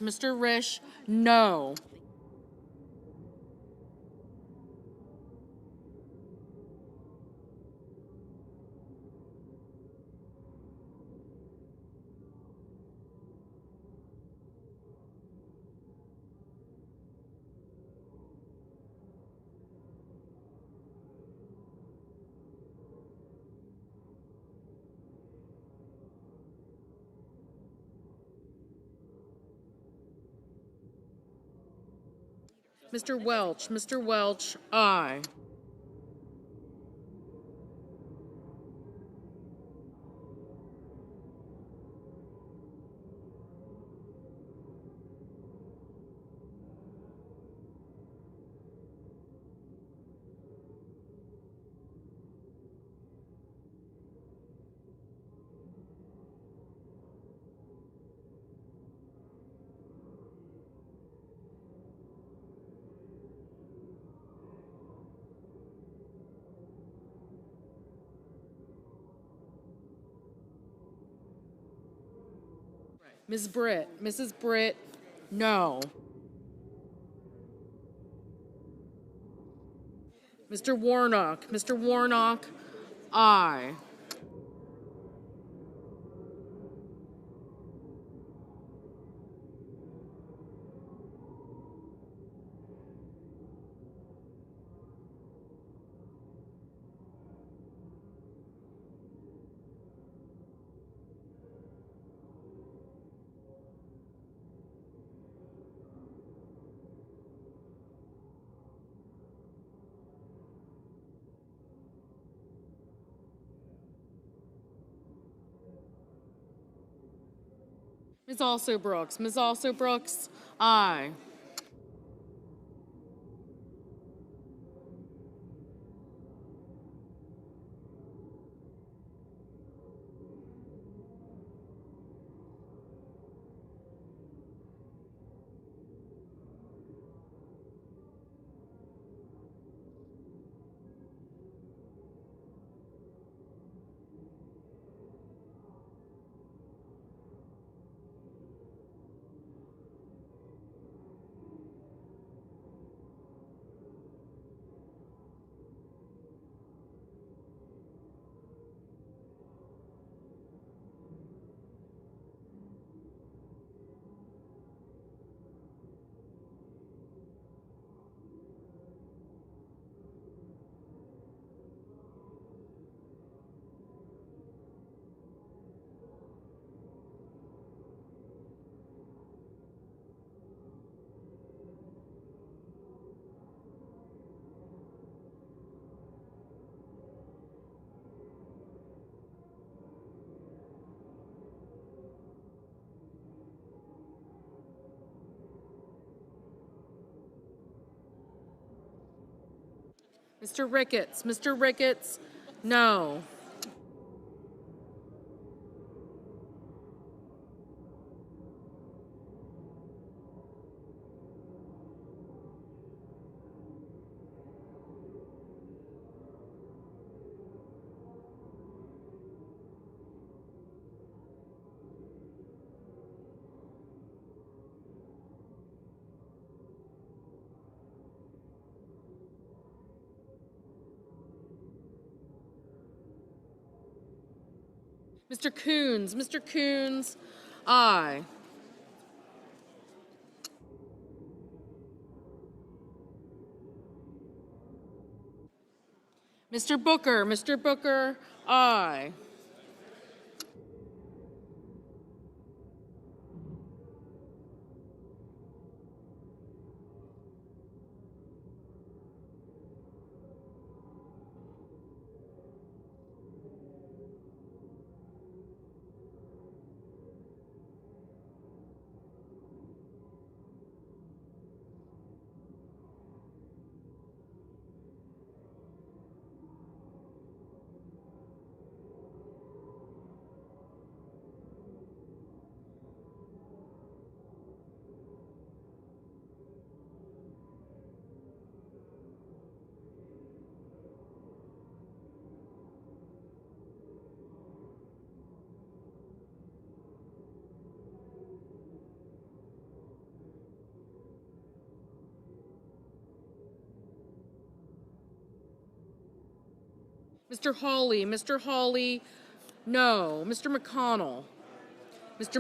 S13: Mr. Risch, no. Mr. Welch, aye. Mrs. Britt, no. Mr. Warnock, aye. Ms. Also Brooks, aye. Mr. Ricketts, no. Mr. Coons, aye. Mr. Booker, aye. Mr. Hawley, no. Mr.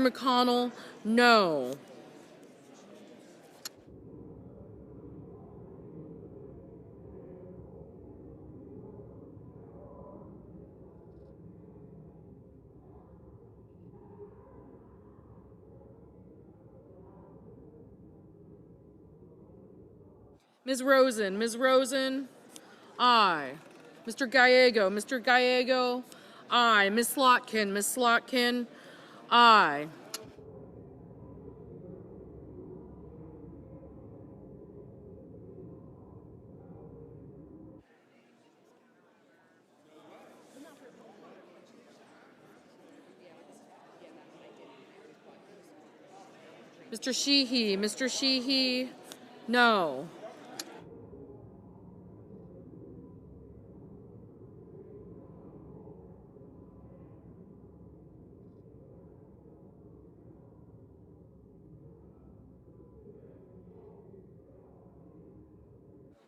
S13: McConnell, no. Ms. Rosen, aye. Mr. Gallego, aye. Ms. Slotkin, aye. Mr. Sheehy, no.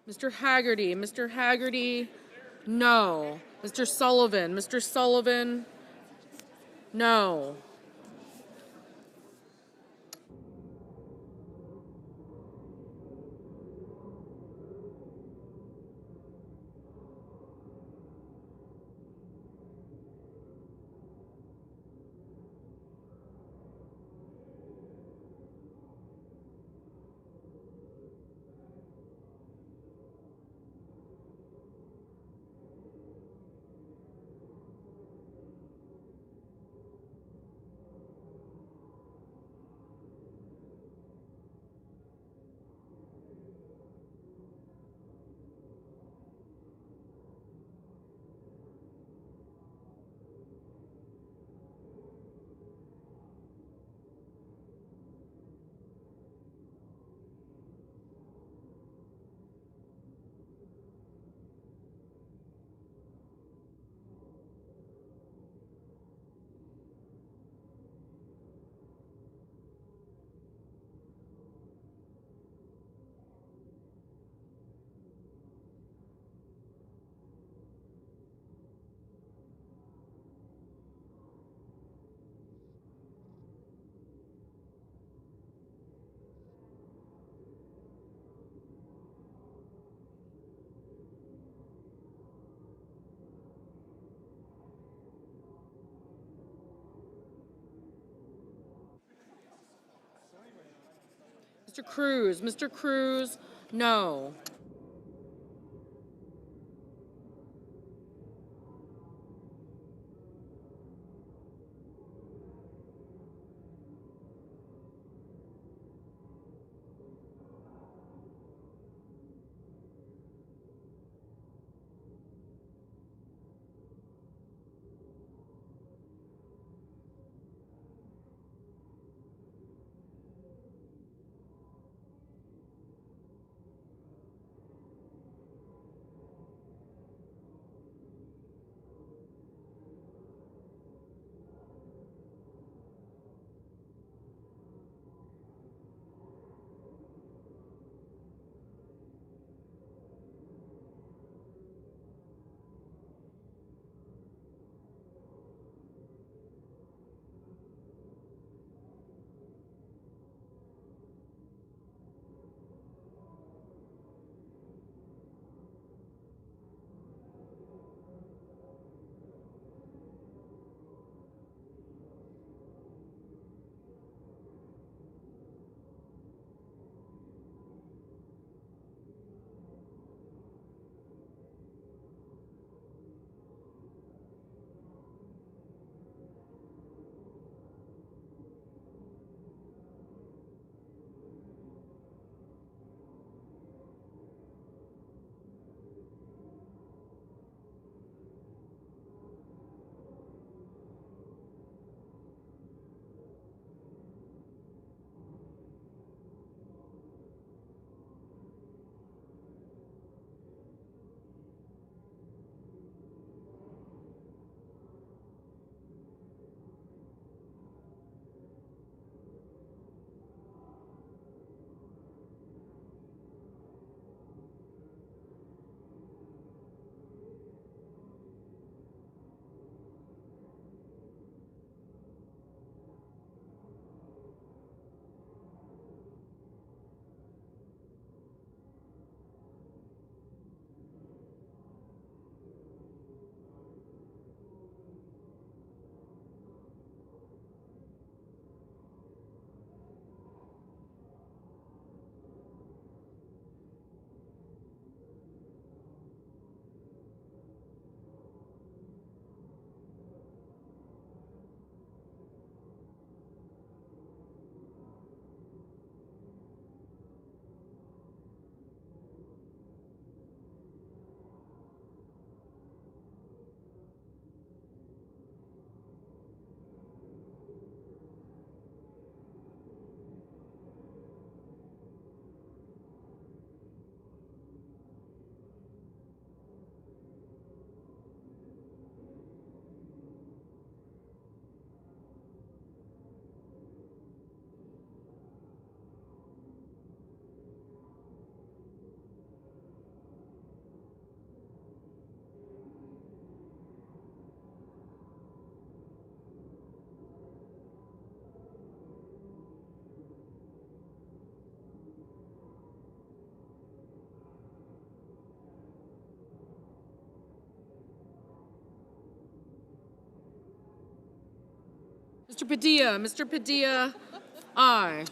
S13: Mr. Haggerty, no. Mr. Sullivan, no. Mr. Cruz, no. Mr. Padilla. Mr. Padilla, aye.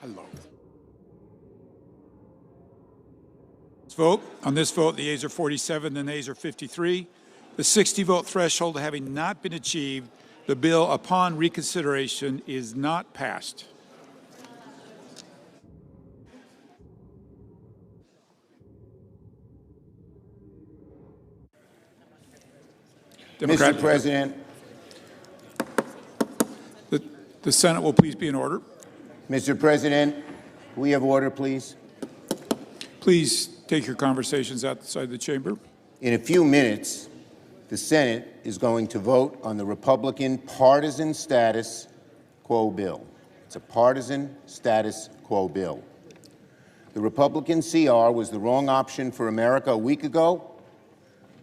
S11: Hello. On this vote, the yeas are 47, the nays are 53. The 60-vote threshold having not been achieved, The bill upon reconsideration is not passed.
S12: Mr. President.
S11: The Senate will please be in order.
S12: Mr. President, we have order, please.
S11: Please take your conversations outside the chamber.
S12: In a few minutes, the Senate is going to vote on the Republican partisan status quo bill. It's a partisan status quo bill. The Republican CR was the wrong option for America a week ago.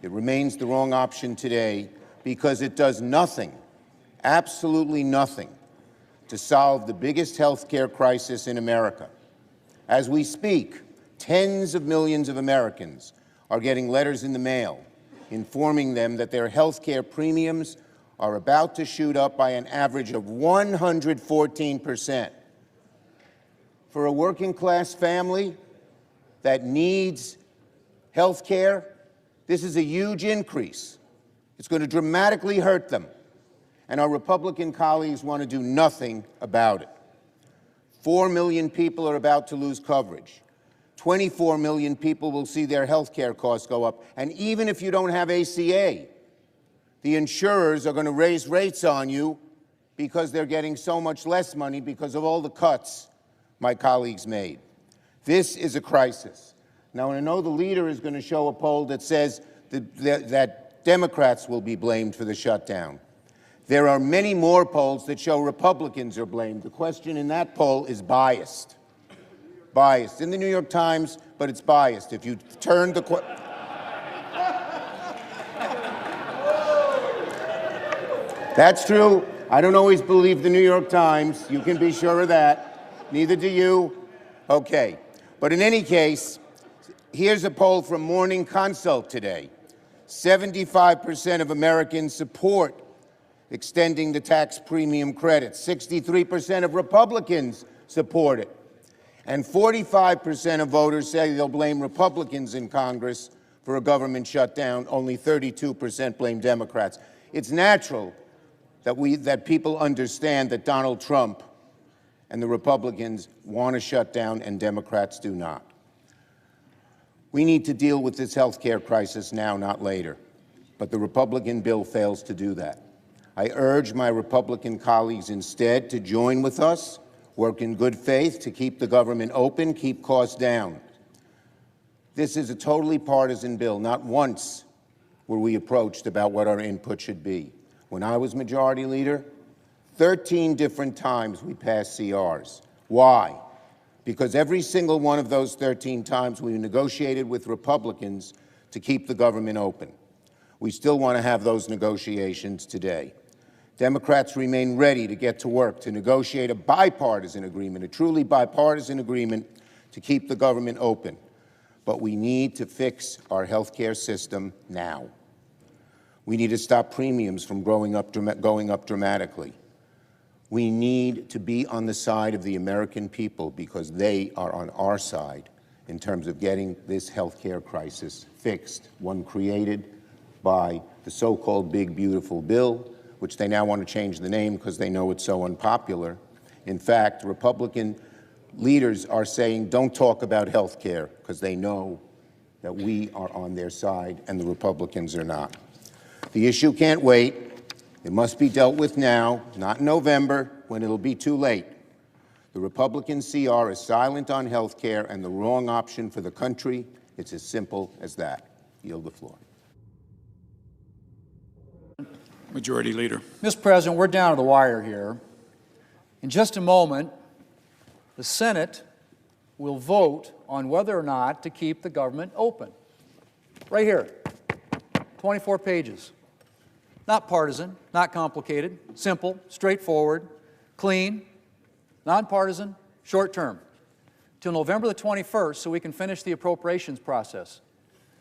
S12: It remains the wrong option today because it does nothing, absolutely nothing, to solve the biggest health care crisis in America. As we speak, tens of millions of Americans are getting letters in the mail informing them that their health care premiums are about to shoot up by an average of 114%. For a working-class family that needs health care, this is a huge increase. It's going to dramatically hurt them. And our Republican colleagues want to do nothing about it. 4 million people are about to lose coverage. 24 million people will see their health care costs go up. And even if you don't have ACA, the insurers are going to raise rates on you because they're getting so much less money because of all the cuts my colleagues made. This is a crisis. Now, I know the leader is going to show a poll that says that Democrats will be blamed for the shutdown. There are many more polls that show Republicans are blamed. The question in that poll is biased. Biased. In the New York Times, but it's biased. If you turn the That's true. I don't always believe the New York Times. You can be sure of that. Neither do you. Okay. But in any case, here's a poll from Morning Consult today. 75% of Americans support extending the tax premium credit. 63% of Republicans support it. And 45% of voters say they'll blame Republicans in Congress for a government shutdown. Only 32% blame Democrats. It's natural that people understand that Donald Trump and the Republicans want to shut down and Democrats do not. We need to deal with this health care crisis now, not later. But the Republican bill fails to do that. I urge my Republican colleagues instead to join with us, work in good faith to keep the government open, keep costs down. This is a totally partisan bill. Not once were we approached about what our input should be. When I was Majority Leader, 13 different times we passed CRs. Why? Because every single one of those 13 times we negotiated with Republicans to keep the government open. We still want to have those negotiations today. Democrats remain ready to get to work to negotiate a bipartisan agreement, a truly bipartisan agreement to keep the government open. But we need to fix our health care system now. We need to stop premiums from going up dramatically. We need to be on the side of the American people because they are on our side in terms of getting this health care crisis fixed, one created by the so-called big, beautiful bill, which they now want to change the name because they know it's so unpopular. In fact, Republican leaders are saying, don't talk about health care because they know that we are on their side and the Republicans are not. The issue can't wait. It must be dealt with now, not in November, when it'll be too late. The Republican CR is silent on health care and the wrong option for the country. It's as simple as that. Yield the floor.
S11: Majority Leader.
S14: Mr. President, we're down to the wire here. In just a moment, the Senate will vote on whether or not to keep the government open. Right here, 24 pages. Not partisan, not complicated, simple, straightforward, clean, nonpartisan, short term, till November the 21st so we can finish the appropriations process.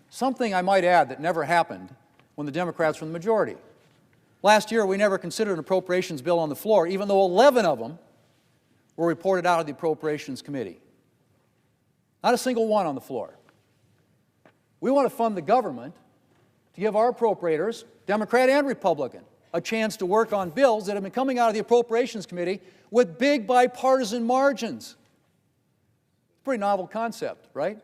S14: Something I might add that never happened when the Democrats were in the majority. Last year, we never considered an appropriations bill on the floor, even though 11 of them were reported out of the Appropriations Committee. Not a single one on the floor. We want to fund the government to give our appropriators, Democrat and Republican, a chance to work on bills that have been coming out of the Appropriations Committee with big bipartisan margins. Pretty novel concept, right?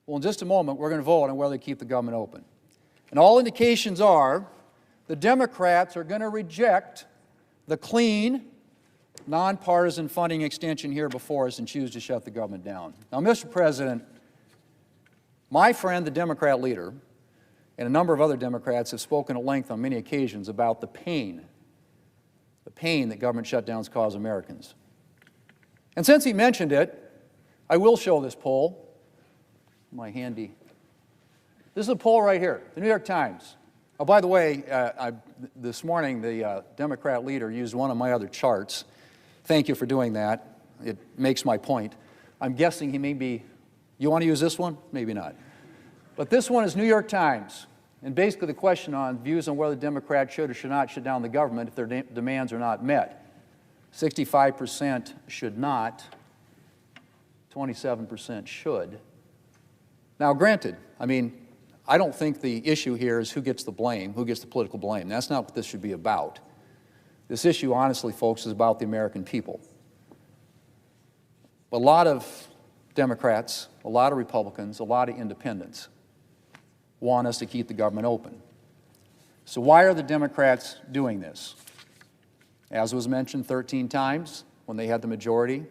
S14: Well, in just a moment, we're going to vote on whether to keep the government open. And all indications are the Democrats are going to reject the clean, nonpartisan funding extension here before us and choose to shut the government down. Now, Mr. President, my friend, the Democrat leader, and a number of other Democrats have spoken at length on many occasions about the pain that government shutdowns cause Americans. And since he mentioned it, I will show this poll. My handy. This is a poll right here, the New York Times. Oh, by the way, this morning the Democrat leader used one of my other charts. Thank you for doing that. It makes my point. I'm guessing he may be, you want to use this one? Maybe not. But this one is New York Times, and basically the question on views on whether Democrats should or should not shut down the government if their demands are not met. 65% should not, 27% should. Now, granted, I mean, I don't think the issue here is who gets the blame, who gets the political blame. That's not what this should be about. This issue, honestly, folks, is about the American people. A lot of Democrats, a lot of Republicans, a lot of independents want us to keep the government open. So why are the Democrats doing this? As was mentioned 13 times when they had the majority,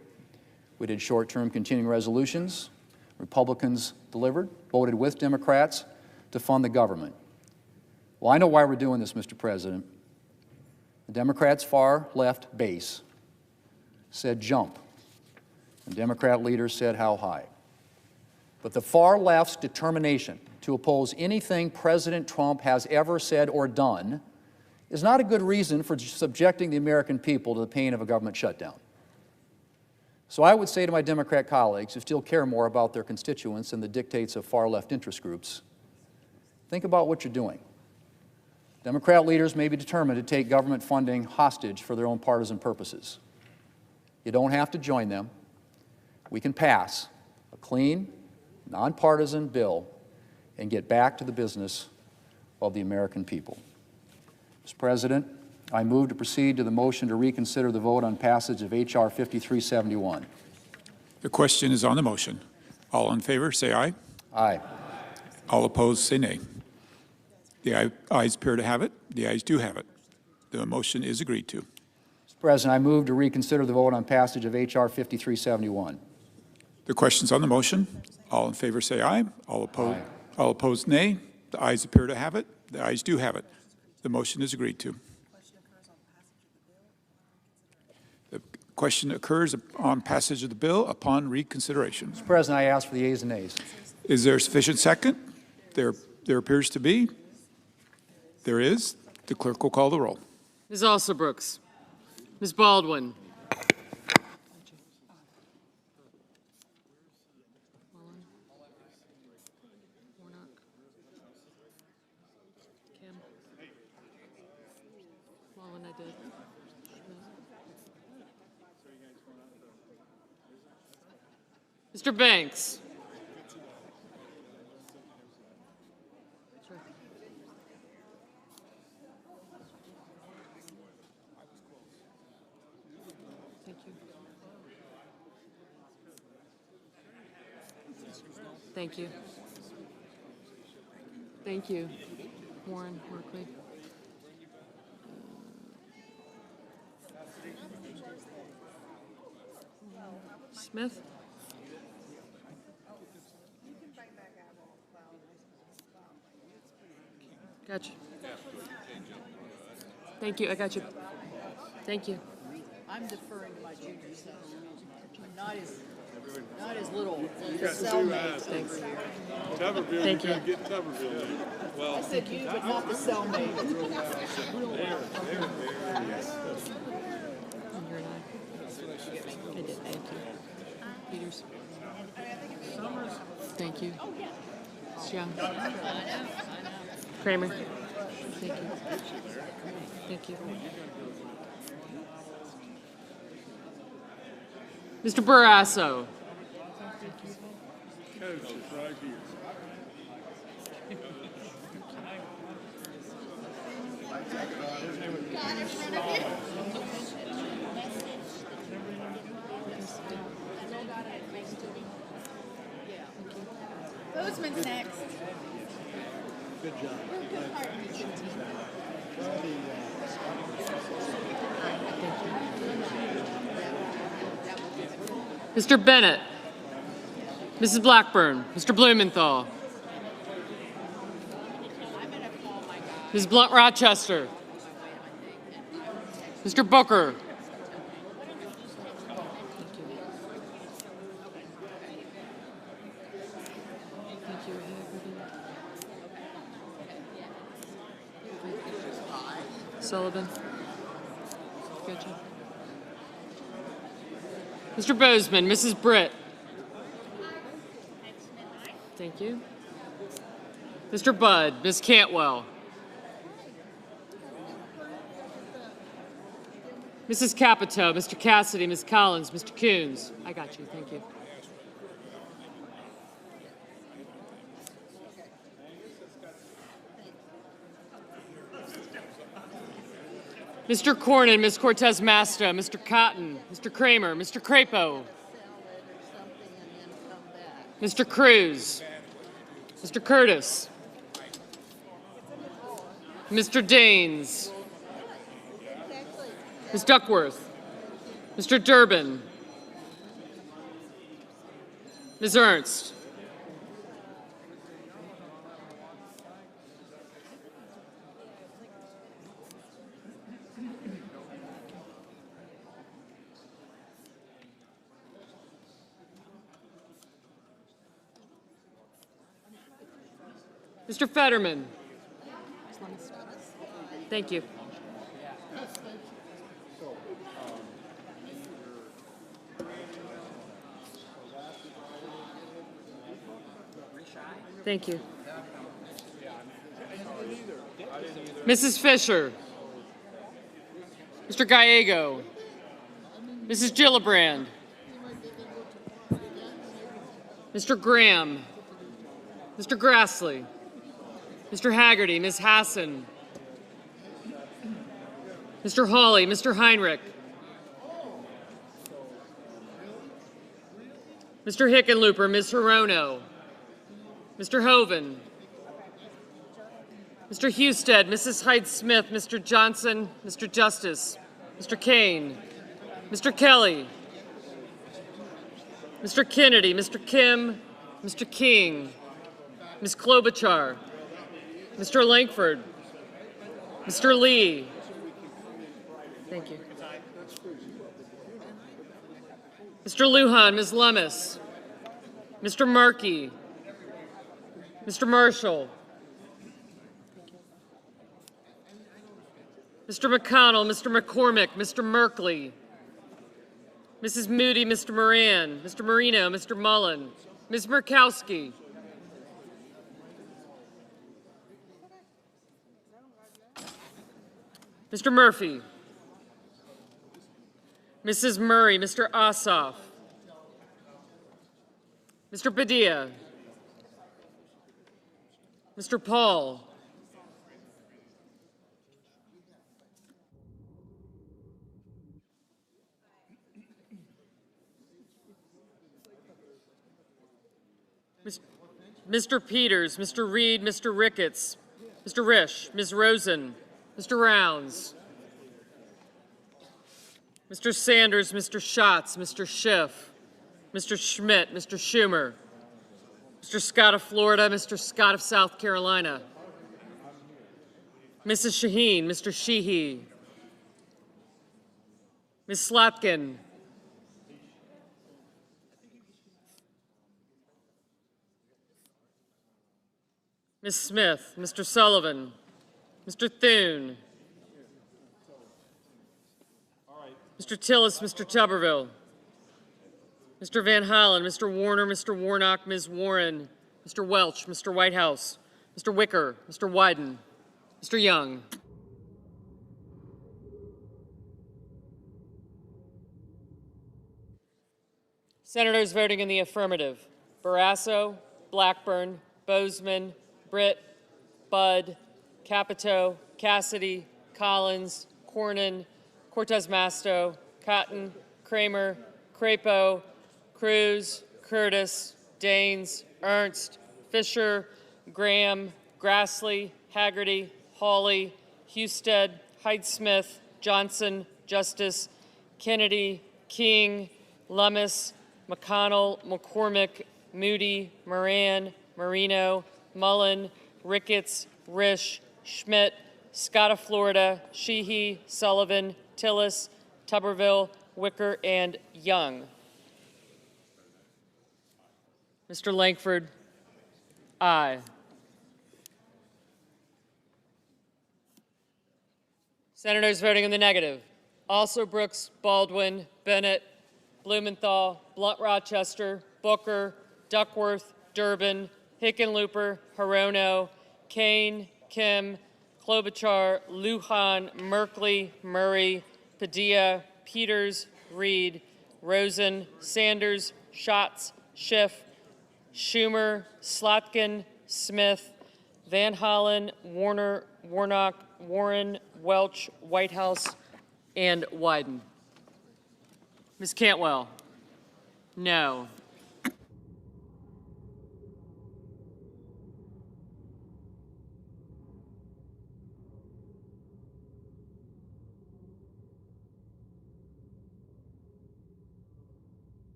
S14: we did short-term continuing resolutions. Republicans delivered, voted with Democrats to fund the government. Well, I know why we're doing this, Mr. President. The Democrats' far left base said jump. And Democrat leaders said how high. But the far left's determination to oppose anything President Trump has ever said or done is not a good reason for subjecting the American people to the pain of a government shutdown. So I would say to my Democrat colleagues who still care more about their constituents than the dictates of far left interest groups, think about what you're doing. Democrat leaders may be determined to take government funding hostage for their own partisan purposes. You don't have to join them. We can pass a clean, nonpartisan bill and get back to the business of the American people. Mr. President, I move to proceed to the motion to reconsider the vote on passage of H.R. 5371.
S11: The question is on the motion. All in favor, say aye.
S14: Aye.
S11: All opposed, say nay. The ayes appear to have it. The ayes do have it. The motion is agreed to.
S14: Mr. President, I move to reconsider the vote on passage of H.R. 5371.
S11: The question's on the motion. All in favor, say aye. All opposed, nay. The ayes appear to have it. The ayes do have it. The motion is agreed to. The question occurs on passage of the bill upon reconsideration.
S14: Mr. President, I ask for the yeas and nays.
S11: Is there sufficient second? There appears to be. There is. The clerk will call the roll.
S13: Ms. Alsobrooks. Ms. Baldwin. Mr. Banks. Thank you. Thank you. Warren, Workley. Smith. Gotcha. Thank you. I got you. Thank you.
S4: I'm deferring to my junior self. Not as little. The cellmates.
S13: Thanks.
S15: Thank
S13: you.
S15: Well,
S4: I said you, but not the cellmate.
S13: And you're not. I did. Thank you. Peters. Thank you. Young. Kramer. Thank you. Thank you. Mr. Barrasso.
S15: Coach is right here.
S2: Bozeman's next.
S15: Good job.
S13: Mr. Bennett, Mrs. Blackburn, Mr. Blumenthal, Ms. Blunt Rochester, Mr. Booker, Sullivan. Good job. Mr. Bozeman, Mrs. Britt. Thank you. Mr. Budd, Ms. Cantwell. Mrs. Capito, Mr. Cassidy, Ms. Collins, Mr. Coons. I got you, thank you. Mr. Cornyn, Ms. Cortez Masta, Mr. Cotton, Mr. Kramer, Mr. Crapo, Mr. Cruz, Mr. Curtis, Mr. Daines, Ms. Duckworth, Mr. Durbin, Ms. Ernst, Mr. Fetterman. Thank you. Thank you. Mrs. Fisher. Mr. Gallego. Mrs. Gillibrand. Mr. Graham. Mr. Grassley. Mr. Haggerty, Ms. Hassan, Mr. Hawley, Mr. Heinrich, Mr. Hickenlooper, Ms. Hirono, Mr. Hoven, Mr. Husted, Mrs. Hyde-Smith, Mr. Johnson, Mr. Justice, Mr. Kane, Mr. Kelly, Mr. Kennedy, Mr. Kim, Mr. King, Ms. Klobuchar, Mr. Langford, Mr. Lee. Thank you. Mr. Lujan, Ms. Lummis, Mr. Markey, Mr. Marshall, Mr. McConnell, Mr. McCormick, Mr. Merkley, Mrs. Moody, Mr. Moran, Mr. Marino, Mr. Mullen, Ms. Murkowski, Mr. Murphy, Mrs. Murray, Mr. Ossoff, Mr. Padilla, Mr. Paul, Mr. Peters, Mr. Reed, Mr. Ricketts, Mr. Risch, Ms. Rosen, Mr. Rounds, Mr. Sanders, Mr. Schatz, Mr. Schiff, Mr. Schmidt, Mr. Schumer, Mr. Scott of Florida, Mr. Scott of South Carolina, Mrs. Shaheen, Mr. Sheehy, Ms. Slotkin, Ms. Smith, Mr. Sullivan, Mr. Thune, Mr. Tillis, Mr. Tuberville, Mr. Van Hollen, Mr. Warner, Mr. Warnock, Ms. Warren, Mr. Welch, Mr. Whitehouse, Mr. Wicker, Mr. Wyden, Mr. Young. Senators voting in the affirmative: Barrasso, Blackburn, Bozeman, Britt, Budd, Capito, Cassidy, Collins, Cornyn, Cortez Masto, Cotton, Kramer, Crapo, Cruz, Curtis, Daines, Ernst, Fisher, Graham, Grassley, Haggerty, Hawley, Husted, Hyde-Smith, Johnson, Justice, Kennedy, King, Lummis, McConnell, McCormick, Moody, Moran, Marino, Mullen, Ricketts, Risch, Schmidt, Scott of Florida, Sheehy, Sullivan, Tillis, Tuberville, Wicker, and Young. Mr. Langford, aye. Senators voting in the negative: also Brooks, Baldwin, Bennett, Blumenthal, Blunt Rochester, Booker, Duckworth, Durbin, Hickenlooper, Hirono, Kane, Kim, Klobuchar, Lujan, Merkley, Murray, Padilla, Peters, Reed, Rosen, Sanders, Schatz, Schiff, Schumer, Slotkin, Smith, Van Hollen, Warner, Warnock, Warren, Welch, Whitehouse, and Wyden. Ms. Cantwell, no.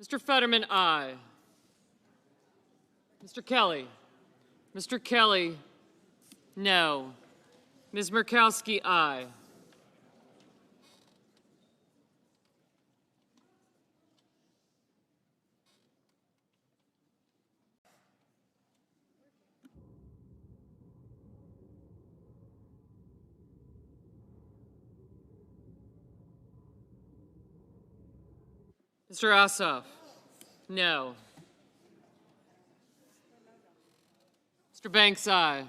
S13: Mr. Fetterman, aye. Mr. Kelly. Mr. Kelly, no. Ms. Murkowski, aye. Mr. Ossoff, no. Mr. Banks, aye.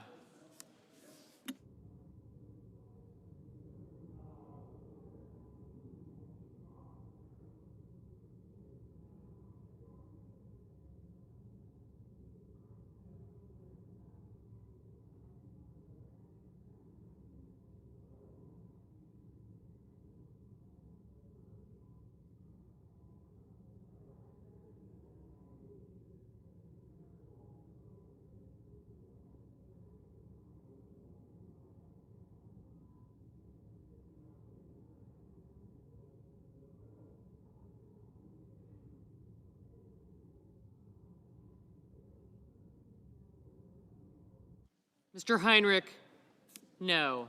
S13: Mr. Heinrich, no.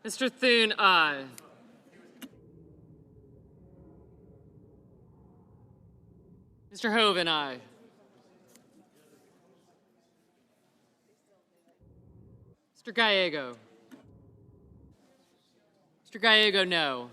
S13: Mr. Thune, aye. Mr. Hoven, aye. Mr. Gallego. Mr. Gallego, no.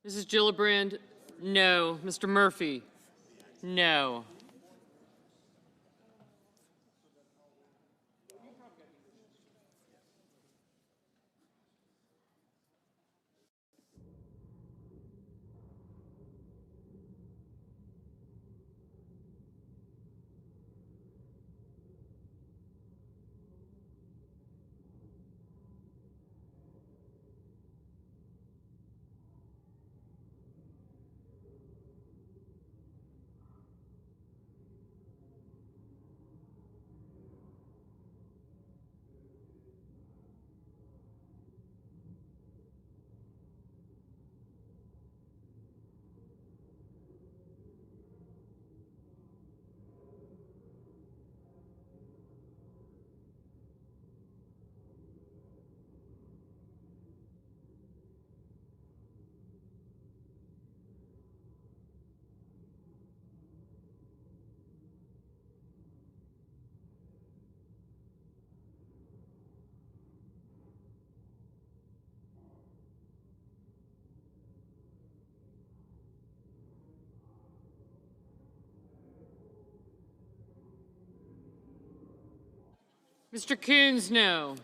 S13: Mrs. Gillibrand, no. Mr. Murphy, no. Mr. Coons, no.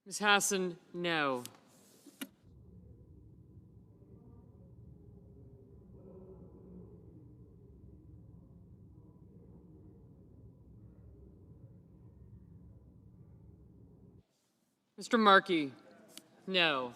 S13: Ms. Hassan, no. Mr. Markey, no.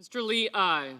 S13: Mr. Lee, aye.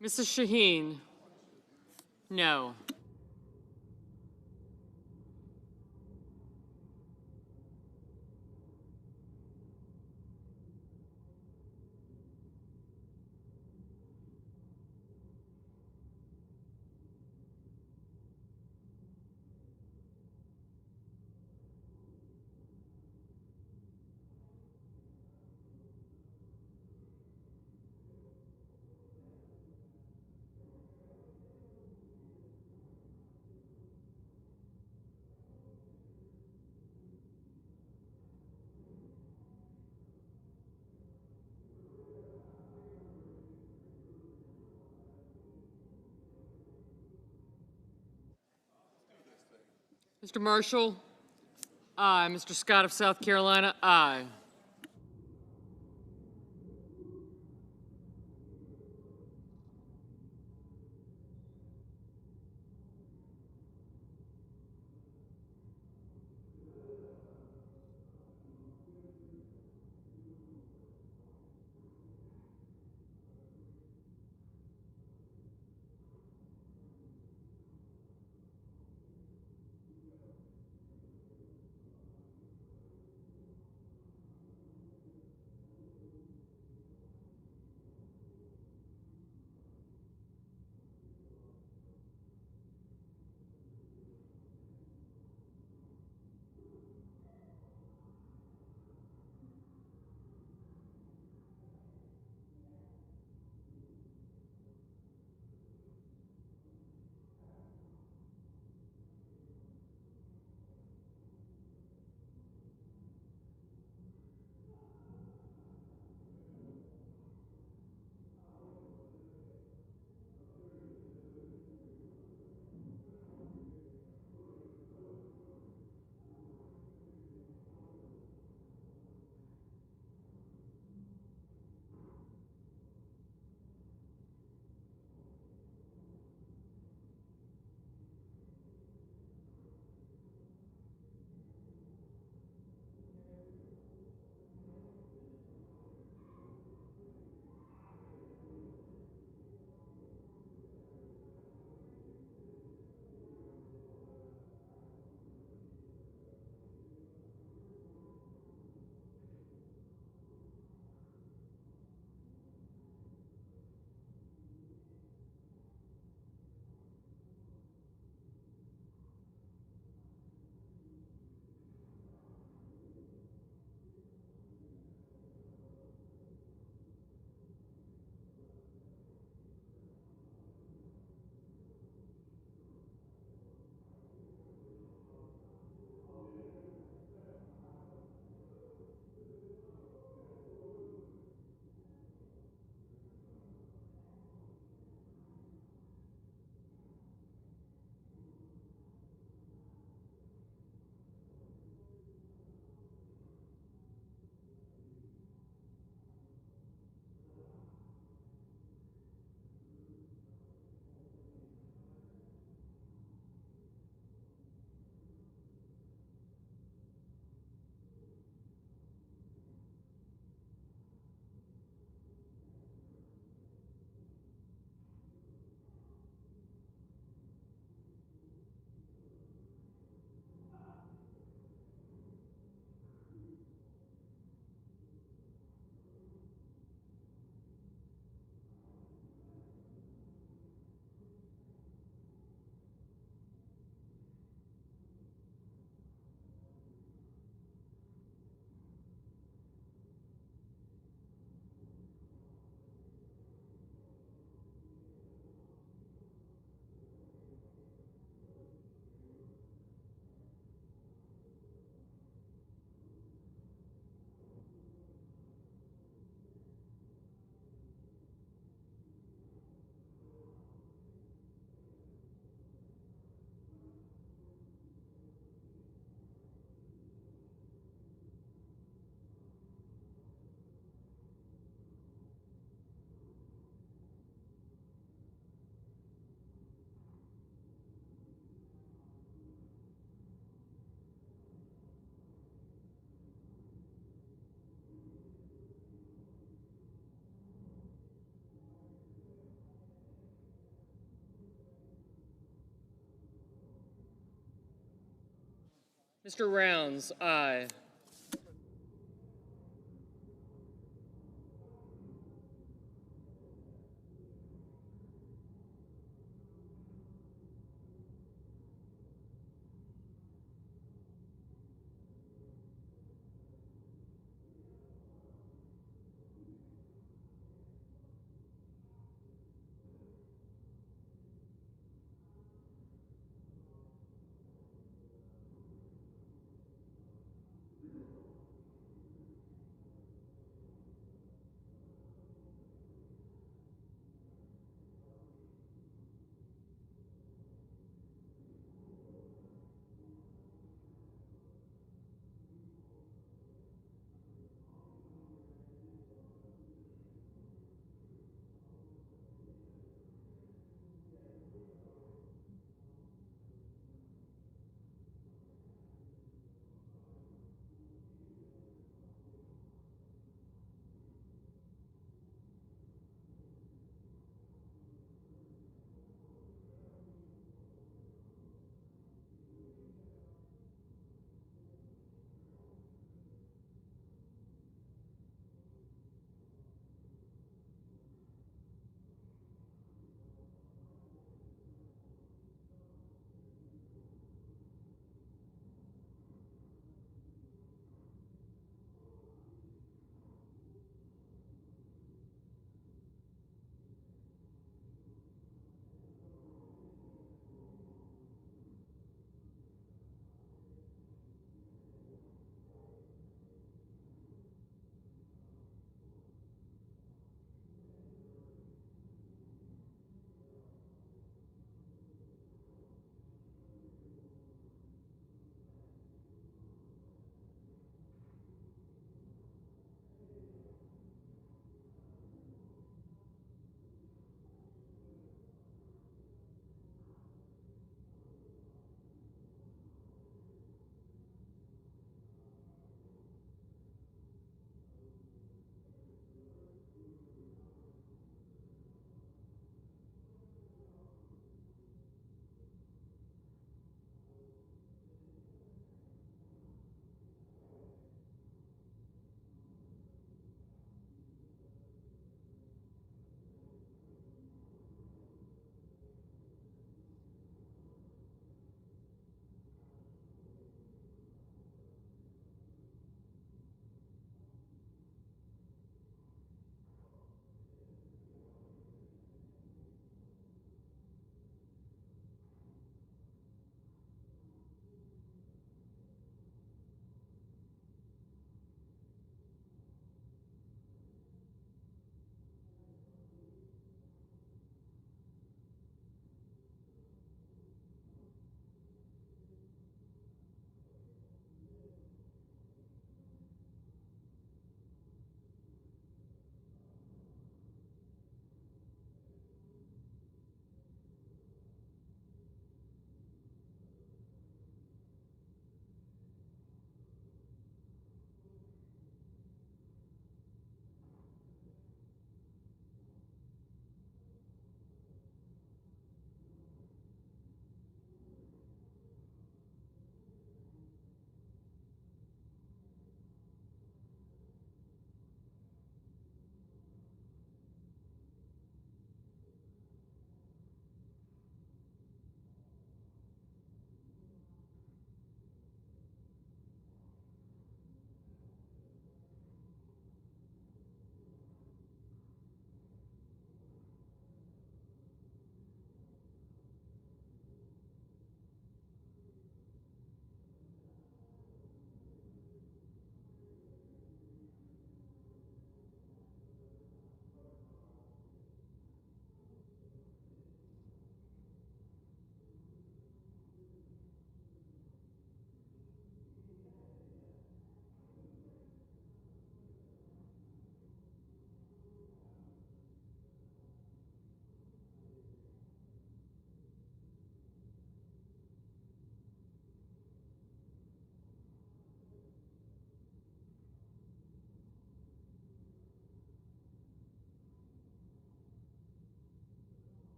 S13: Mrs. Shaheen, no. Mr. Marshall, aye. Mr. Scott of South Carolina, aye. Mr. Rounds, aye.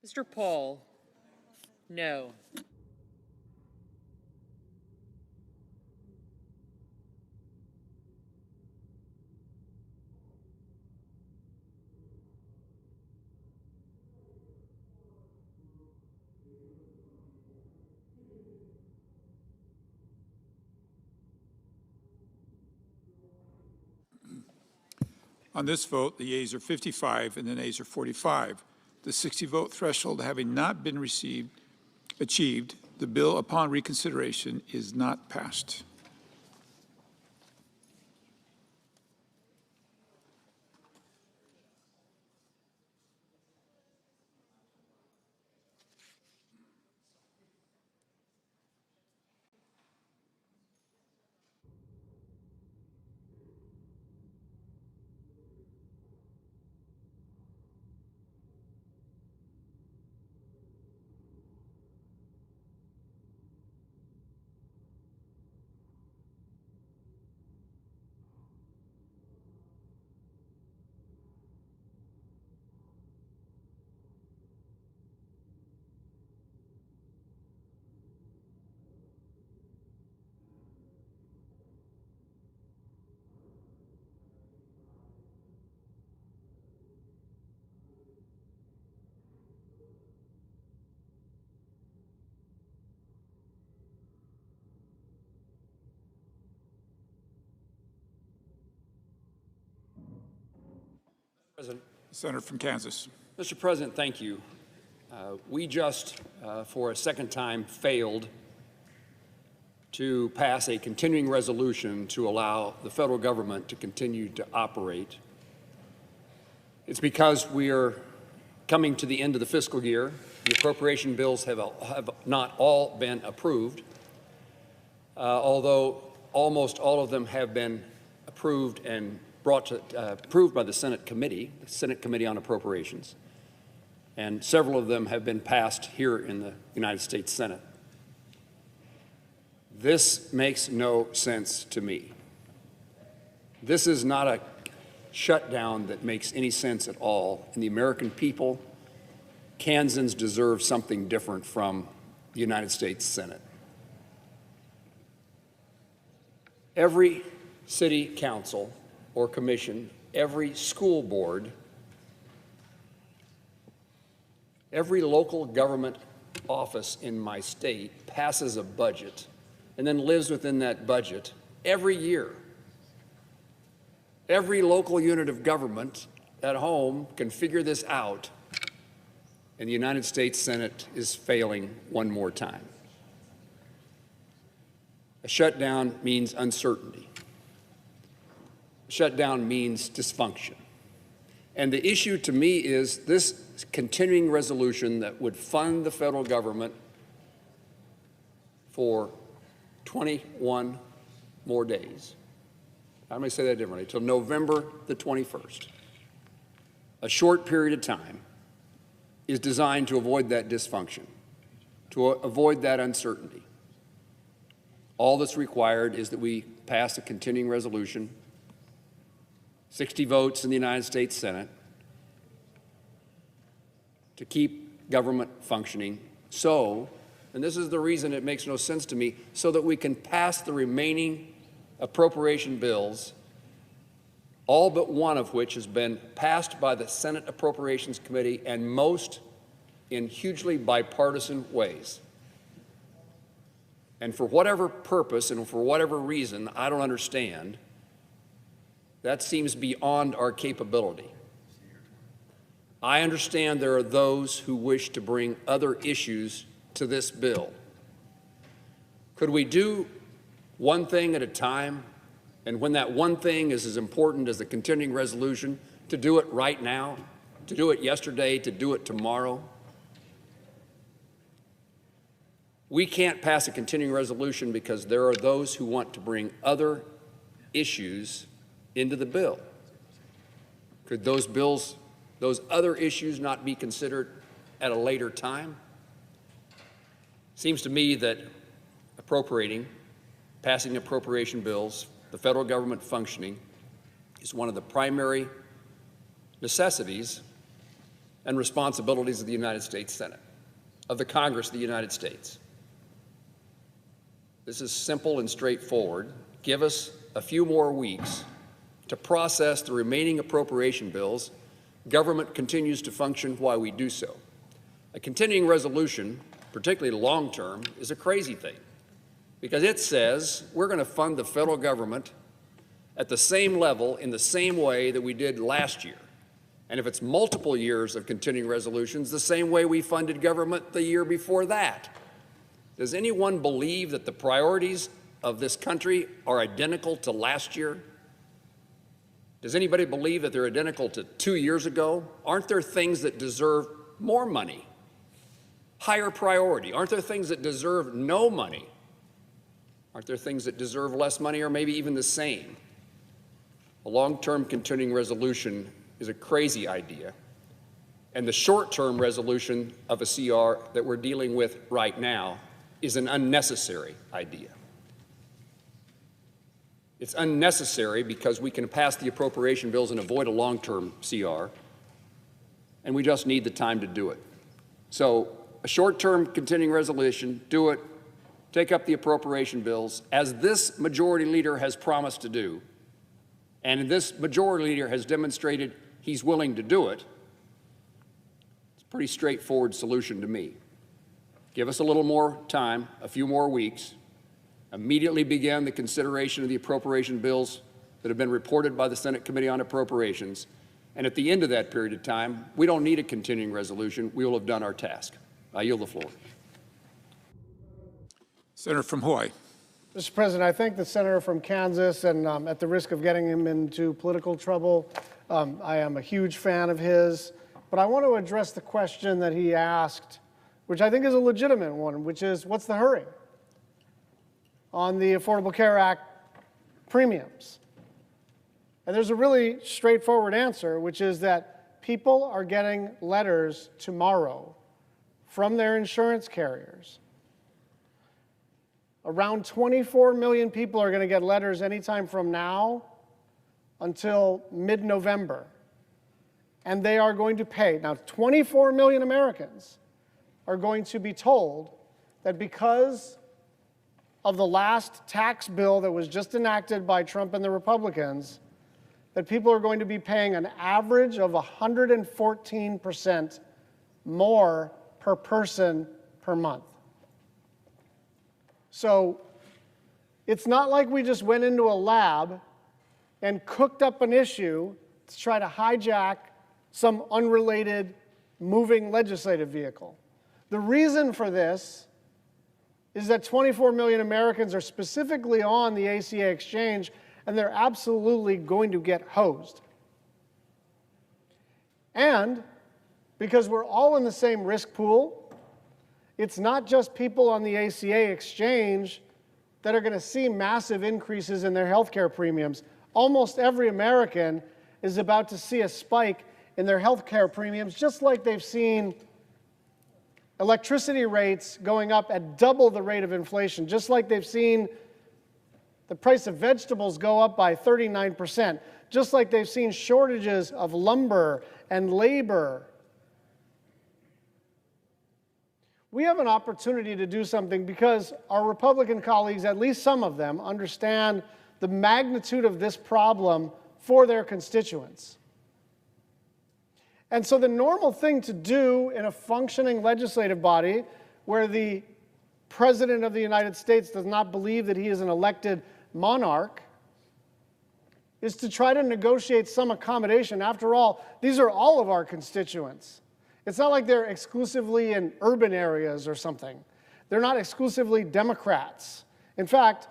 S13: Mr. Paul, no.
S11: On this vote, the yeas are 55 and the nays are 45. The 60-vote threshold having not been achieved, the bill upon reconsideration is not passed.
S16: President.
S11: Senator from Kansas.
S16: Mr. President, thank you. We just, for a second time, failed to pass a continuing resolution to allow the federal government to continue to operate. It's because we are coming to the end of the fiscal year. The appropriation bills have not all been approved, although almost all of them have been approved and approved by the Senate Committee on Appropriations, and several of them have been passed here in the United States Senate. This makes no sense to me. This is not a shutdown that makes any sense at all, and the American people, Kansans, deserve something different from the United States Senate. Every city council or commission, every school board, every local government office in my state passes a budget and then lives within that budget every year. Every local unit of government at home can figure this out, and the United States Senate is failing one more time. A shutdown means uncertainty. Shutdown means dysfunction. And the issue to me is this continuing resolution that would fund the federal government for 21 more days. I'm going to say that differently, till November the 21st. A short period of time is designed to avoid that dysfunction, to avoid that uncertainty. All that's required is that we pass a continuing resolution, 60 votes in the United States Senate, to keep government functioning so, and this is the reason it makes no sense to me, so that we can pass the remaining appropriation bills, all but one of which has been passed by the Senate Appropriations Committee, and most in hugely bipartisan ways. And for whatever purpose and for whatever reason I don't understand, that seems beyond our capability. I understand there are those who wish to bring other issues to this bill. Could we do one thing at a time, and when that one thing is as important as the continuing resolution, to do it right now, to do it yesterday, to do it tomorrow? We can't pass a continuing resolution because there are those who want to bring other issues into the bill. Could those other issues not be considered at a later time? Seems to me that passing appropriation bills, the federal government functioning, is one of the primary necessities and responsibilities of the United States Senate, of the Congress of the United States. This is simple and straightforward. Give us a few more weeks to process the remaining appropriation bills. Government continues to function while we do so. A continuing resolution, particularly long-term, is a crazy thing because it says we're going to fund the federal government at the same level in the same way that we did last year. And if it's multiple years of continuing resolutions, the same way we funded government the year before that. Does anyone believe that the priorities of this country are identical to last year? Does anybody believe that they're identical to 2 years ago? Aren't there things that deserve more money? Higher priority? Aren't there things that deserve no money? Aren't there things that deserve less money or maybe even the same? A long-term continuing resolution is a crazy idea, and the short-term resolution of a CR that we're dealing with right now is an unnecessary idea. It's unnecessary because we can pass the appropriation bills and avoid a long-term CR, and we just need the time to do it. So a short-term continuing resolution, do it, take up the appropriation bills, as this majority leader has promised to do, and this majority leader has demonstrated he's willing to do it. It's a pretty straightforward solution to me. Give us a little more time, a few more weeks, immediately begin the consideration of the appropriation bills that have been reported by the Senate Committee on Appropriations, and at the end of that period of time, we don't need a continuing resolution. We will have done our task. I yield the floor.
S11: Senator from Hawaii.
S17: Mr. President, I thank the senator from Kansas, and at the risk of getting him into political trouble, I am a huge fan of his, but I want to address the question that he asked, which I think is a legitimate one, which is, what's the hurry on the Affordable Care Act premiums? And there's a really straightforward answer, which is that people are getting letters tomorrow from their insurance carriers. Around 24 million people are going to get letters anytime from now until mid-November. And they are going to pay. Now, 24 million Americans are going to be told that because of the last tax bill that was just enacted by Trump and the Republicans, that people are going to be paying an average of 114% more per person per month. So it's not like we just went into a lab and cooked up an issue to try to hijack some unrelated moving legislative vehicle. The reason for this is that 24 million Americans are specifically on the ACA exchange, and they're absolutely going to get hosed. And because we're all in the same risk pool, it's not just people on the ACA exchange that are going to see massive increases in their health care premiums. Almost every American is about to see a spike in their health care premiums, just like they've seen electricity rates going up at double the rate of inflation, just like they've seen the price of vegetables go up by 39%, just like they've seen shortages of lumber and labor. We have an opportunity to do something because our Republican colleagues, at least some of them, understand the magnitude of this problem for their constituents. And so the normal thing to do in a functioning legislative body where the President of the United States does not believe that he is an elected monarch is to try to negotiate some accommodation. After all, these are all of our constituents. It's not like they're exclusively in urban areas or something. They're not exclusively Democrats. In fact,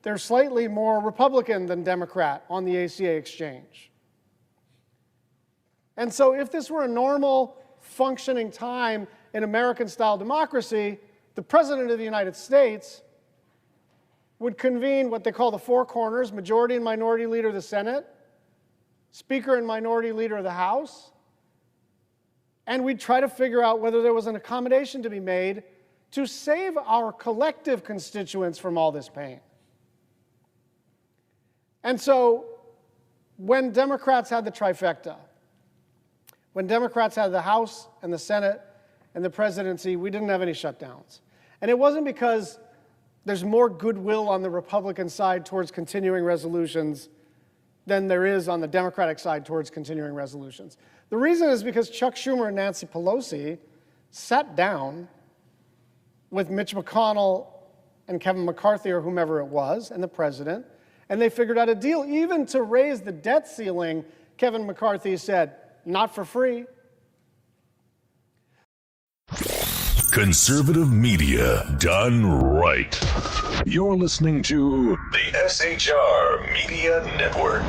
S17: they're slightly more Republican than Democrat on the ACA exchange. And so if this were a normal, functioning time in American-style democracy, the President of the United States would convene what they call the four corners, majority and minority leader of the Senate, Speaker and minority leader of the House, and we'd try to figure out whether there was an accommodation to be made to save our collective constituents from all this pain. And so when Democrats had the trifecta, When Democrats had the House and the Senate and the presidency, we didn't have any shutdowns. And it wasn't because there's more goodwill on the Republican side towards continuing resolutions than there is on the Democratic side towards continuing resolutions. The reason is because Chuck Schumer and Nancy Pelosi sat down with Mitch McConnell and Kevin McCarthy or whomever it was and the president, and they figured out a deal. Even to raise the debt ceiling, Kevin McCarthy said, not for free.
S18: Conservative media done right. You're listening to the SHR Media Network.